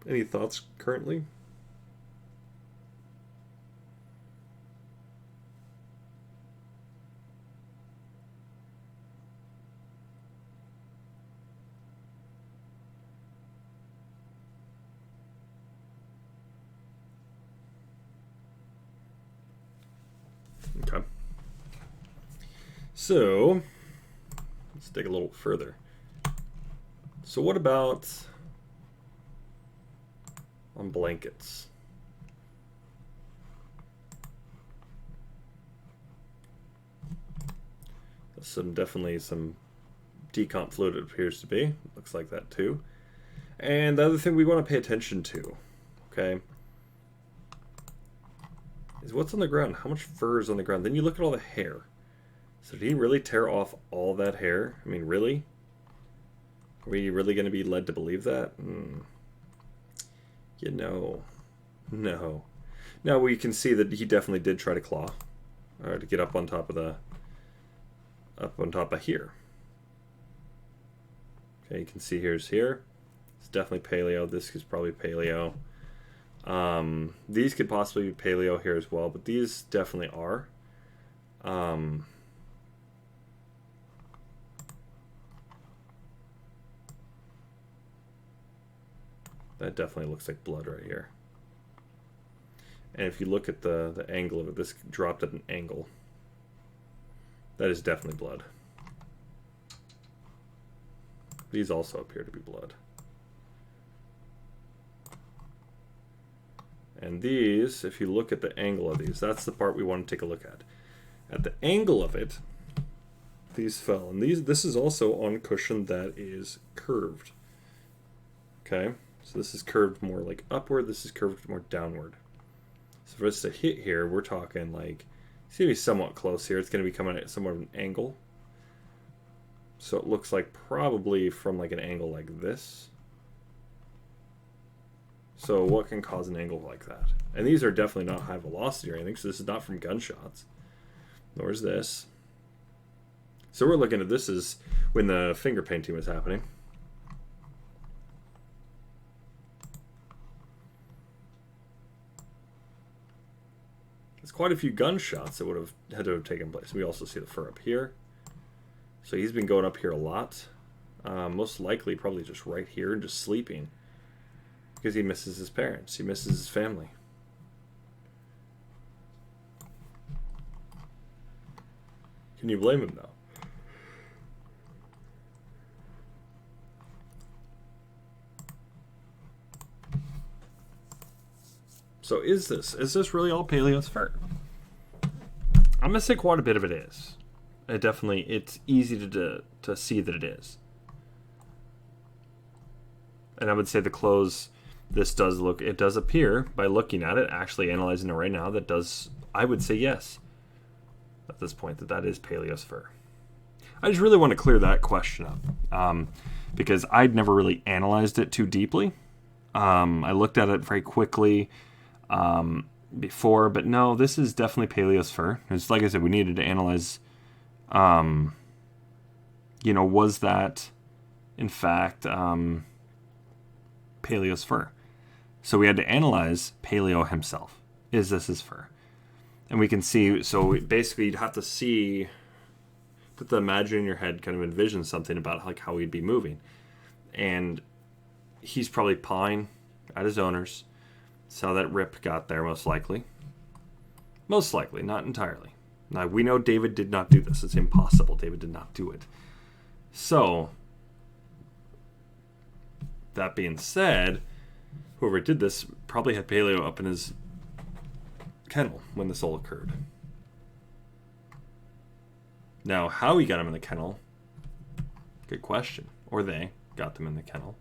Speaker 1: Any thoughts currently? Okay. So, let's dig a little further. So what about on blankets? Definitely some decomp fluid, it appears to be. Looks like that too. And the other thing we want to pay attention to, okay, is what's on the ground. How much fur is on the ground? Then you look at all the hair. So did he really tear off all that hair? I mean, really? Are we really going to be led to believe that? You know, no. Now we can see that he definitely did try to claw, or to get up on top of here. Okay, you can see here's here. It's definitely paleo. This is probably paleo. These could possibly be paleo here as well, but these definitely are. That definitely looks like blood right here. And if you look at the angle of it, this dropped at an angle. That is definitely blood. These also appear to be blood. And these, if you look at the angle of these, that's the part we want to take a look at. At the angle of it, these fell. And this is also on cushion that is curved. Okay? So this is curved more like upward, this is curved more downward. So for us to hit here, we're talking like, it's going to be somewhat close here. It's going to be coming at somewhat of an angle. So it looks like probably from like an angle like this. So what can cause an angle like that? And these are definitely not high velocity or anything, so this is not from gunshots. Nor is this. So we're looking at this as when the finger painting was happening. quite a few gunshots that would have had to have taken place. We also see the fur up here. So he's been going up here a lot. Most likely probably just right here and just sleeping. Because he misses his parents. He misses his family. Can you blame him, though? So is this really all Paleo's fur? I'm going to say quite a bit of it is. It's easy to see that it is. And I would say the clothes, it does appear, by looking at it, actually analyzing it right now, I would say yes, at this point, that is Paleo's fur. I just really want to clear that question up, because I'd never really analyzed it too deeply. I looked at it very quickly before, but no, this is definitely Paleo's fur. It's like I said, we needed to analyze, was that, in fact, Paleo's fur? So we had to analyze Paleo himself. Is this his fur? And we can see, so basically you'd have to see, put the imagine in your head, kind of envision something about like how he'd be moving. And he's probably pawing at his owners. That's how that rip got there, most likely. Most likely, not entirely. Now, we know David did not do this. It's impossible. David did not do it. So, that being said, whoever did this probably had Paleo up in his kennel when this all occurred. Now, how he got him in the kennel, good question. Or they got them in the kennel.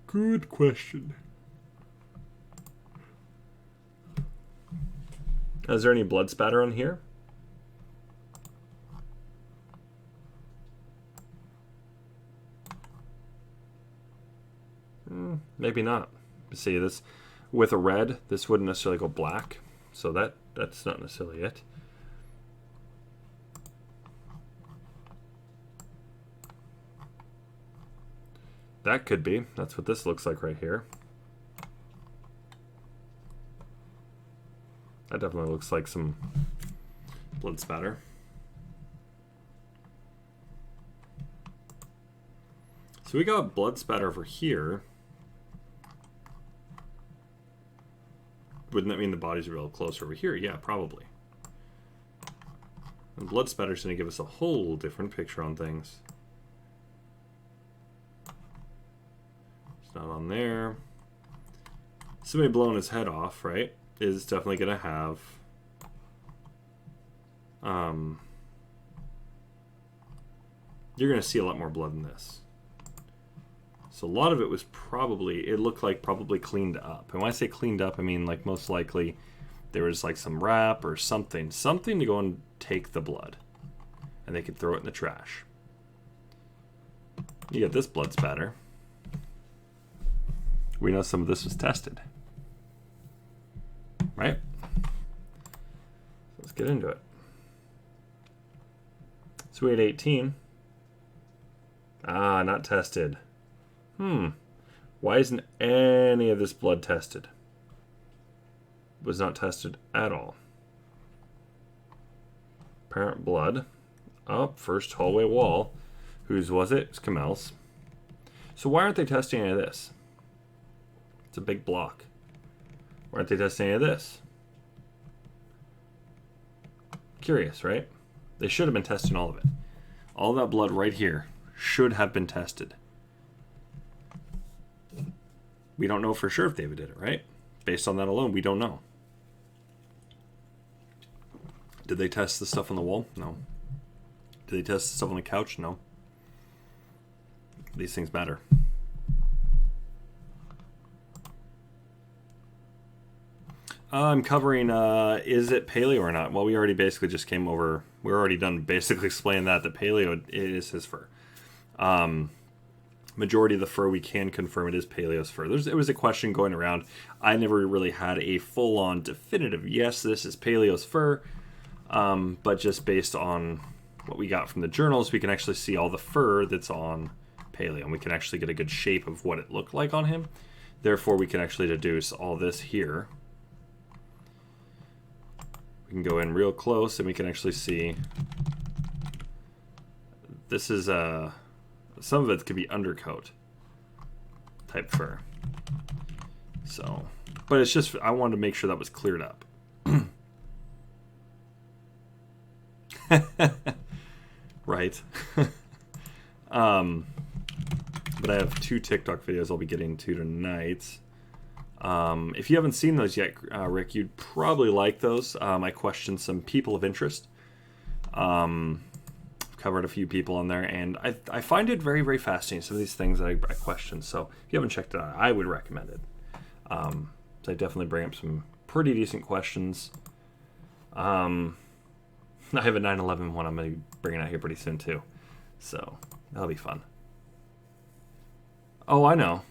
Speaker 1: Good question. Is there any blood spatter on here? Maybe not. See, this with a red, this wouldn't necessarily go black, so that's not necessarily it. That could be. That's what this looks like right here. That definitely looks like some blood spatter. So we got blood spatter over here. Wouldn't that mean the body's real close over here? Yeah, probably. And blood spatter's going to give us a whole different picture on things. It's not on there. Somebody blowing his head off, right, is definitely going to have you're going to see a lot more blood in this. So a lot of it was it looked like probably cleaned up. And when I say cleaned up, I mean like most likely there was like some wrap or something to go and take the blood. And they could throw it in the trash. You get this blood spatter. We know some of this was tested. Right? Let's get into it. So we had 18. Not tested. Why isn't any of this blood tested? It was not tested at all. Parent blood. First hallway wall. Whose was it? It was Kamel's. So why aren't they testing any of this? It's a big block. Why aren't they testing any of this? Curious, right? They should have been testing all of it. All that blood right here should have been tested. We don't know for sure if David did it, right? Based on that alone, we don't know. Did they test the stuff on the wall? No. Did they test the stuff on the couch? No. These things matter. I'm covering, is it paleo or not? Well, we already basically just came over. We're already done basically explaining that paleo is his fur. Majority of the fur, we can confirm it is Paleo's fur. It was a question going around. I never really had a full-on definitive, yes, this is Paleo's fur. But just based on what we got from the journals, we can actually see all the fur that's on Paleo. And we can actually get a good shape of what it looked like on him. Therefore, we can actually deduce all this here. We can go in real close and we can actually see this is some of it could be undercoat type fur. So, but it's just, I wanted to make sure that was cleared up. Right. But I have 2 TikTok videos I'll be getting to tonight. If you haven't seen those yet, Rick, you'd probably like those. I questioned some people of interest. I've covered a few people on there, and I find it very, very fascinating, some of these things that I question. So if you haven't checked it out, I would recommend it. So I definitely bring up some pretty decent questions. I have a 9/11 one I'm going to be bringing out here pretty soon, too. So that'll be fun. Oh, I know.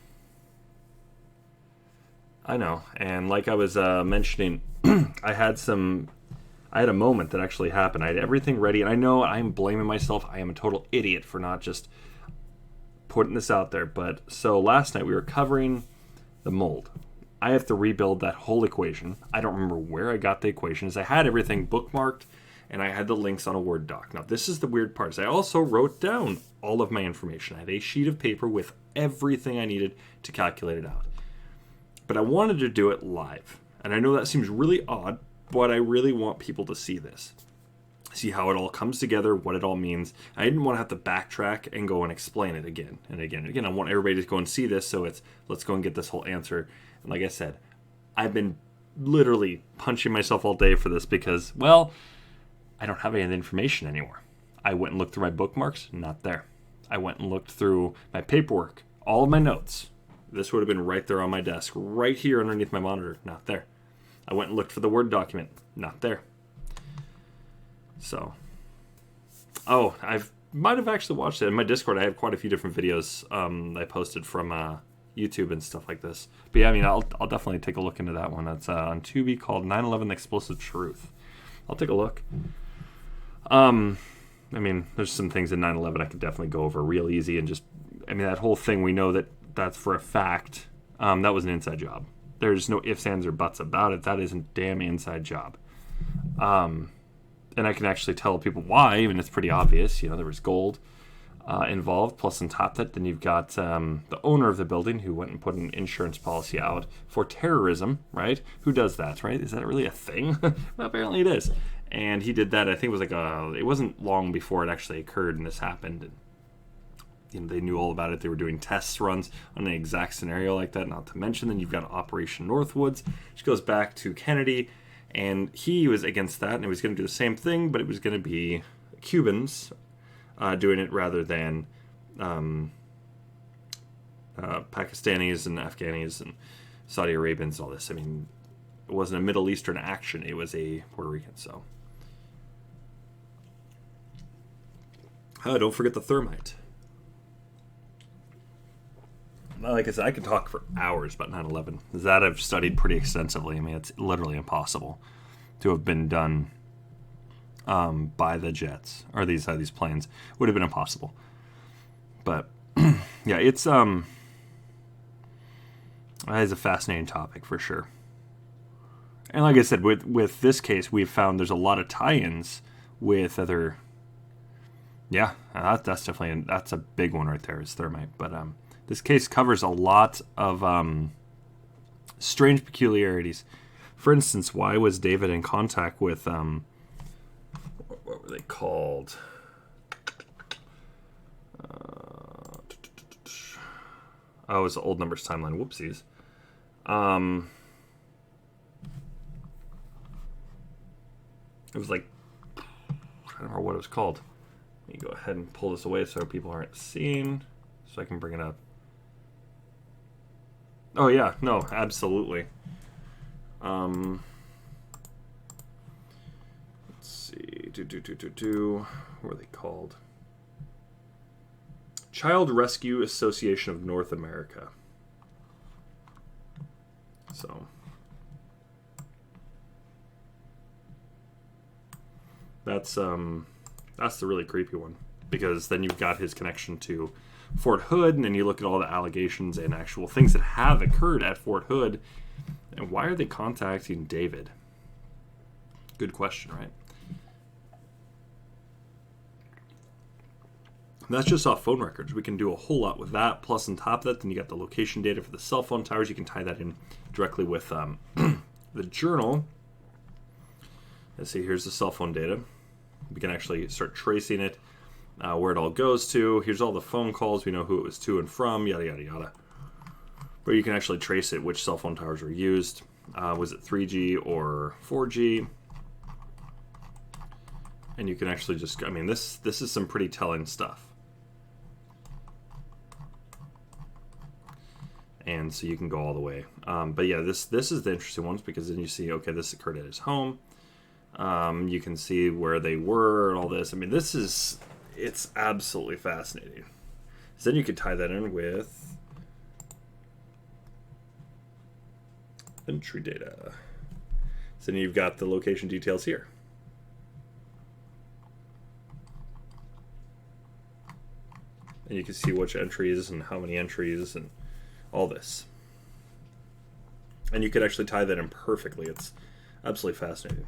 Speaker 1: And like I was mentioning, I had a moment that actually happened. I had everything ready, and I know I'm blaming myself. I am a total idiot for not just putting this out there. But so last night we were covering the mold. I have to rebuild that whole equation. I don't remember where I got the equations. I had everything bookmarked, and I had the links on a Word doc. Now, this is the weird part. Is I also wrote down all of my information. I had a sheet of paper with everything I needed to calculate it out. But I wanted to do it live. And I know that seems really odd, but I really want people to see this. See how it all comes together, what it all means. I didn't want to have to backtrack and go and explain it again and again and again. I want everybody to go and see this, so it's, let's go and get this whole answer. And like I said, I've been literally punching myself all day for this because, well, I don't have any of the information anymore. I went and looked through my bookmarks, not there. I went and looked through my paperwork, all of my notes. This would have been right there on my desk, right here underneath my monitor, not there. I went and looked for the Word document, not there. So, I might have actually watched it. In my Discord, I have quite a few different videos I posted from YouTube and stuff like this. But yeah, I mean, I'll definitely take a look into that one. That's on Tubi called 9/11 The Explosive Truth. I'll take a look. I mean, there's some things in 9/11 I could definitely go over real easy and just, I mean, that whole thing, we know that that's for a fact. That was an inside job. There's no ifs, ands, or buts about it. That is a damn inside job. And I can actually tell people why, even it's pretty obvious. You know, there was gold involved. Plus, on top of that, then you've got the owner of the building who went and put an insurance policy out for terrorism, right? Who does that, right? Is that really a thing? Well, apparently it is. And he did that, I think it was it wasn't long before it actually occurred and this happened. And, you know, they knew all about it. They were doing test runs on an exact scenario like that. Not to mention, then you've got Operation Northwoods, which goes back to Kennedy. And he was against that, and he was going to do the same thing, but it was going to be Cubans doing it rather than Pakistanis and Afghanis and Saudi Arabians and all this. I mean, it wasn't a Middle Eastern action. It was a Puerto Rican, so. Don't forget the thermite. Like I said, I could talk for hours about 9/11. That I've studied pretty extensively. I mean, it's literally impossible to have been done by the jets or these planes. Would have been impossible. But yeah, it's that is a fascinating topic for sure. And like I said, with this case, we've found there's a lot of tie-ins with other. Yeah, that's definitely that's a big one right there. Is thermite, but this case covers a lot of strange peculiarities. For instance, why was David in contact with what were they called? It was the old numbers timeline. Whoopsies. It was like, I don't remember what it was called. Let me go ahead and pull this away so people aren't seeing, so I can bring it up. Oh yeah, no, absolutely. Let's see, what were they called? Child Rescue Association of North America. So that's the really creepy one, because then you've got his connection to Fort Hood, and then you look at all the allegations and actual things that have occurred at Fort Hood. And why are they contacting David? Good question, right? And that's just off phone records. We can do a whole lot with that. Plus, on top of that, then you got the location data for the cell phone towers. You can tie that in directly with the journal. Let's see, here's the cell phone data. We can actually start tracing it, where it all goes to. Here's all the phone calls. We know who it was to and from, yada, yada, yada. But you can actually trace it, which cell phone towers were used. Was it 3G or 4G? And you can actually just, I mean, this is some pretty telling stuff. And so you can go all the way. But yeah, this is the interesting ones, because then you see, okay, this occurred at his home. You can see where they were and all this. I mean, it's absolutely fascinating. So then you could tie that in with entry data. So then you've got the location details here. And you can see which entries and how many entries and all this. And you could actually tie that in perfectly. It's absolutely fascinating.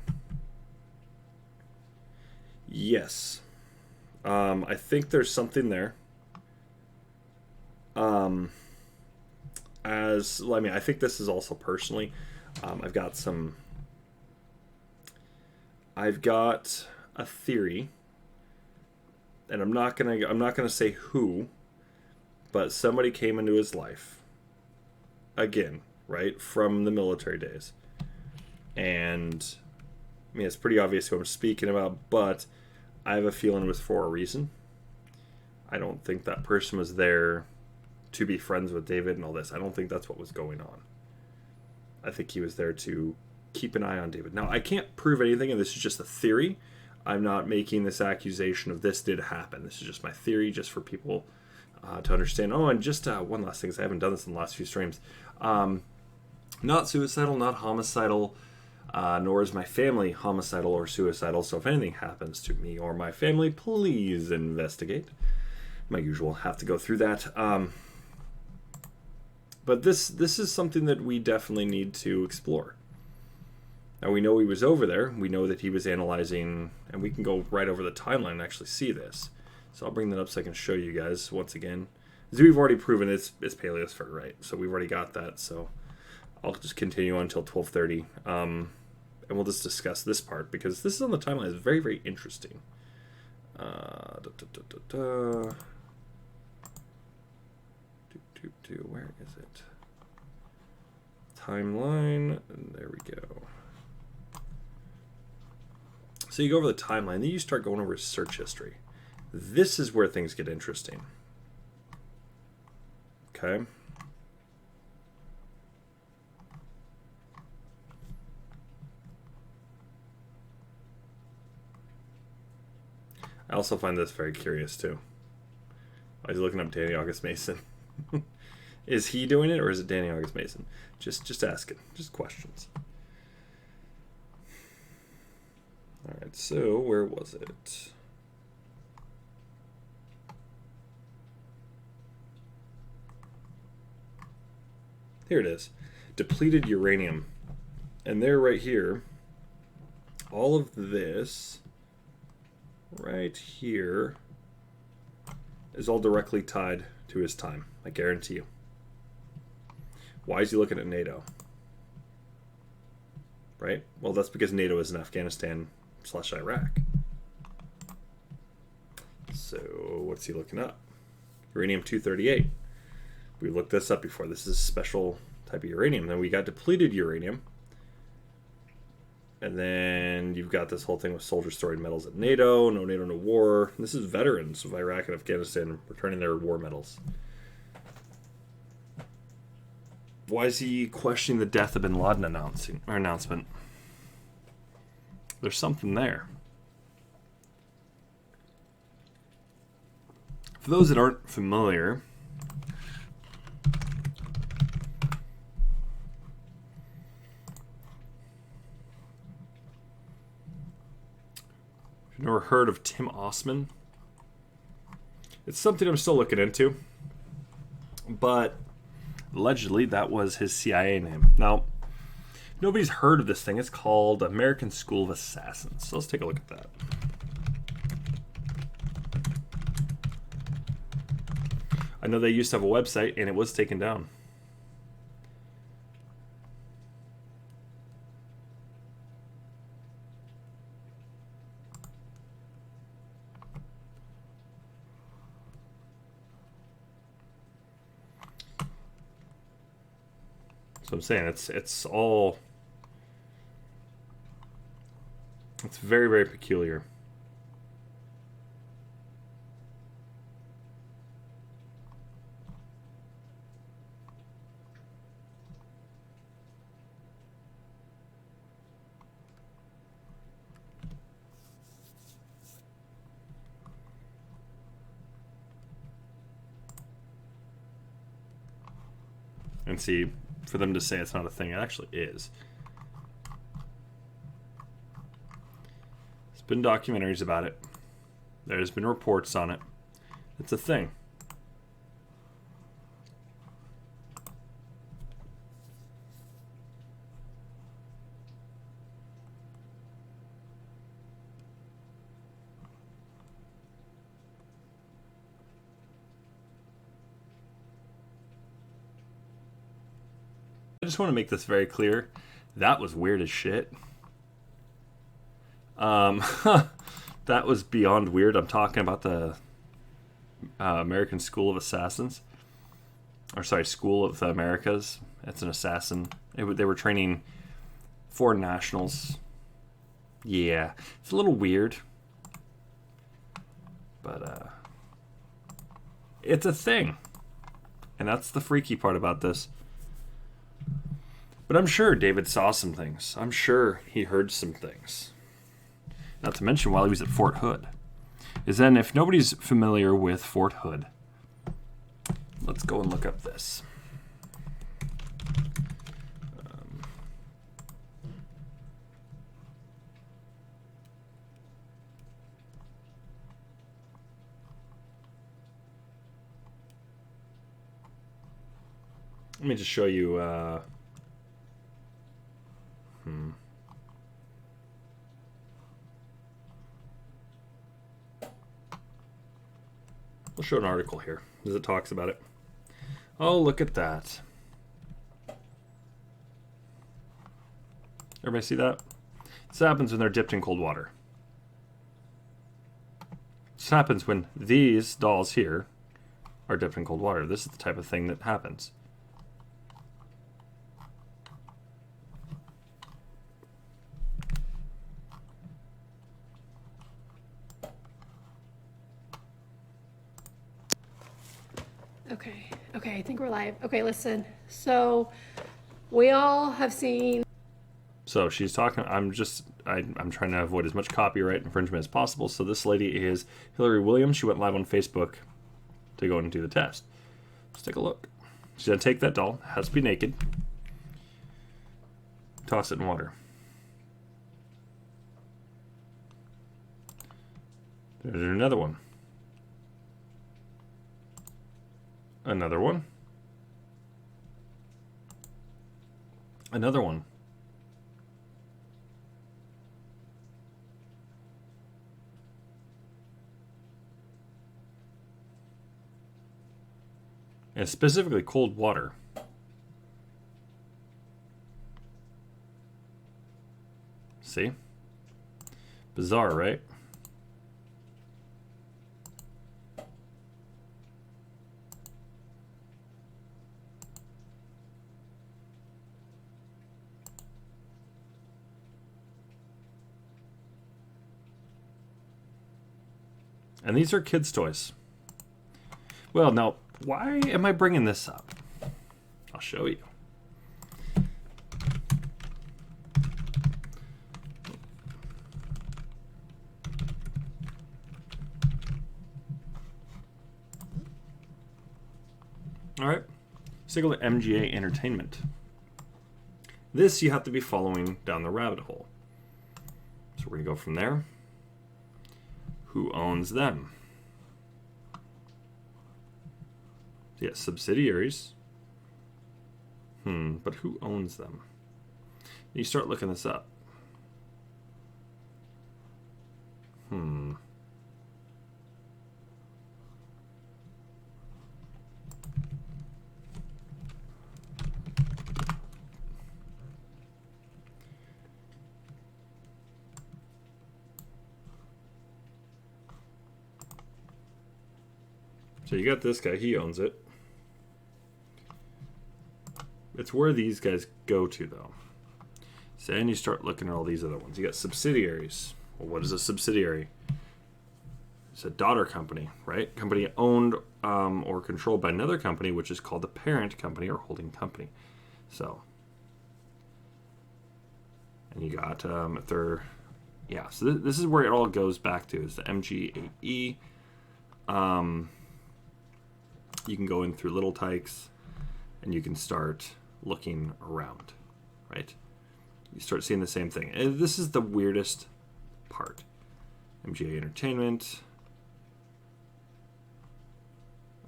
Speaker 1: Yes. I think there's something there. I think this is also personally. I've got a theory, and I'm not gonna say who, but somebody came into his life again, right, from the military days. And I mean, it's pretty obvious who I'm speaking about, but I have a feeling it was for a reason. I don't think that person was there to be friends with David and all this. I don't think that's what was going on. I think he was there to keep an eye on David. Now, I can't prove anything, and this is just a theory. I'm not making this accusation of this did happen. This is just my theory, just for people to understand. Oh, and just one last thing, because I haven't done this in the last few streams. Not suicidal, not homicidal, nor is my family homicidal or suicidal. So if anything happens to me or my family, please investigate. My usual, have to go through that. But this is something that we definitely need to explore. Now, we know he was over there. We know that he was analyzing, and we can go right over the timeline and actually see this. So I'll bring that up so I can show you guys once again. As we've already proven it's paleosphere, right? So we've already got that. So I'll just continue on until 12:30. And we'll just discuss this part, because this is on the timeline. It's very, very interesting. Where is it? Timeline. And there we go. So you go over the timeline, then you start going over search history. This is where things get interesting. Okay. I also find this very curious too. I was looking up Danny August Mason. Is he doing it, or is it Danny August Mason? Just asking. Just questions. All right, so where was it? Here it is. Depleted uranium. And there right here, all of this right here is all directly tied to his time. I guarantee you. Why is he looking at NATO? Right? Well, that's because NATO is in Afghanistan/Iraq. So what's he looking up? Uranium-238. We looked this up before. This is a special type of uranium. Then we got depleted uranium. And then you've got this whole thing with soldiers storing medals at NATO. No NATO, no war. This is veterans of Iraq and Afghanistan returning their war medals. Why is he questioning the death of bin Laden announcement? There's something there. For those that aren't familiar, if you've never heard of Tim Osman, it's something I'm still looking into. But allegedly, that was his CIA name. Now, nobody's heard of this thing. It's called American School of Assassins. So let's take a look at that. I know they used to have a website, and it was taken down. So I'm saying it's all, it's very, very peculiar. And see, for them to say it's not a thing, it actually is. There's been documentaries about it. There's been reports on it. It's a thing. I just want to make this very clear. That was weird as shit. That was beyond weird. I'm talking about the American School of Assassins. Or sorry, School of the Americas. It's an assassin. They were training foreign nationals. Yeah, it's a little weird. But it's a thing. And that's the freaky part about this. But I'm sure David saw some things. I'm sure he heard some things. Not to mention while he was at Fort Hood. Is then, if nobody's familiar with Fort Hood, let's go and look up this. Let me just show you. We'll show an article here as it talks about it. Oh, look at that. Everybody see that? This happens when they're dipped in cold water. This happens when these dolls here are dipped in cold water. This is the type of thing that happens.
Speaker 2: Okay, I think we're live. Okay, listen. So, we all have seen...
Speaker 1: So she's talking, I'm trying to avoid as much copyright infringement as possible. So this lady is Hillary Williams. She went live on Facebook to go and do the test. Let's take a look. She's going to take that doll, has to be naked, toss it in water. There's another one. Another one. Another one. And specifically cold water. See? Bizarre, right? And these are kids' toys. Well, now, why am I bringing this up? I'll show you. All right, let's take a look at MGA Entertainment. This you have to be following down the rabbit hole. So we're gonna go from there. Who owns them? Yeah, subsidiaries. But who owns them? You start looking this up. So you got this guy, he owns it. It's where these guys go to, though. So then you start looking at all these other ones. You got subsidiaries. Well, what is a subsidiary? It's a daughter company, right? Company owned or controlled by another company, which is called the parent company or holding company. So, and you got if they're, yeah. So this is where it all goes back to is the MGAE. You can go in through little tykes, and you can start looking around, right? You start seeing the same thing. And this is the weirdest part. MGA Entertainment.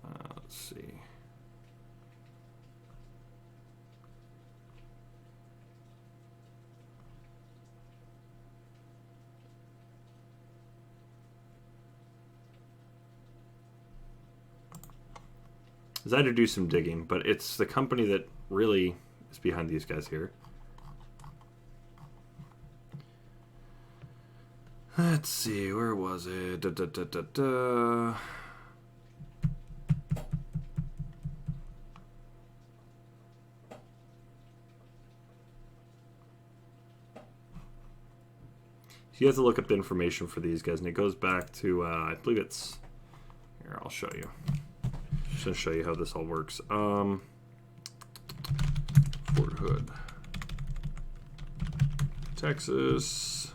Speaker 1: Let's see. I had to do some digging, but it's the company that really is behind these guys here. Let's see, where was it? You have to look up the information for these guys, and it goes back to, I believe it's, here, I'll show you. Just going to show you how this all works. Fort Hood, Texas.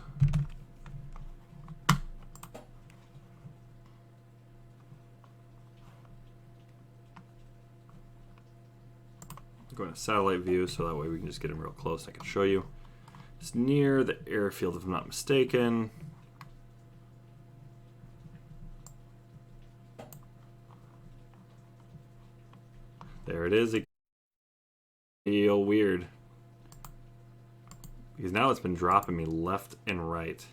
Speaker 1: Go to satellite view, so that way we can just get in real close. I can show you. It's near the airfield, if I'm not mistaken. There it is. It feel weird because now it's been dropping me left and right.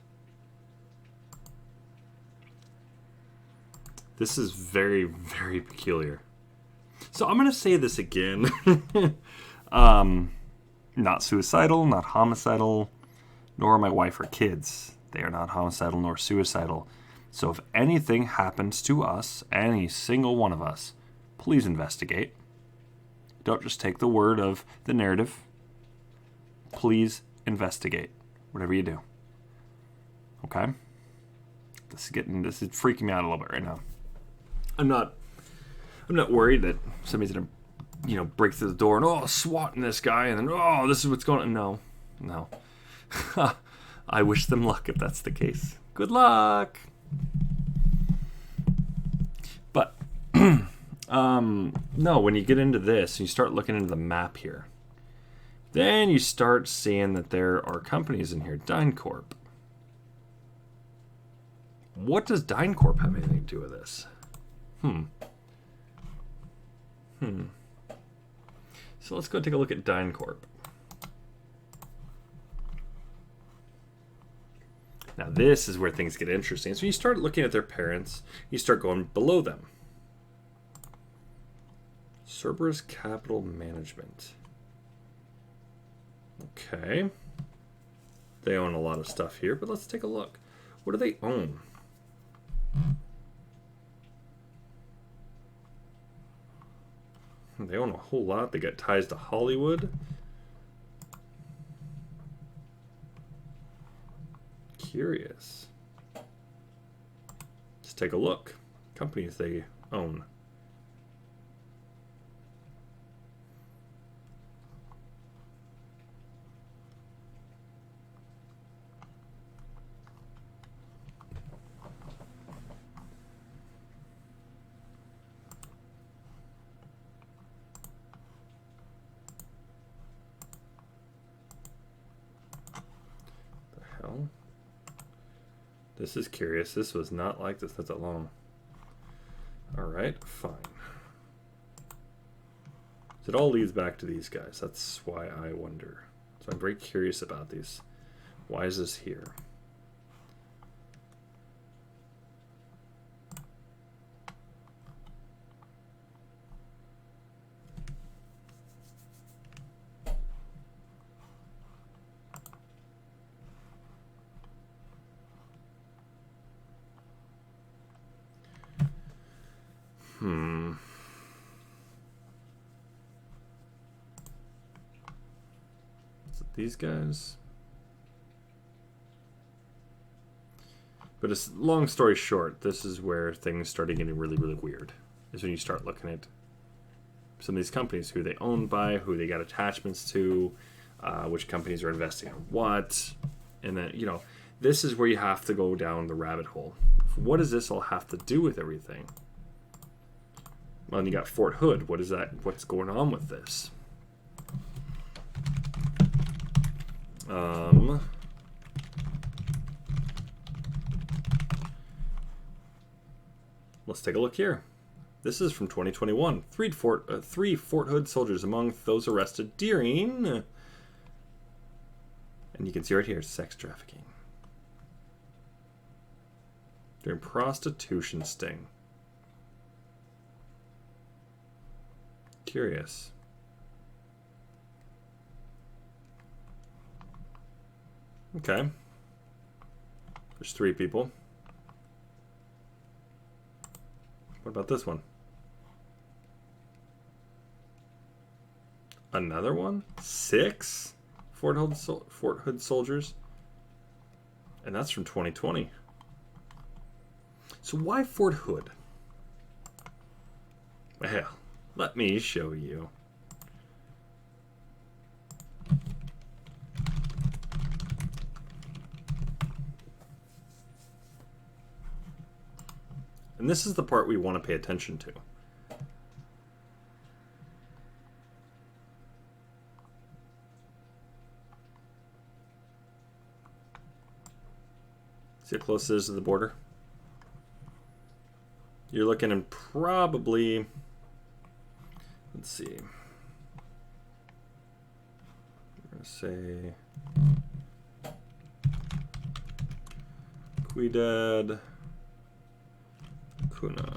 Speaker 1: This is very, very peculiar. So I'm gonna say this again. Not suicidal, not homicidal, nor my wife or kids. They are not homicidal nor suicidal. So if anything happens to us, any single one of us, please investigate. Don't just take the word of the narrative. Please investigate. Whatever you do. Okay? This is freaking me out a little bit right now. I'm not worried that somebody's gonna, break through the door and swatting this guy and then this is what's going on. No. I wish them luck if that's the case. Good luck. But no, when you get into this and you start looking into the map here, then you start seeing that there are companies in here. DynCorp. What does DynCorp have anything to do with this? So let's go take a look at DynCorp. Now this is where things get interesting. So you start looking at their parents, you start going below them. Cerberus Capital Management. Okay. They own a lot of stuff here, but let's take a look. What do they own? They own a whole lot. They got ties to Hollywood. Curious. Let's take a look. Companies they own. This is curious. This was not like this. That's alone. All right, fine. It all leads back to these guys. That's why I wonder. So I'm very curious about these. Why is this here? Is it these guys? But it's long story short, this is where things started getting really, really weird. Is when you start looking at some of these companies, who they own by, who they got attachments to, which companies are investing in what. And then, this is where you have to go down the rabbit hole. What does this all have to do with everything? Well, and you got Fort Hood. What is that? What's going on with this? Let's take a look here. This is from 2021. Three Fort Hood soldiers among those arrested during, and you can see right here, sex trafficking. During prostitution sting. Curious. Okay. There's 3 people. What about this one? Another one? 6 Fort Hood soldiers? And that's from 2020. So why Fort Hood? Well, let me show you. And this is the part we want to pay attention to. See how close it is to the border? You're looking in probably, let's see, we're going to say Quidad, Kuna.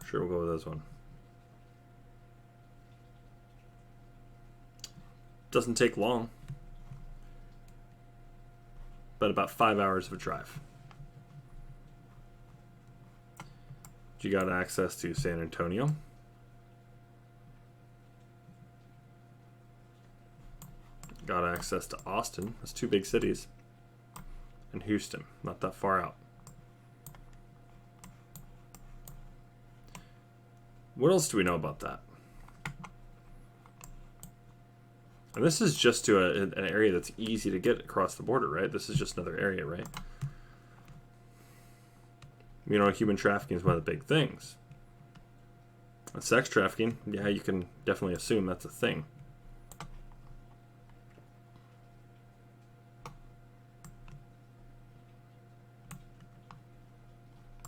Speaker 1: Sure, we'll go with this one. Doesn't take long, but about 5 hours of a drive. You got access to San Antonio. Got access to Austin. That's 2 big cities. And Houston, not that far out. What else do we know about that? And this is just to an area that's easy to get across the border, right? This is just another area, right? Human trafficking is one of the big things. And sex trafficking, yeah, you can definitely assume that's a thing.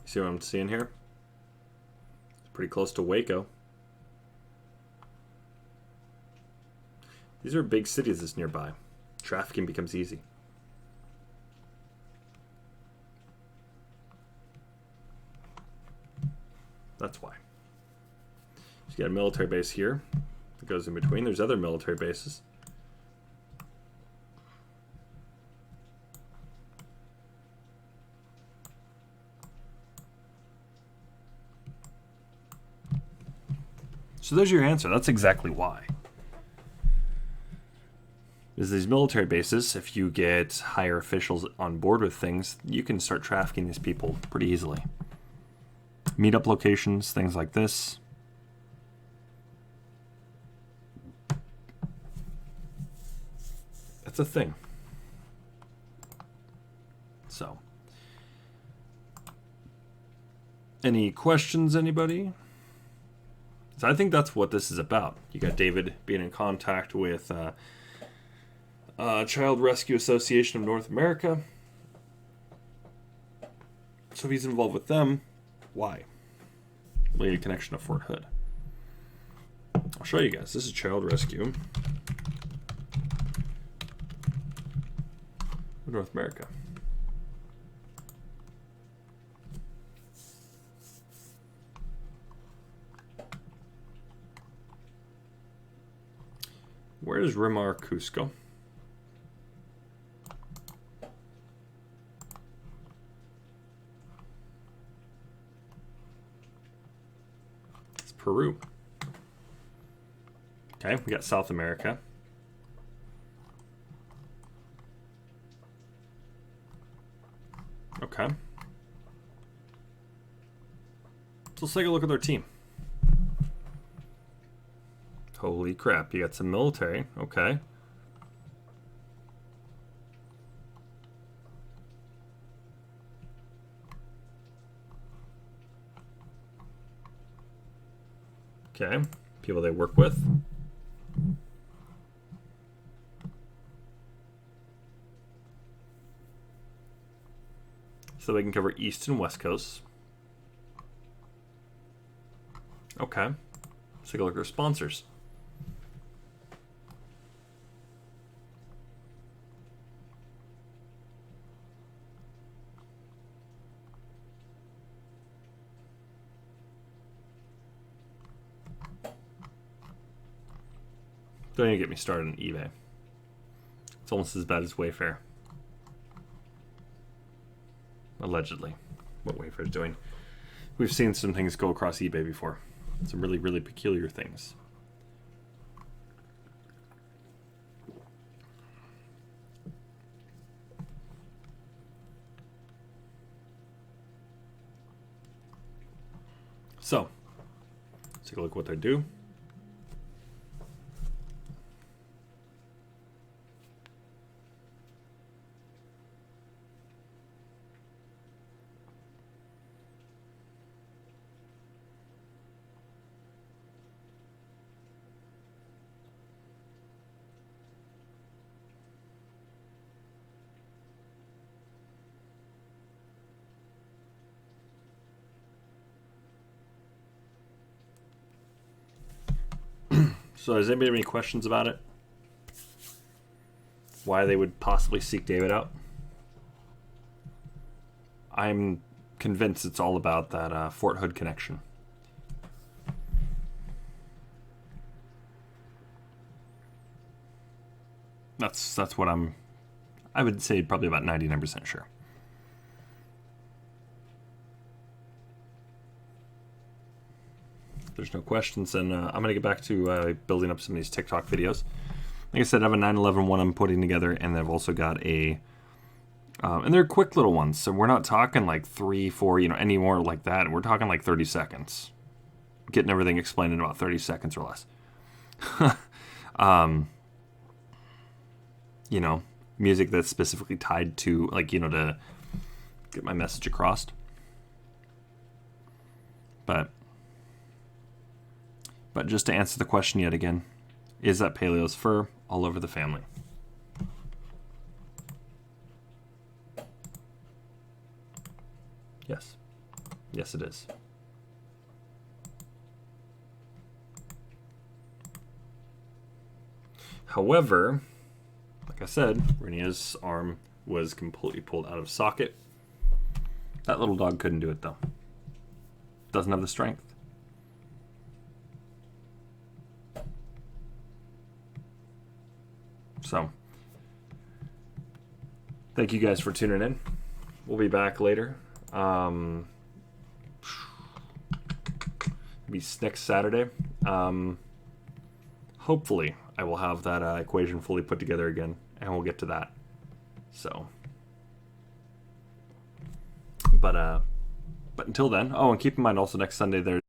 Speaker 1: See what I'm seeing here? It's pretty close to Waco. These are big cities that's nearby. Trafficking becomes easy. That's why. So you got a military base here that goes in between. There's other military bases. So there's your answer. That's exactly why. Is these military bases, if you get higher officials on board with things, you can start trafficking these people pretty easily. Meetup locations, things like this. That's a thing. So, any questions, anybody? So I think that's what this is about. You got David being in contact with Child Rescue Association of North America. So if he's involved with them, why? Related connection to Fort Hood. I'll show you guys. This is child rescue. North America. Where is Rimar Cusco? It's Peru. Okay, we got South America. Okay. So let's take a look at their team. Holy crap, you got some military. Okay. Okay, people they work with. So they can cover East and West Coast. Okay. Let's take a look at their sponsors. Don't even get me started on eBay. It's almost as bad as Wayfair. Allegedly. What Wayfair's doing. We've seen some things go across eBay before. Some really, really peculiar things. So, let's take a look at what they do. So does anybody have any questions about it? Why they would possibly seek David out? I'm convinced it's all about that Fort Hood connection. That's what I would say probably about 99% sure. There's no questions, and I'm going to get back to building up some of these TikTok videos. Like I said, I have a 9/11 one I'm putting together, and I've also got a... and they're quick little ones, so we're not talking like 3, 4, any more like that. We're talking like 30 seconds. Getting everything explained in about 30 seconds or less. Music that's specifically tied to, to get my message across. But just to answer the question yet again, is that Paleo's fur all over the family? Yes. Yes, it is. However, like I said, Renia's arm was completely pulled out of socket. That little dog couldn't do it, though. Doesn't have the strength. So, thank you guys for tuning in. We'll be back later. Maybe next Saturday. Hopefully, I will have that equation fully put together again, and we'll get to that. So, but until then. Oh, and keep in mind also next Sunday there's